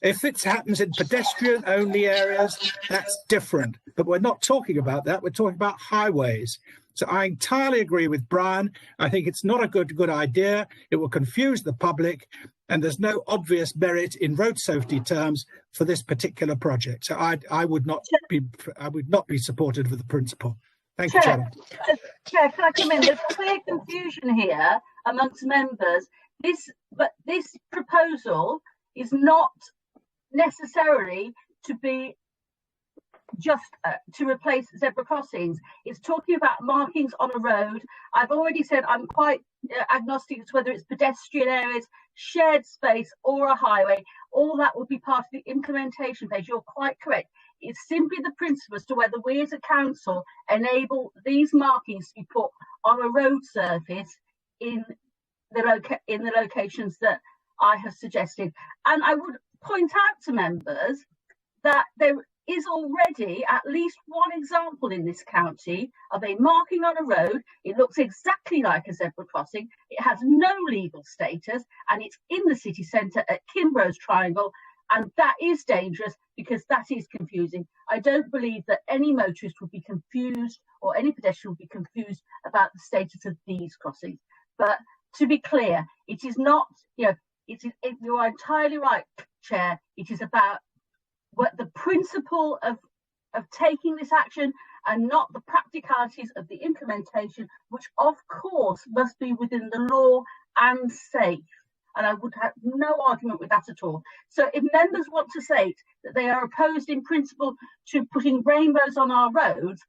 If it happens in pedestrian-only areas, that's different. But we're not talking about that. We're talking about highways. So I entirely agree with Brian. I think it's not a good idea. It will confuse the public, and there's no obvious merit in road safety terms for this particular project. So I would not be supportive of the principle. Thank you, Chairman. Chair, can I come in? There's clear confusion here amongst members. This proposal is not necessarily to be just to replace zebra crossings. It's talking about markings on a road. I've already said I'm quite agnostic as to whether it's pedestrian areas, shared space, or a highway. All that will be part of the implementation phase. You're quite correct. It's simply the principle as to whether we as a council enable these markings to be put on a road surface in the locations that I have suggested. And I would point out to members that there is already at least one example in this county of a marking on a road. It looks exactly like a zebra crossing. It has no legal status, and it's in the city centre at Kimbrose Triangle. And that is dangerous because that is confusing. I don't believe that any motorist would be confused or any pedestrian would be confused about the status of these crossings. But to be clear, it is not, you are entirely right, Chair. It is about what the principle of taking this action and not the practicalities of the implementation, which of course must be within the law and safe. And I would have no argument with that at all. So if members want to say that they are opposed in principle to putting rainbows on our roads,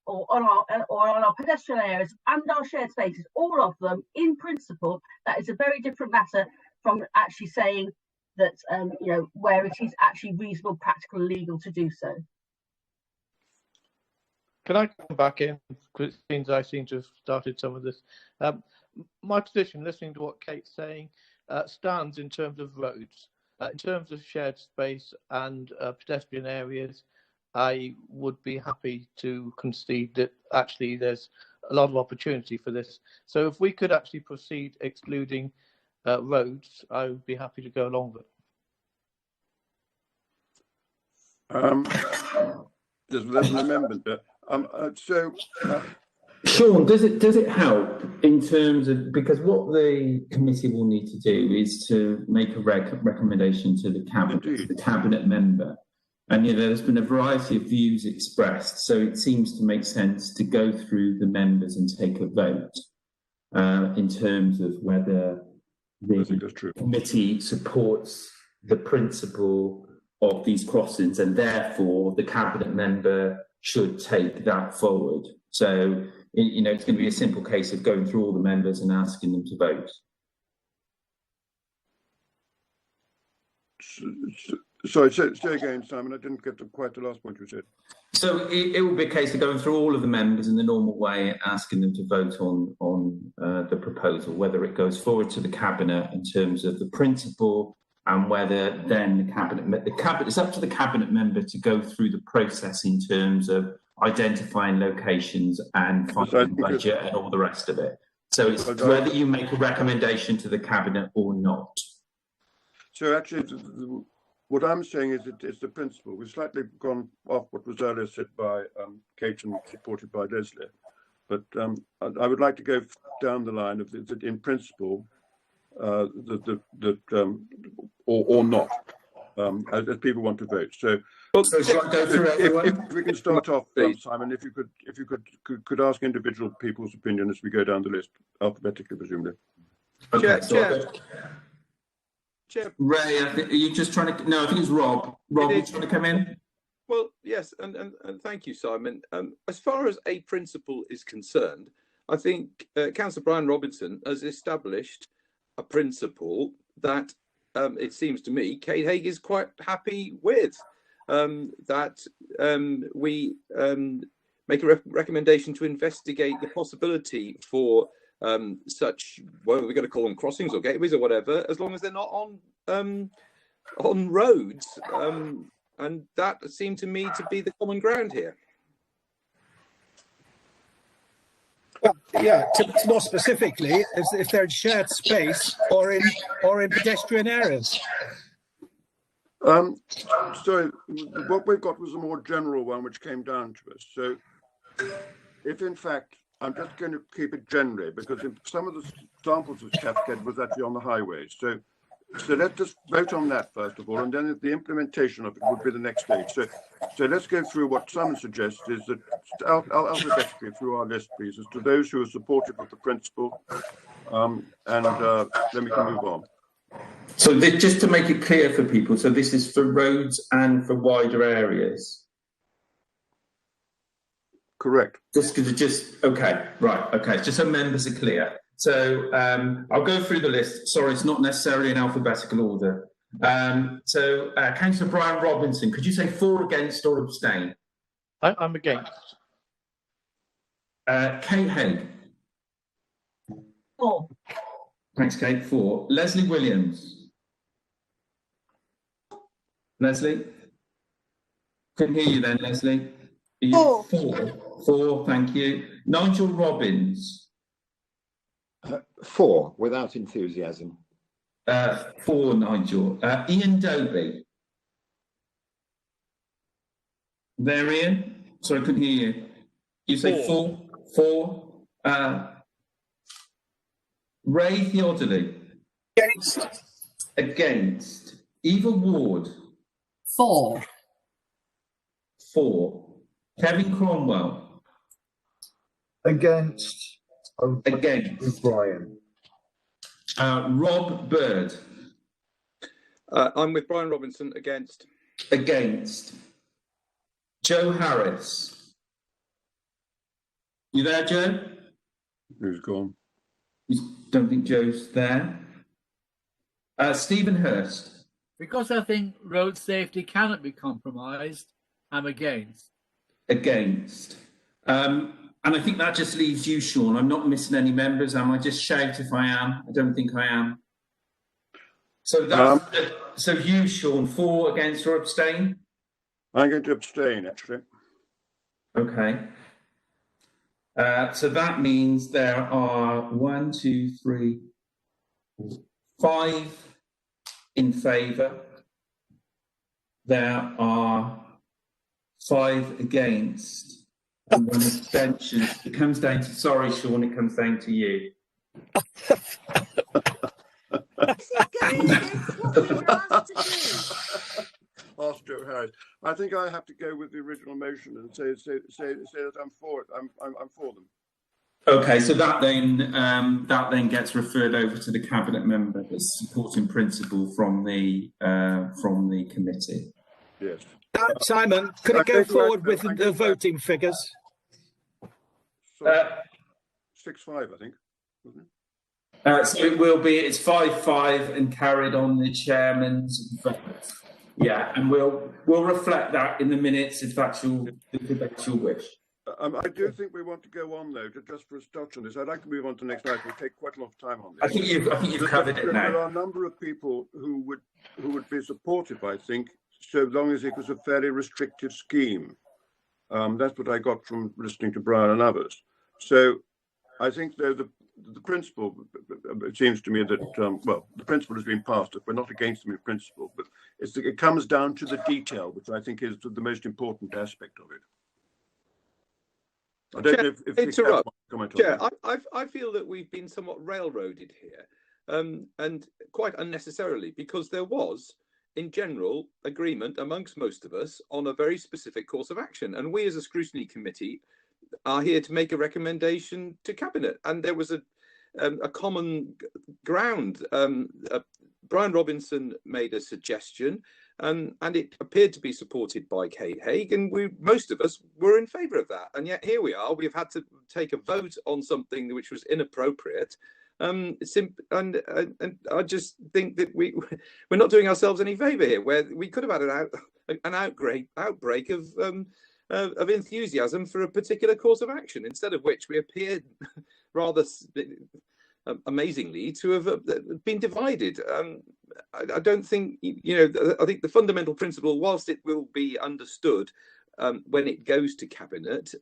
or on our pedestrian areas and our shared spaces, all of them in principle, that is a very different matter from actually saying that, where it is actually reasonable, practical, and legal to do so. Can I come back in? Because it seems I seem to have started some of this. My position, listening to what Kate's saying, stands in terms of roads. In terms of shared space and pedestrian areas, I would be happy to concede that actually there's a lot of opportunity for this. So if we could actually proceed excluding roads, I would be happy to go along with it. There's an amendment there. Sean, does it help in terms of, because what the committee will need to do is to make a recommendation to the cabinet member, and there's been a variety of views expressed, so it seems to make sense to go through the members and take a vote in terms of whether the committee supports the principle of these crossings, and therefore the cabinet member should take that forward. So, it's going to be a simple case of going through all the members and asking them to vote. Sorry, say again, Simon. I didn't get to quite the last point you said. So it will be a case of going through all of the members in the normal way and asking them to vote on the proposal, whether it goes forward to the cabinet in terms of the principle, and whether then the cabinet, it's up to the cabinet member to go through the process in terms of identifying locations and finding budget and all the rest of it. So it's whether you make a recommendation to the cabinet or not. So actually, what I'm saying is it's the principle. We've slightly gone off what was earlier said by Kate and supported by Leslie. But I would like to go down the line of that in principle, or not, as people want to vote. So, if we can start off, Simon, if you could ask individual people's opinion as we go down the list alphabetically, presumably. Okay, Chair. Ray, are you just trying to? No, I think it's Rob. Rob, you trying to come in? Well, yes, and thank you, Simon. As far as a principle is concerned, I think Councillor Brian Robinson has established a principle that it seems to me Kate Haig is quite happy with, that we make a recommendation to investigate the possibility for such, well, we're going to call them crossings or gateways or whatever, as long as they're not on roads, and that seemed to me to be the common ground here. Well, yeah, more specifically, if they're in shared space or in pedestrian areas. So what we've got was a more general one which came down to us. So if in fact, I'm just going to keep it generally, because in some of the examples of cascade was actually on the highways. So let's just vote on that first of all, and then the implementation of it would be the next stage. So let's go through what Simon suggests is that alphabetically through our list, please, as to those who are supportive of the principle, and then we can move on. So just to make it clear for people, so this is for roads and for wider areas. Correct. Okay, right, okay, just so members are clear. So I'll go through the list. Sorry, it's not necessarily in alphabetical order. So Councillor Brian Robinson, could you say for, against or abstain? I'm against. Kate Haig. For. Thanks, Kate. For. Leslie Williams. Leslie? Couldn't hear you then, Leslie. For. For, thank you. Nigel Robbins. For, without enthusiasm. For Nigel. Ian Doby. There, Ian? Sorry, I couldn't hear you. You say for. Ray Theodoli. Against. Eva Ward. For. Kevin Cromwell. Against. Against. Brian. Rob Bird. I'm with Brian Robinson. Against. Against. Joe Harris. You there, Joe? Who's gone? You don't think Joe's there? Stephen Hurst. Because I think road safety cannot be compromised, I'm against. Against. And I think that just leaves you, Sean. I'm not missing any members, am I? Just shout if I am. I don't think I am. So that's so you, Sean, for, against, or abstain? I'm going to abstain, actually. Okay. So that means there are 1, 2, 3, 5 in favour. There are 5 against and 1 abstention. It comes down to, sorry, Sean, it comes down to you. Ask Joe Harris. I think I have to go with the original motion and say that I'm for it. I'm for them. Okay, so that then gets referred over to the cabinet member as supporting principle from the committee. Yes. Simon, could it go forward with the voting figures? 6-5, I think, wasn't it? So it will be. It's 5-5 and carried on the chairman's vote. Yeah, and we'll reflect that in the minutes if that's your wish. I do think we want to go on though, just for a touch on this. I'd like to move on to the next item. We'll take quite a lot of time on this. I think you've covered it now. There are a number of people who would be supportive, I think, so long as it was a fairly restrictive scheme. That's what I got from listening to Brian and others. So I think though the principle, it seems to me that the principle has been passed. We're not against them in principle, but it comes down to the detail, which I think is the most important aspect of it. I don't know if interrupt. Comment Yeah, on I feel that we've been somewhat railroaded here, and quite unnecessarily, because there was, in general, agreement amongst most of us on a very specific course of action, and we as a scrutiny committee are here to make a recommendation to cabinet, and there was a common ground. Brian Robinson made a suggestion. And it appeared to be supported by Kate Haig, and most of us were in favour of that. And yet here we are. We've had to take a vote on something which was inappropriate. And I just think that we're not doing ourselves any favour here, where we could have had an outbreak of enthusiasm for a particular course of action, instead of which we appeared rather amazingly to have been divided. I don't think, I think the fundamental principle, whilst it will be understood when it goes to cabinet,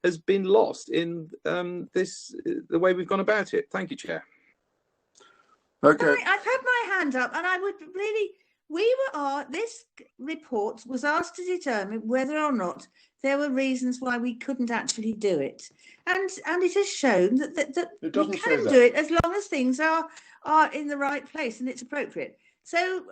has been lost in the way we've gone about it. Thank you, Chair. Okay. I've had my hand up, and I would really, this report was asked to determine whether or not there were reasons why we couldn't actually do it. And it has shown that we can do it as long as things are in the right place and it's appropriate. So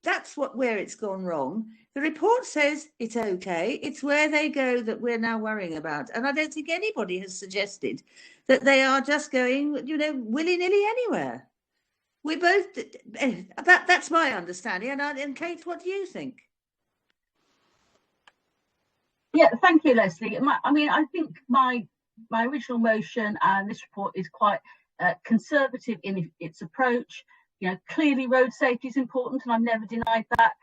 that's where it's gone wrong. The report says it's okay. It's where they go that we're now worrying about. And I don't think anybody has suggested that they are just going, willy-nilly anywhere. We both, that's my understanding. And Kate, what do you think? Yeah, thank you, Leslie. I think my original motion and this report is quite conservative in its approach. Clearly road safety is important, and I've never denied that.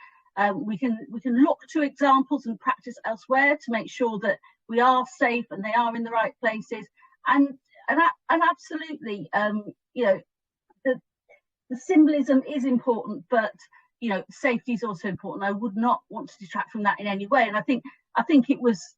We can look to examples and practice elsewhere to make sure that we are safe and they are in the right places. And absolutely, the symbolism is important, but safety is also important. I would not want to detract from that in any way. And I think it was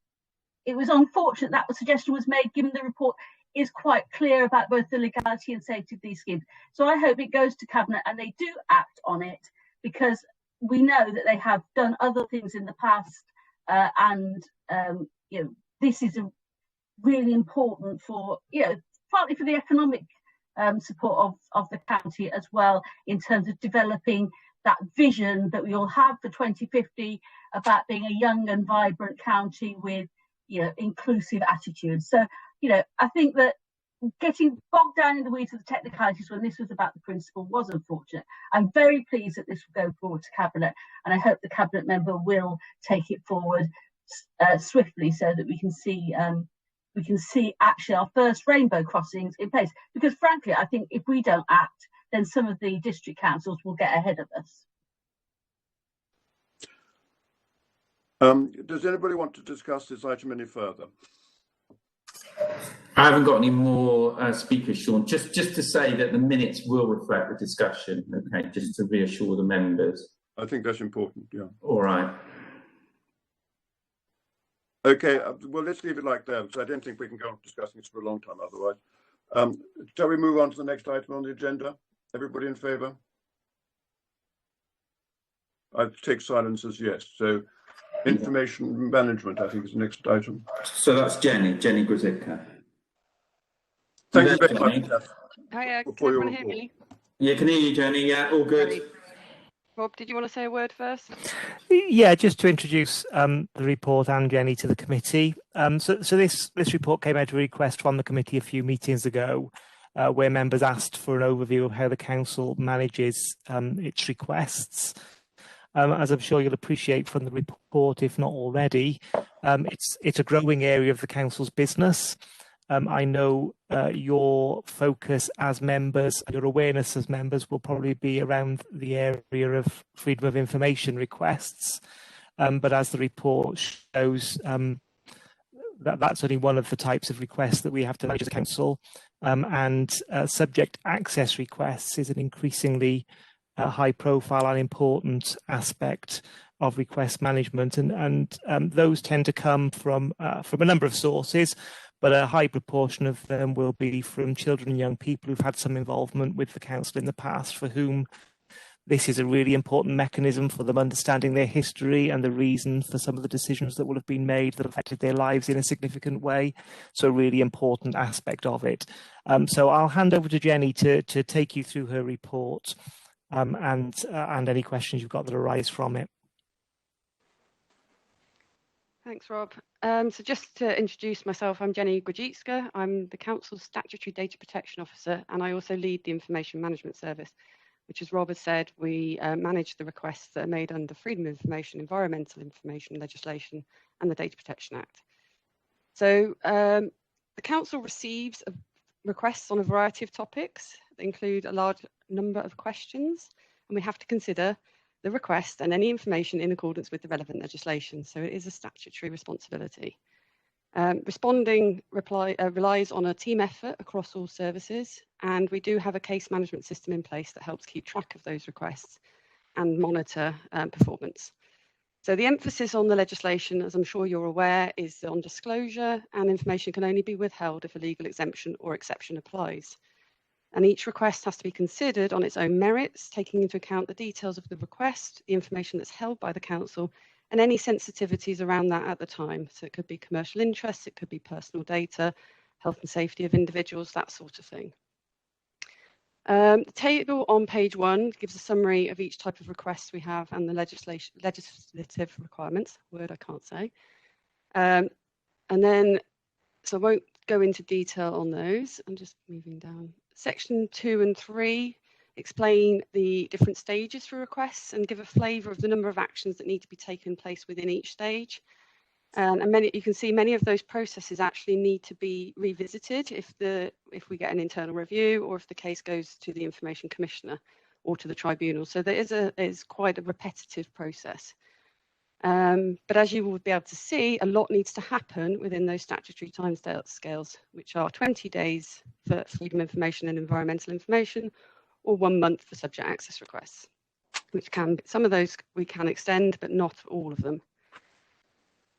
unfortunate that the suggestion was made, given the report is quite clear about both the legality and safety of these schemes. So I hope it goes to cabinet and they do act on it, because we know that they have done other things in the past, and this is really important for partly for the economic support of the county as well, in terms of developing that vision that we all have for 2050 about being a young and vibrant county with, inclusive attitudes. So, I think that getting bogged down in the weeds of the technicalities when this was about the principle was unfortunate. I'm very pleased that this will go forward to Cabinet, and I hope the Cabinet member will take it forward swiftly so that we can see actually our first rainbow crossings in place. Because frankly, I think if we don't act, then some of the district councils will get ahead of us. Does anybody want to discuss this item any further? I haven't got any more speakers, Sean. Just to say that the minutes will reflect the discussion, okay, just to reassure the members. I think that's important, yeah. All right. Okay, well, let's leave it like that, because I don't think we can go on discussing this for a long time otherwise. Shall we move on to the next item on the agenda? Everybody in favour? I take silence as yes. So, information management, I think, is the next item. So that's Jenny Grzycka. Thank you very much, Jeff. Hiya, can everyone hear me? Yeah, can hear you, Jenny. Yeah, all good. Great. Rob, did you want to say a word first? Yeah, just to introduce the report and Jenny to the committee. So this report came out of a request from the committee a few meetings ago, where members asked for an overview of how the council manages its requests. As I'm sure you'll appreciate from the report, if not already, it's a growing area of the council's business. I know your focus as members, your awareness as members will probably be around the area of freedom of information requests. But as the report shows, that's only one of the types of requests that we have to manage as a council. And subject access requests is an increasingly high profile and important aspect of request management. And those tend to come from a number of sources, but a high proportion of them will be from children and young people who've had some involvement with the council in the past, for whom this is a really important mechanism for them understanding their history and the reason for some of the decisions that will have been made that affected their lives in a significant way. So a really important aspect of it. So I'll hand over to Jenny to take you through her report and any questions you've got that arise from it. Thanks, Rob. So just to introduce myself, I'm Jenny Grzycka. I'm the Council's Statutory Data Protection Officer, and I also lead the Information Management Service, which, as Rob has said, we manage the requests that are made under Freedom of Information, Environmental Information legislation, and the Data Protection Act. So the Council receives requests on a variety of topics that include a large number of questions, and we have to consider the request and any information in accordance with the relevant legislation. So it is a statutory responsibility. Responding relies on a team effort across all services, and we do have a case management system in place that helps keep track of those requests and monitor performance. So the emphasis on the legislation, as I'm sure you're aware, is on disclosure, and information can only be withheld if a legal exemption or exception applies. And each request has to be considered on its own merits, taking into account the details of the request, the information that's held by the council, and any sensitivities around that at the time. So it could be commercial interests, it could be personal data, health and safety of individuals, that sort of thing. The table on page 1 gives a summary of each type of request we have and the legislative requirements, word I can't say. And then, so I won't go into detail on those. I'm just moving down. Section 2 and 3 explain the different stages for requests and give a flavour of the number of actions that need to be taken place within each stage. And you can see many of those processes actually need to be revisited if we get an internal review, or if the case goes to the Information Commissioner or to the tribunal. So there is quite a repetitive process. But as you will be able to see, a lot needs to happen within those statutory timescales, which are 20 days for freedom of information and environmental information, or 1 month for subject access requests, which some of those we can extend, but not all of them.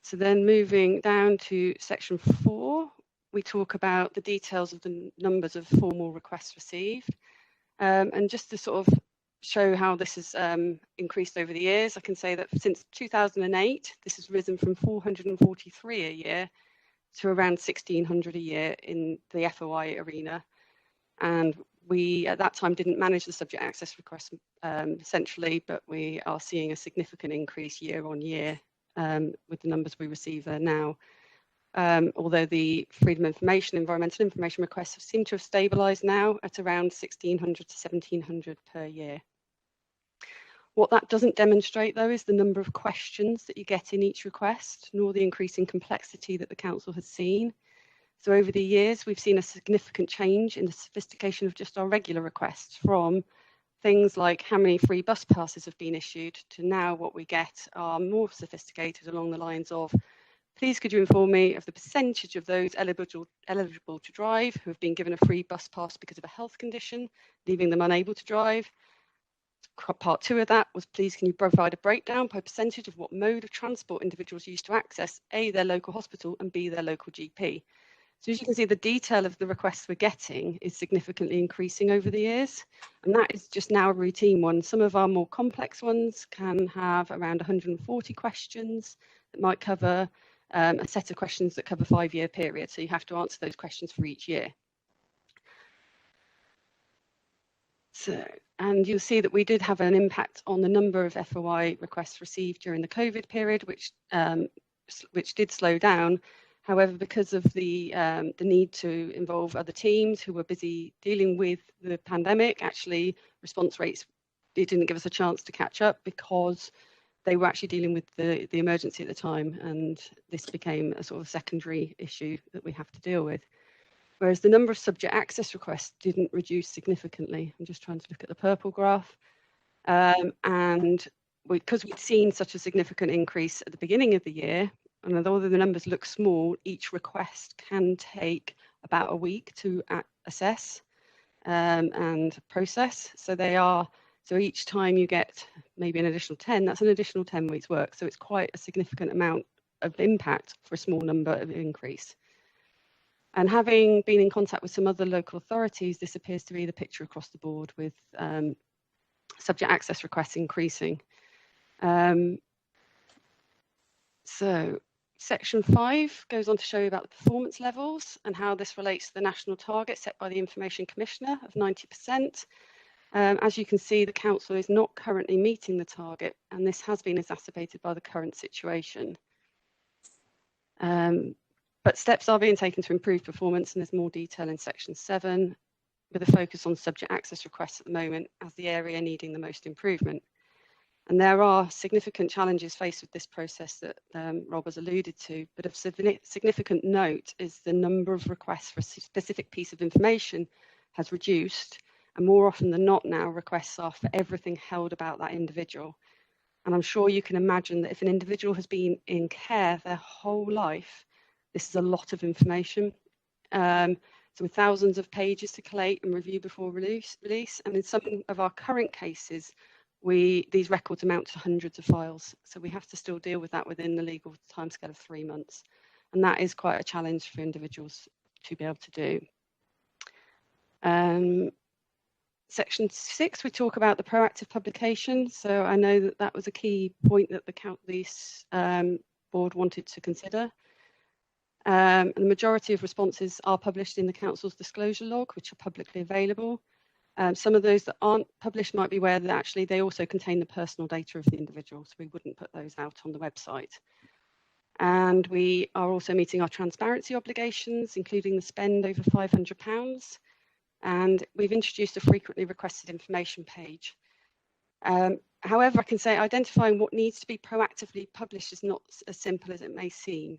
So then moving down to section 4, we talk about the details of the numbers of formal requests received. And just to sort of show how this has increased over the years, I can say that since 2008, this has risen from 443 a year to around 1,600 a year in the FOI arena. And we, at that time, didn't manage the subject access requests centrally, but we are seeing a significant increase year on year with the numbers we receive there now. Although the freedom of information, environmental information requests seem to have stabilised now at around 1,600 to 1,700 per year. What that doesn't demonstrate, though, is the number of questions that you get in each request, nor the increasing complexity that the Council has seen. So over the years, we've seen a significant change in the sophistication of just our regular requests, from things like how many free bus passes have been issued to now what we get are more sophisticated along the lines of, please could you inform me of the percentage of those eligible to drive who have been given a free bus pass because of a health condition, leaving them unable to drive. Part 2 of that was, please can you provide a breakdown by percentage of what mode of transport individuals use to access A, their local hospital, and B, their local GP. So as you can see, the detail of the requests we're getting is significantly increasing over the years, and that is just now a routine one. Some of our more complex ones can have around 140 questions that might cover a set of questions that cover a 5-year period, so you have to answer those questions for each year. So, and you'll see that we did have an impact on the number of FOI requests received during the COVID period, which did slow down. However, because of the need to involve other teams who were busy dealing with the pandemic, actually response rates, it didn't give us a chance to catch up because they were actually dealing with the emergency at the time, and this became a sort of secondary issue that we have to deal with. Whereas the number of subject access requests didn't reduce significantly. I'm just trying to look at the purple graph. And because we'd seen such a significant increase at the beginning of the year, and although the numbers look small, each request can take about a week to assess and process. So each time you get maybe an additional 10, that's an additional 10 weeks work. So it's quite a significant amount of impact for a small number of increase. And having been in contact with some other local authorities, this appears to be the picture across the board, with subject access requests increasing. So section 5 goes on to show you about the performance levels and how this relates to the national target set by the Information Commissioner of 90%. As you can see, the Council is not currently meeting the target, and this has been exacerbated by the current situation. But steps are being taken to improve performance, and there's more detail in section 7, with a focus on subject access requests at the moment as the area needing the most improvement. And there are significant challenges faced with this process that Rob has alluded to, but of significant note is the number of requests for a specific piece of information has reduced, and more often than not now requests are for everything held about that individual. And I'm sure you can imagine that if an individual has been in care their whole life, this is a lot of information. So with thousands of pages to collate and review before release, and in some of our current cases, these records amount to hundreds of files. So we have to still deal with that within the legal timescale of 3 months. And that is quite a challenge for individuals to be able to do. Section 6, we talk about the proactive publication. So I know that that was a key point that the board wanted to consider. And the majority of responses are published in the Council's disclosure log, which are publicly available. Some of those that aren't published might be where that actually they also contain the personal data of the individual, so we wouldn't put those out on the website. And we are also meeting our transparency obligations, including the spend over £500. And we've introduced a frequently requested information page. However, I can say identifying what needs to be proactively published is not as simple as it may seem.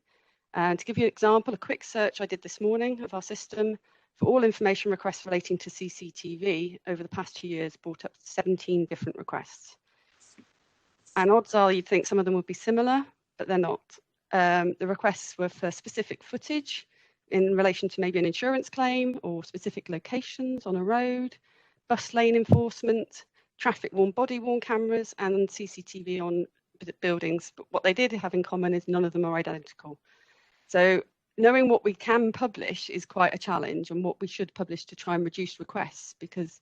To give you an example, a quick search I did this morning of our system for all information requests relating to CCTV over the past 2 years brought up 17 different requests. And odds are you'd think some of them would be similar, but they're not. The requests were for specific footage in relation to maybe an insurance claim or specific locations on a road, bus lane enforcement, traffic worn, body worn cameras, and CCTV on buildings. But what they did have in common is none of them are identical. So knowing what we can publish is quite a challenge, and what we should publish to try and reduce requests, because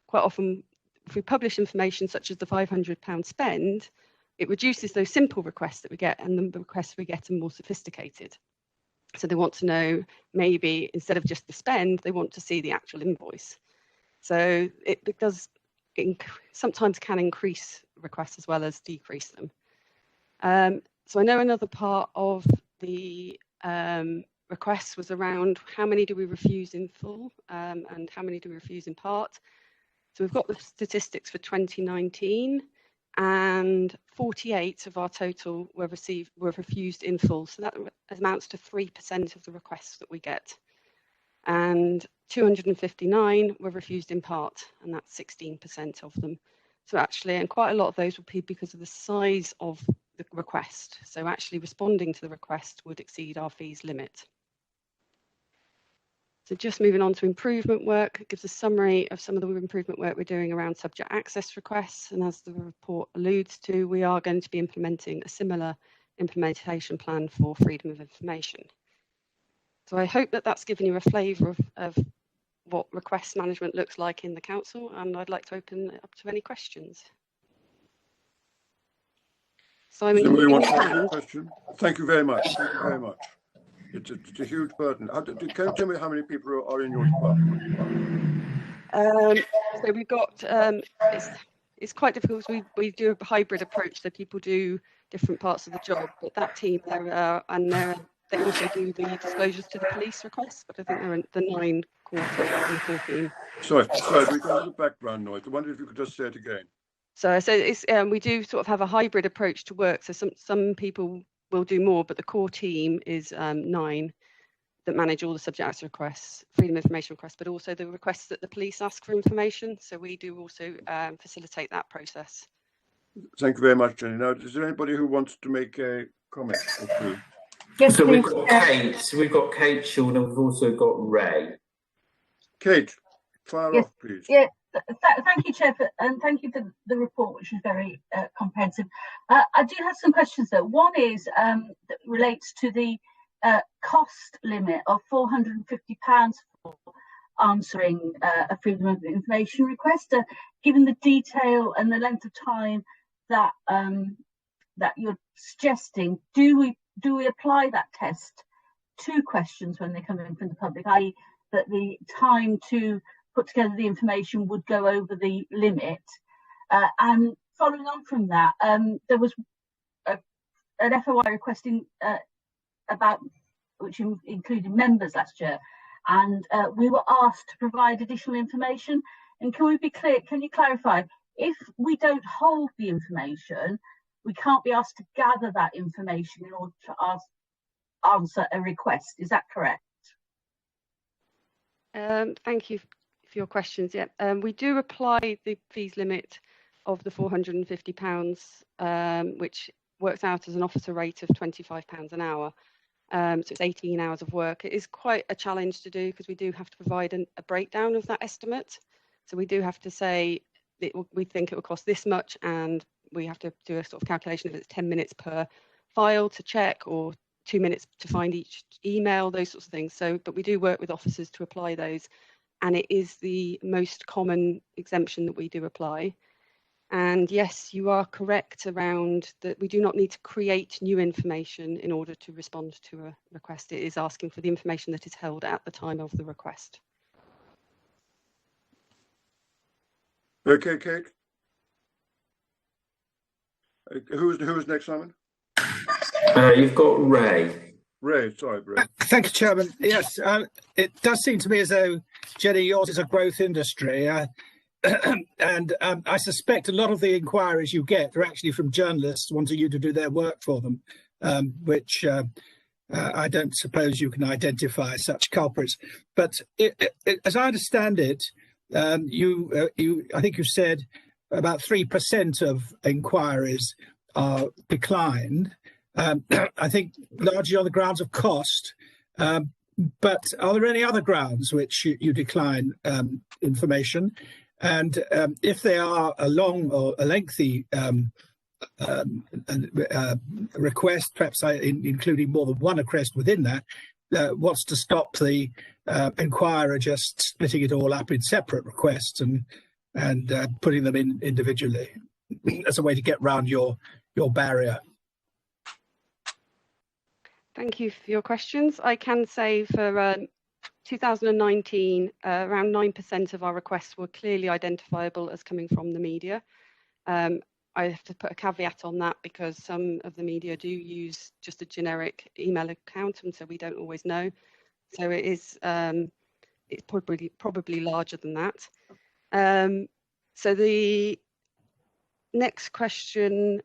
quite often if we publish information such as the £500 spend, it reduces those simple requests that we get, and the requests we get are more sophisticated. So they want to know, maybe instead of just the spend, they want to see the actual invoice. So it does sometimes can increase requests as well as decrease them. So I know another part of the requests was around how many do we refuse in full and how many do we refuse in part. So we've got the statistics for 2019, and 48 of our total were refused in full. So that amounts to 3% of the requests that we get. And 259 were refused in part, and that's 16% of them. So actually, and quite a lot of those will be because of the size of the request. So actually responding to the request would exceed our fees limit. So just moving on to improvement work, it gives a summary of some of the improvement work we're doing around subject access requests. And as the report alludes to, we are going to be implementing a similar implementation plan for freedom of information. So I hope that that's given you a flavour of what request management looks like in the council, and I'd like to open it up to any questions. Simon, somebody wants to ask a question? Thank you very much. Thank you very much. It's a huge burden. Can you tell me how many people are in your department? So we've got, it's quite difficult because we do a hybrid approach, so people do different parts of the job, but that team, they also do the disclosures to the police requests, but I think they're in the 9 core team. Sorry, we got a little background noise. I wonder if you could just say it again. So it's, we do sort of have a hybrid approach to work. So some people will do more, but the core team is 9 that manage all the subject access requests, freedom of information requests, but also the requests that the police ask for information. So we do also facilitate that process. Thank you very much, Jenny. Now, is there anybody who wants to make a comment or two? Yes, so we've got Kate. So we've got Kate, Sean, and we've also got Ray. Kate, fire off, please. Yeah, thank you, Chair, and thank you for the report, which is very comprehensive. I do have some questions, though. One is that relates to the cost limit of £450 for answering a freedom of information request. Given the detail and the length of time that that you're suggesting, do we apply that test to questions when they come in from the public, i.e. that the time to put together the information would go over the limit? And following on from that, there was an FOI requesting about, which included members last year, and we were asked to provide additional information. And can we be clear, can you clarify, if we don't hold the information, we can't be asked to gather that information in order to answer a request? Is that correct? Thank you for your questions. Yeah, we do apply the fees limit of the £450, which works out as an officer rate of £25 an hour. So it's 18 hours of work. It is quite a challenge to do because we do have to provide a breakdown of that estimate. So we do have to say that we think it will cost this much, and we have to do a sort of calculation if it's 10 minutes per file to check or 2 minutes to find each email, those sorts of things. So, but we do work with officers to apply those, and it is the most common exemption that we do apply. And yes, you are correct around that we do not need to create new information in order to respond to a request. It is asking for the information that is held at the time of the request. Okay, Kate. Who's next, Simon? You've got Ray. Ray, sorry, Ray. Thank you, Chairman. Yes, it does seem to me as though, Jenny, yours is a growth industry. And I suspect a lot of the inquiries you get are actually from journalists wanting you to do their work for them, which I don't suppose you can identify such culprits. But as I understand it, I think you said about 3% of inquiries are declined. I think largely on the grounds of cost. But are there any other grounds which you decline information? And if they are a long or a lengthy request, perhaps including more than one request within that, what's to stop the inquirer just splitting it all up in separate requests and putting them in individually as a way to get round your barrier? Thank you for your questions. I can say for 2019, around 9% of our requests were clearly identifiable as coming from the media. I have to put a caveat on that because some of the media do use just a generic email account, and so we don't always know. So it is it's probably larger than that. So the next question,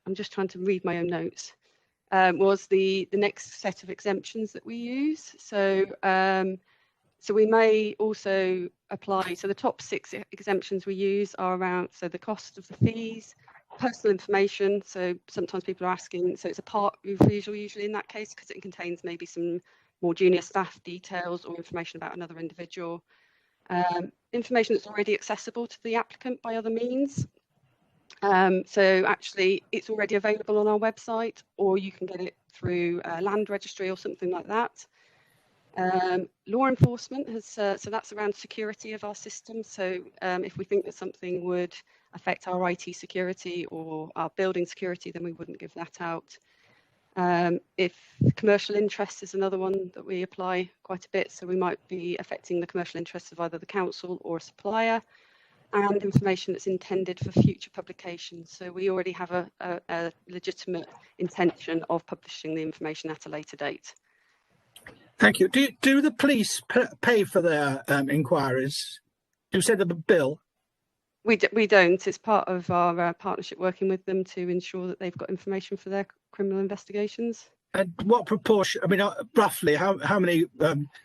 I'm just trying to read my own notes, was the next set of exemptions that we use. So so we may also apply, so the top 6 exemptions we use are around, so the cost of the fees, personal information, so sometimes people are asking, so it's a part refusal usually in that case because it contains maybe some more junior staff details or information about another individual. Information that's already accessible to the applicant by other means. So actually it's already available on our website, or you can get it through a land registry or something like that. Law enforcement has, so that's around security of our system. So if we think that something would affect our IT security or our building security, then we wouldn't give that out. If commercial interest is another one that we apply quite a bit, so we might be affecting the commercial interests of either the council or a supplier, and information that's intended for future publication. So we already have a legitimate intention of publishing the information at a later date. Thank you. Do the police pay for their inquiries? Do you send them a bill? We don't. It's part of our partnership working with them to ensure that they've got information for their criminal investigations. And what proportion, I mean, roughly, how many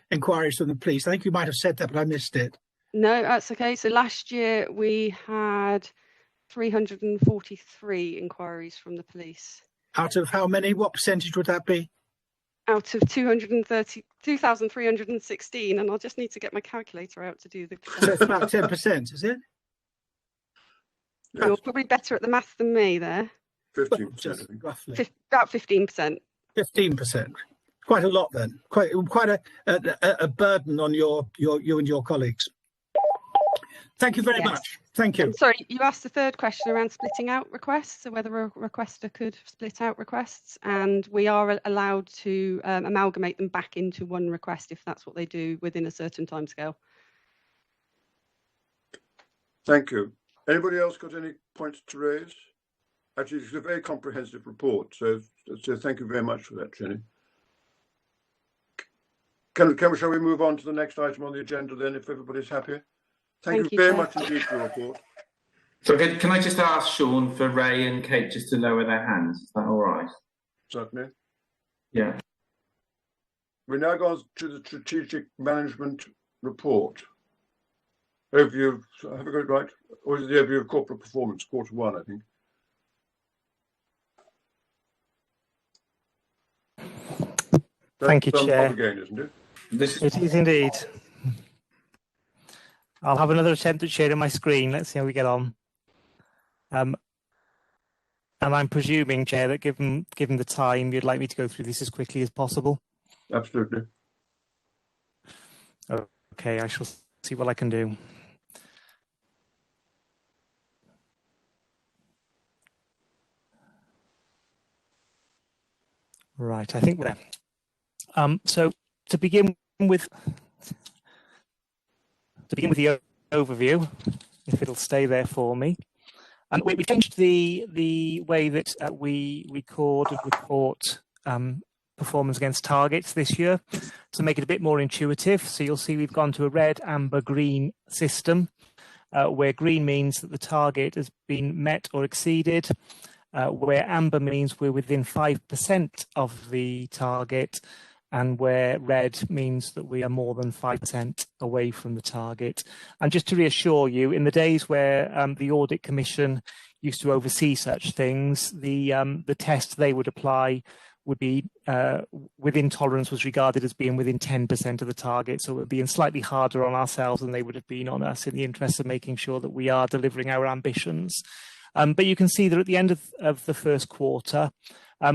inquiries from the police? I think you might have said that, but I missed it. No, that's okay. So last year we had 343 inquiries from the police. Out of how many? What percentage would that be? Out of 2,316, and I'll just need to get my calculator out to do the. So it's about 10%, is it? You're probably better at the math than me there. 15%, roughly. About 15%. 15%. Quite a lot then. Quite a burden on you and your colleagues. Thank you very much. Thank you. Sorry, you asked the third question around splitting out requests, so whether a requester could split out requests, and we are allowed to amalgamate them back into one request if that's what they do within a certain timescale. Thank you. Anybody else got any points to raise? Actually, it's a very comprehensive report, so thank you very much for that, Jenny. Shall we move on to the next item on the agenda then, if everybody's happy? Thank you very much indeed for the report. So can I just ask Sean for Ray and Kate just to lower their hands? Is that all right? Certainly. Yeah. We now go to the strategic management report. Overview, have I got it right? Or is it the overview of corporate performance, Q1, I think? Thank you, Chair. Again, isn't it? It is indeed. I'll have another attempt at sharing my screen. Let's see how we get on. And I'm presuming, Chair, that given the time, you'd like me to go through this as quickly as possible. Absolutely. Okay, I shall see what I can do. Right, I think we're there. So to begin with the overview, if it'll stay there for me. We changed the way that we record and report performance against targets this year to make it a bit more intuitive. So you'll see we've gone to a red, amber, green system, where green means that the target has been met or exceeded, where amber means we're within 5% of the target, and where red means that we are more than 5% away from the target. And just to reassure you, in the days where the Audit Commission used to oversee such things, the test they would apply would be within tolerance was regarded as being within 10% of the target. So it would be slightly harder on ourselves than they would have been on us in the interest of making sure that we are delivering our ambitions. But you can see that at the end of the first quarter,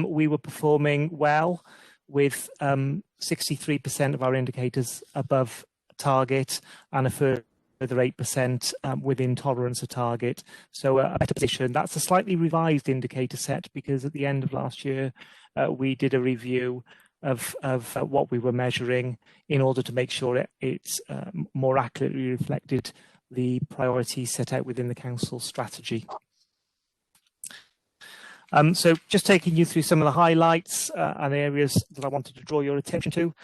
we were performing well, with 63% of our indicators above target and a further further 8% within tolerance of target. So a better position. That's a slightly revised indicator set because at the end of last year, we did a review of what we were measuring in order to make sure it's more accurately reflected the priorities set out within the council strategy. So just taking you through some of the highlights and areas that I wanted to draw your attention to.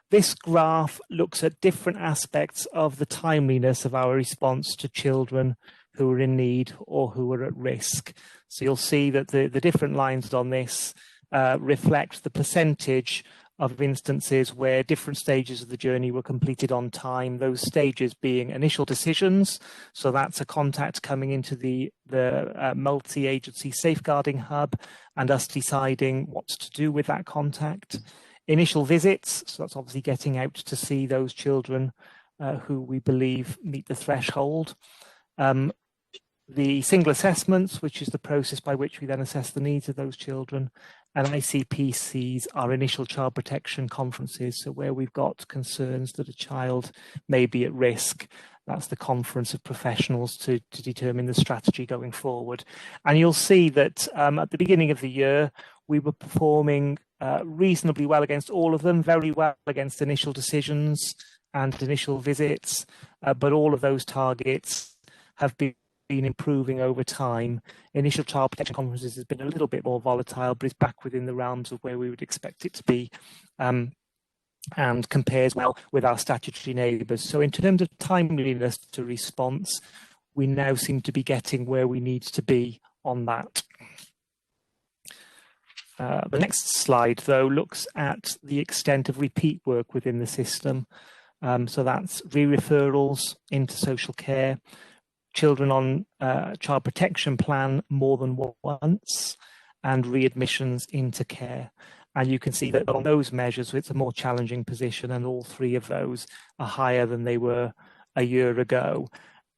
This graph looks at different aspects of the timeliness of our response to children who are in need or who are at risk. So you'll see that the different lines on this reflect the percentage of instances where different stages of the journey were completed on time, those stages being initial decisions. So that's a contact coming into the multi-agency safeguarding hub and us deciding what to do with that contact. Initial visits, so that's obviously getting out to see those children who we believe meet the threshold. The single assessments, which is the process by which we then assess the needs of those children. And ICPCs are initial child protection conferences, so where we've got concerns that a child may be at risk. That's the conference of professionals to determine the strategy going forward. And you'll see that at the beginning of the year, we were performing reasonably well against all of them, very well against initial decisions and initial visits, but all of those targets have been improving over time. Initial child protection conferences has been a little bit more volatile, but it's back within the realms of where we would expect it to be, and compares well with our statutory neighbours. So in terms of timeliness to response, we now seem to be getting where we need to be on that. The next slide, though, looks at the extent of repeat work within the system. So that's re-referrals into social care, children on child protection plan more than once, and readmissions into care. And you can see that on those measures, it's a more challenging position, and all three of those are higher than they were a year ago.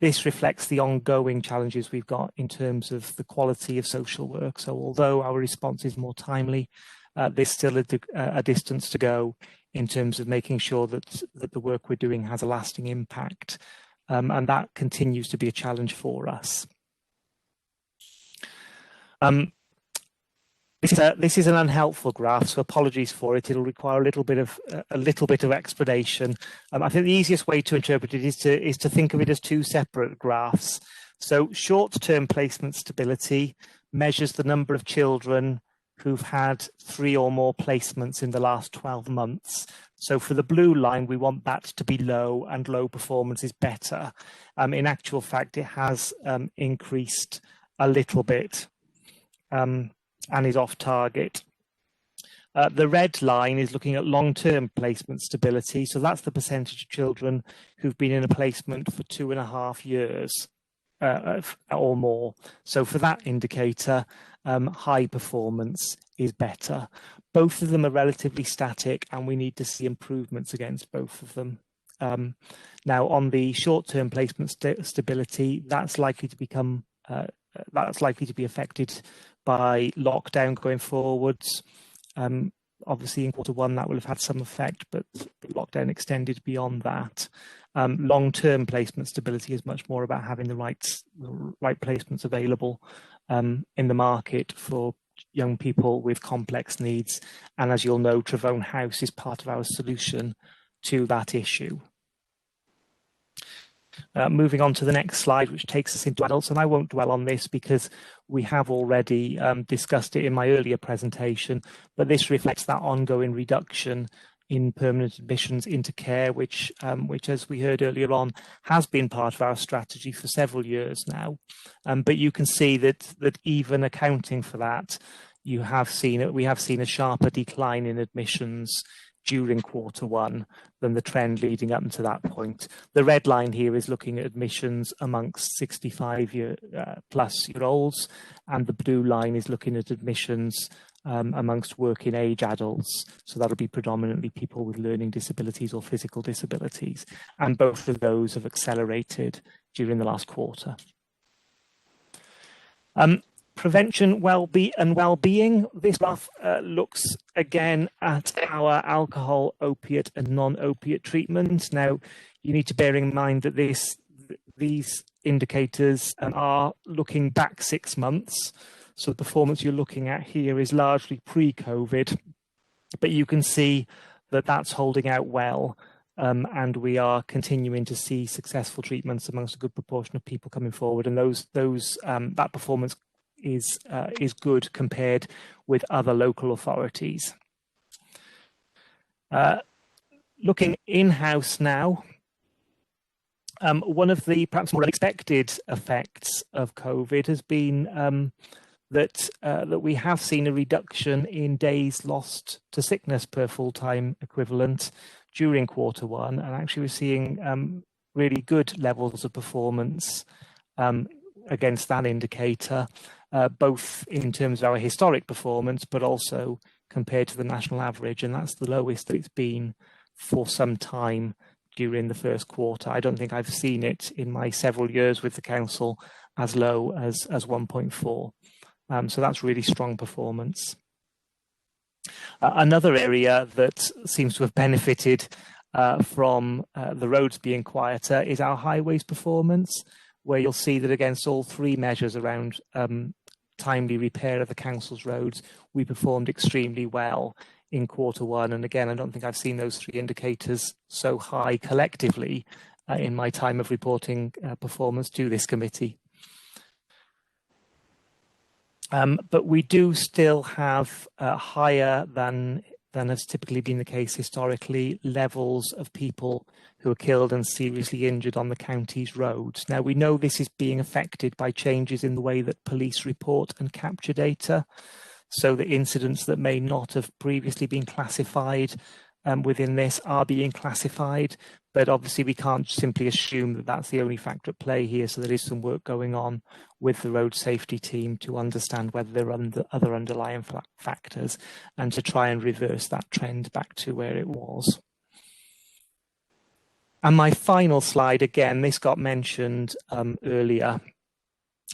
This reflects the ongoing challenges we've got in terms of the quality of social work. So although our response is more timely, there's still a distance to go in terms of making sure that the work we're doing has a lasting impact. And that continues to be a challenge for us. This is an unhelpful graph, so apologies for it. It'll require a little bit of explanation. I think the easiest way to interpret it is to think of it as two separate graphs. So short-term placement stability measures the number of children who've had 3 or more placements in the last 12 months. So for the blue line, we want that to be low, and low performance is better. In actual fact, it has increased a little bit. And is off target. The red line is looking at long-term placement stability. So that's the percentage of children who've been in a placement for 2.5 years or more. So for that indicator, high performance is better. Both of them are relatively static, and we need to see improvements against both of them. Now, on the short-term placement stability, that's likely to become that's likely to be affected by lockdown going forwards. Obviously in Q1 that will have had some effect, but lockdown extended beyond that. Long-term placement stability is much more about having the right placements available in the market for young people with complex needs. And as you'll know, Travone House is part of our solution to that issue. Moving on to the next slide, which takes us into adults, and I won't dwell on this because we have already discussed it in my earlier presentation, but this reflects that ongoing reduction in permanent admissions into care, which as we heard earlier on, has been part of our strategy for several years now. But you can see that even accounting for that, we have seen a sharper decline in admissions during Q1 than the trend leading up to that point. The red line here is looking at admissions amongst 65-plus-year-olds, and the blue line is looking at admissions amongst working age adults. So that'll be predominantly people with learning disabilities or physical disabilities. And both of those have accelerated during the last quarter. Prevention, well-being. This graph looks again at our alcohol, opiate and non-opiate treatment. Now, you need to bear in mind that these indicators are looking back 6 months. So the performance you're looking at here is largely pre-COVID, but you can see that that's holding out well. And we are continuing to see successful treatments amongst a good proportion of people coming forward, and that performance is good compared with other local authorities. Looking in-house now, one of the perhaps more unexpected effects of COVID has been that we have seen a reduction in days lost to sickness per full-time equivalent during Q1, and actually we're seeing really good levels of performance against that indicator, both in terms of our historic performance, but also compared to the national average, and that's the lowest that it's been for some time during the first quarter. I don't think I've seen it in my several years with the council as low as 1.4. So that's really strong performance. Another area that seems to have benefited from the roads being quieter is our highways performance, where you'll see that against all three measures around timely repair of the council's roads, we performed extremely well in Q1. And again, I don't think I've seen those three indicators so high collectively in my time of reporting performance to this committee. But we do still have higher than has typically been the case historically levels of people who are killed and seriously injured on the county's roads. Now, we know this is being affected by changes in the way that police report and capture data. So the incidents that may not have previously been classified within this are being classified, but obviously we can't simply assume that that's the only factor at play here. So there is some work going on with the road safety team to understand whether there are other underlying factors and to try and reverse that trend back to where it was. And my final slide, again, this got mentioned earlier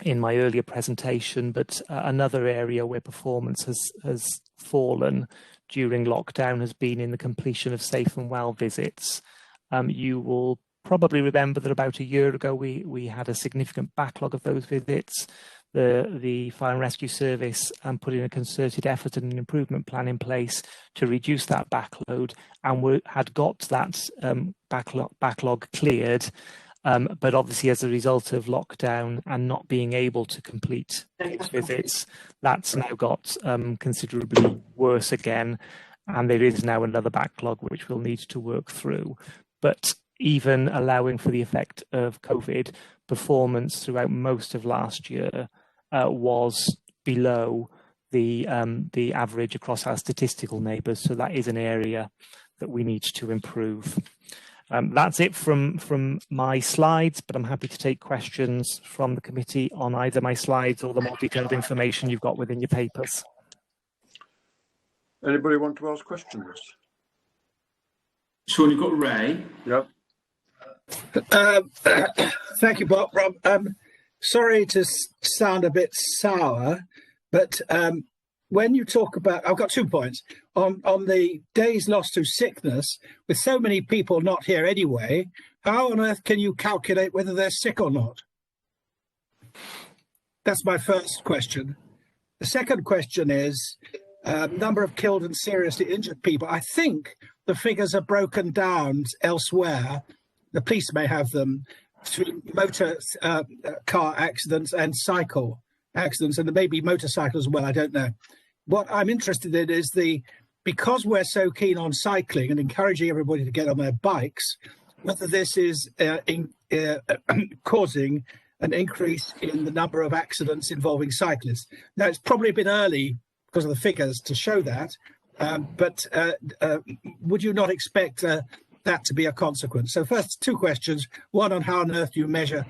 in my earlier presentation, but another area where performance has fallen during lockdown has been in the completion of safe and well visits. You will probably remember that about a year ago we had a significant backlog of those visits. The Fire and Rescue Service put in a concerted effort and an improvement plan in place to reduce that backlog, and had got that backlog cleared. But obviously, as a result of lockdown and not being able to complete these visits, that's now got considerably worse again. And there is now another backlog which we'll need to work through. But even allowing for the effect of COVID, performance throughout most of last year was below the average across our statistical neighbours. So that is an area that we need to improve. That's it from my slides, but I'm happy to take questions from the committee on either my slides or the more detailed information you've got within your papers. Anybody want to ask questions? Sean, you've got Ray. Yep. Thank you, Rob. Sorry to sound a bit sour, but when you talk about, I've got 2 points on the days lost to sickness. With so many people not here anyway, how on earth can you calculate whether they're sick or not? That's my first question. The second question is number of killed and seriously injured people. I think the figures are broken down elsewhere. The police may have them through motor car accidents and cycle accidents, and there may be motorcycles as well. I don't know. What I'm interested in is because we're so keen on cycling and encouraging everybody to get on their bikes, whether this is causing an increase in the number of accidents involving cyclists. Now, it's probably a bit early because of the figures to show that, but would you not expect that to be a consequence? So first, 2 questions. One, on how on earth do you measure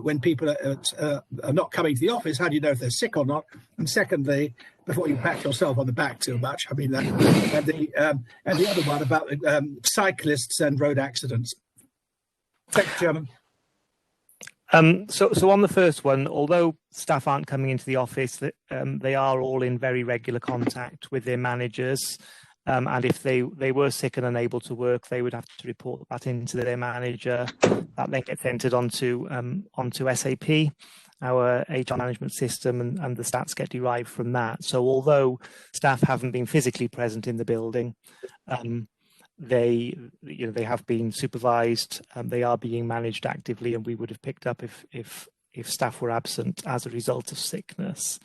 when people are not coming to the office? How do you know if they're sick or not? And secondly, before you pat yourself on the back too much, I mean that, and the other one about cyclists and road accidents. Thank you, Chairman. So on the first one, although staff aren't coming into the office, they are all in very regular contact with their managers. And if they were sick and unable to work, they would have to report that into their manager. That then gets entered onto SAP, our HR management system, and the stats get derived from that. So although staff haven't been physically present in the building, they have been supervised, they are being managed actively, and we would have picked up if staff were absent as a result of sickness.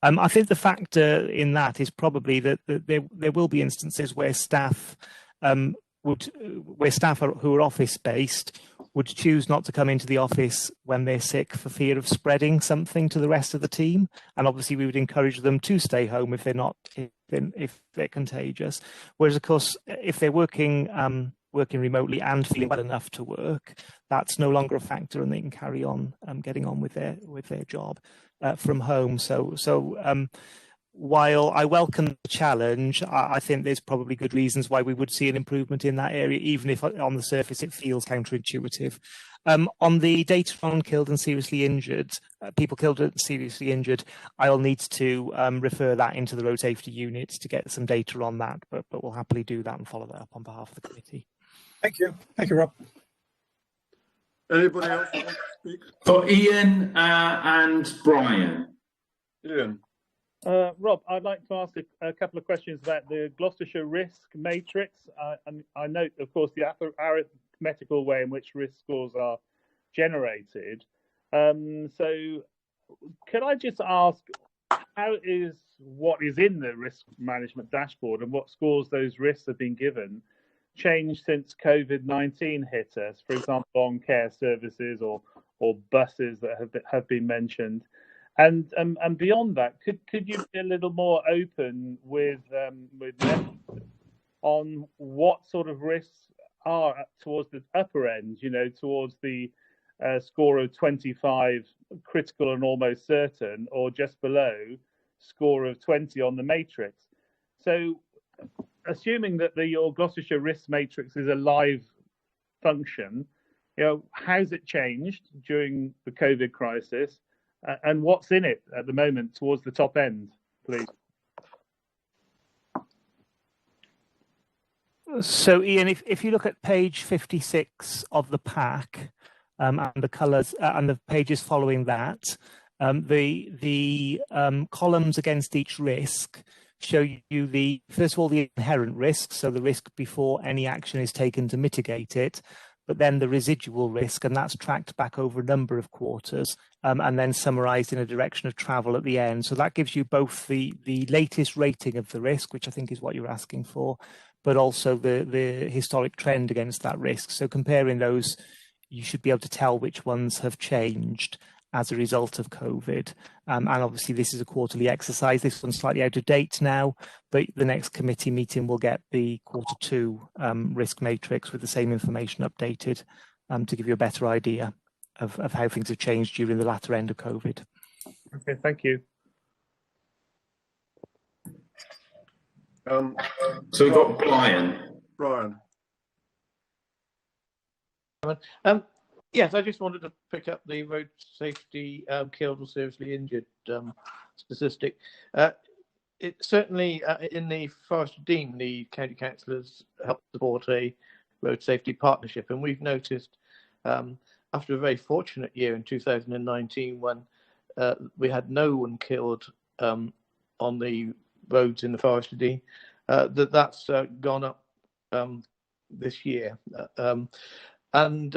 I think the factor in that is probably that there will be instances where staff who are office based would choose not to come into the office when they're sick for fear of spreading something to the rest of the team. And obviously we would encourage them to stay home if they're contagious. Whereas of course, if they're working remotely and feeling well enough to work, that's no longer a factor, and they can carry on getting on with their job from home. So while I welcome the challenge, I think there's probably good reasons why we would see an improvement in that area, even if on the surface it feels counterintuitive. On the data on killed and seriously injured, people killed and seriously injured, I'll need to refer that into the road safety units to get some data on that, but we'll happily do that and follow that up on behalf of the committee. Thank you. Thank you, Rob. Anybody else want to speak? For Ian and Brian. Ian. Rob, I'd like to ask a couple of questions about the Gloucestershire risk matrix. I note, of course, the arithmetical way in which risk scores are generated. So could I just ask, how is what is in the risk management dashboard and what scores those risks have been given changed since COVID-19 hit us, for example, on care services or buses that have been mentioned? And beyond that, could you be a little more open with on what sort of risks are towards the upper end, towards the score of 25, critical and almost certain, or just below, score of 20 on the matrix? So assuming that your Gloucestershire risk matrix is a live function, how's it changed during the COVID crisis? And what's in it at the moment towards the top end, please? So, Ian, if you look at page 56 of the pack and the colours and the pages following that, the columns against each risk show you first of all the inherent risk, so the risk before any action is taken to mitigate it, but then the residual risk, and that's tracked back over a number of quarters, and then summarised in a direction of travel at the end. So that gives you both the latest rating of the risk, which I think is what you're asking for, but also the historic trend against that risk. So comparing those, you should be able to tell which ones have changed as a result of COVID. And obviously this is a quarterly exercise. This one's slightly out of date now, but the next committee meeting will get the Q2 risk matrix with the same information updated to give you a better idea of how things have changed during the latter end of COVID. Okay, thank you. So we've got Brian. Yes, I just wanted to pick up the road safety killed or seriously injured statistic. It certainly in the Forest of Dean, the county councillors helped support a road safety partnership, and we've noticed after a very fortunate year in 2019 when we had no one killed on the roads in the Forest of Dean, that's gone up this year, and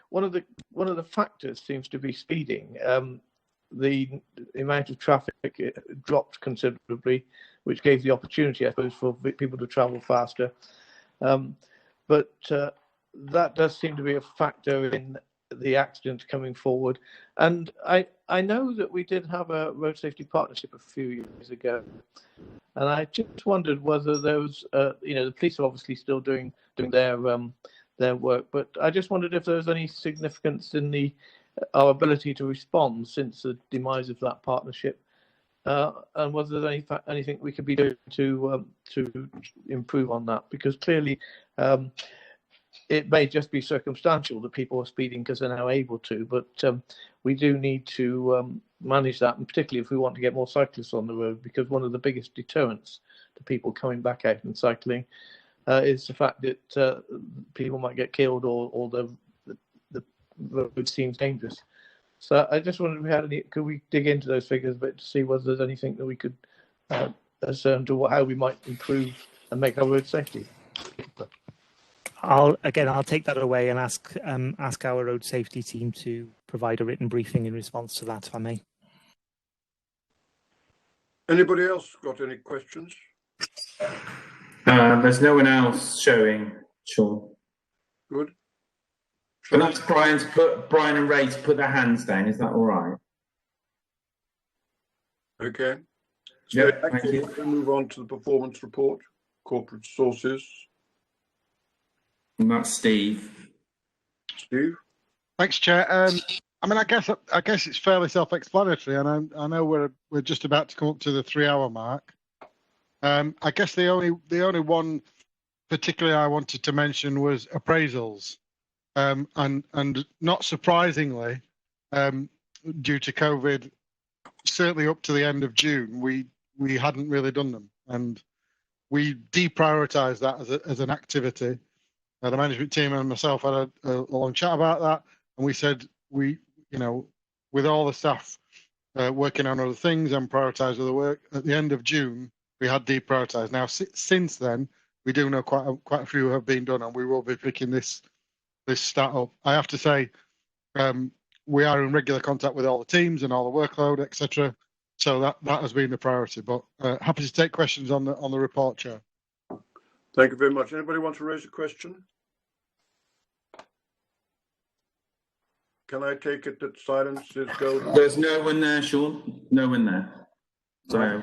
one of the factors seems to be speeding. The amount of traffic dropped considerably, which gave the opportunity, I suppose, for people to travel faster. But that does seem to be a factor in the accidents coming forward. And I know that we did have a road safety partnership a few years ago, and I just wondered whether those, the police are obviously still doing their work, but I just wondered if there was any significance in our ability to respond since the demise of that partnership, and whether there's anything we could be doing to improve on that, because clearly it may just be circumstantial that people are speeding because they're now able to, but we do need to manage that, and particularly if we want to get more cyclists on the road, because one of the biggest deterrents to people coming back out and cycling is the fact that people might get killed or the road seems dangerous. So I just wondered if we had any, could we dig into those figures a bit to see whether there's anything that we could discern to how we might improve and make our road safety? I'll take that away and ask our road safety team to provide a written briefing in response to that, if I may. Anybody else got any questions? There's no one else showing, Sean. Good. Can I ask Brian and Ray to put their hands down? Is that all right? Okay. So Yeah, thank you. We'll move on to the performance report, corporate sources. And that's Steve. Steve. Thanks, Chair. I mean, I guess it's fairly self-explanatory, and I know we're just about to come up to the 3-hour mark. I guess the only one particularly I wanted to mention was appraisals, and not surprisingly, due to COVID, certainly up to the end of June, we hadn't really done them, and we deprioritised that as an activity. The management team and myself had a long chat about that, and we said with all the staff working on other things and prioritising the work, at the end of June we had deprioritised. Now since then we do know quite a few have been done, and we will be picking this stat up. I have to say we are in regular contact with all the teams and all the workload, etc. So that has been the priority. But happy to take questions on the report, Chair. Thank you very much. Anybody want to raise a question? Can I take it that silence is golden? There's no one there, Sean. No one there. So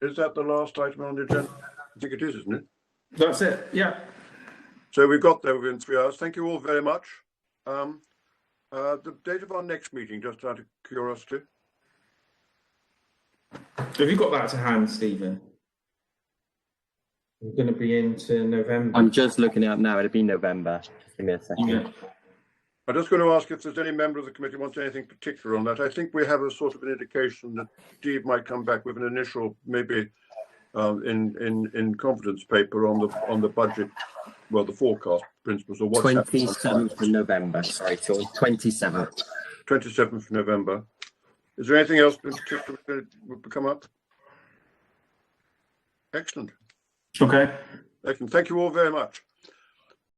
is that the last item on the agenda? I think it is, isn't it? That's it. Yeah. So we've got there within 3 hours. Thank you all very much. The date of our next meeting, just out of curiosity. Have you got that to hand, Stephen? We're going to be into November. I'm just looking it up now. It'll be November. Just give me a second. Yeah. I'm just going to ask if there's any member of the committee who wants anything particular on that. I think we have a sort of an indication that Steve might come back with an initial, maybe in confidence paper on the budget, well, the forecast principles or what. 27th of November. Sorry, Sean. 27th. 27th of November. Is there anything else in particular that would come up? Excellent. Okay. Excellent. Thank you all very much.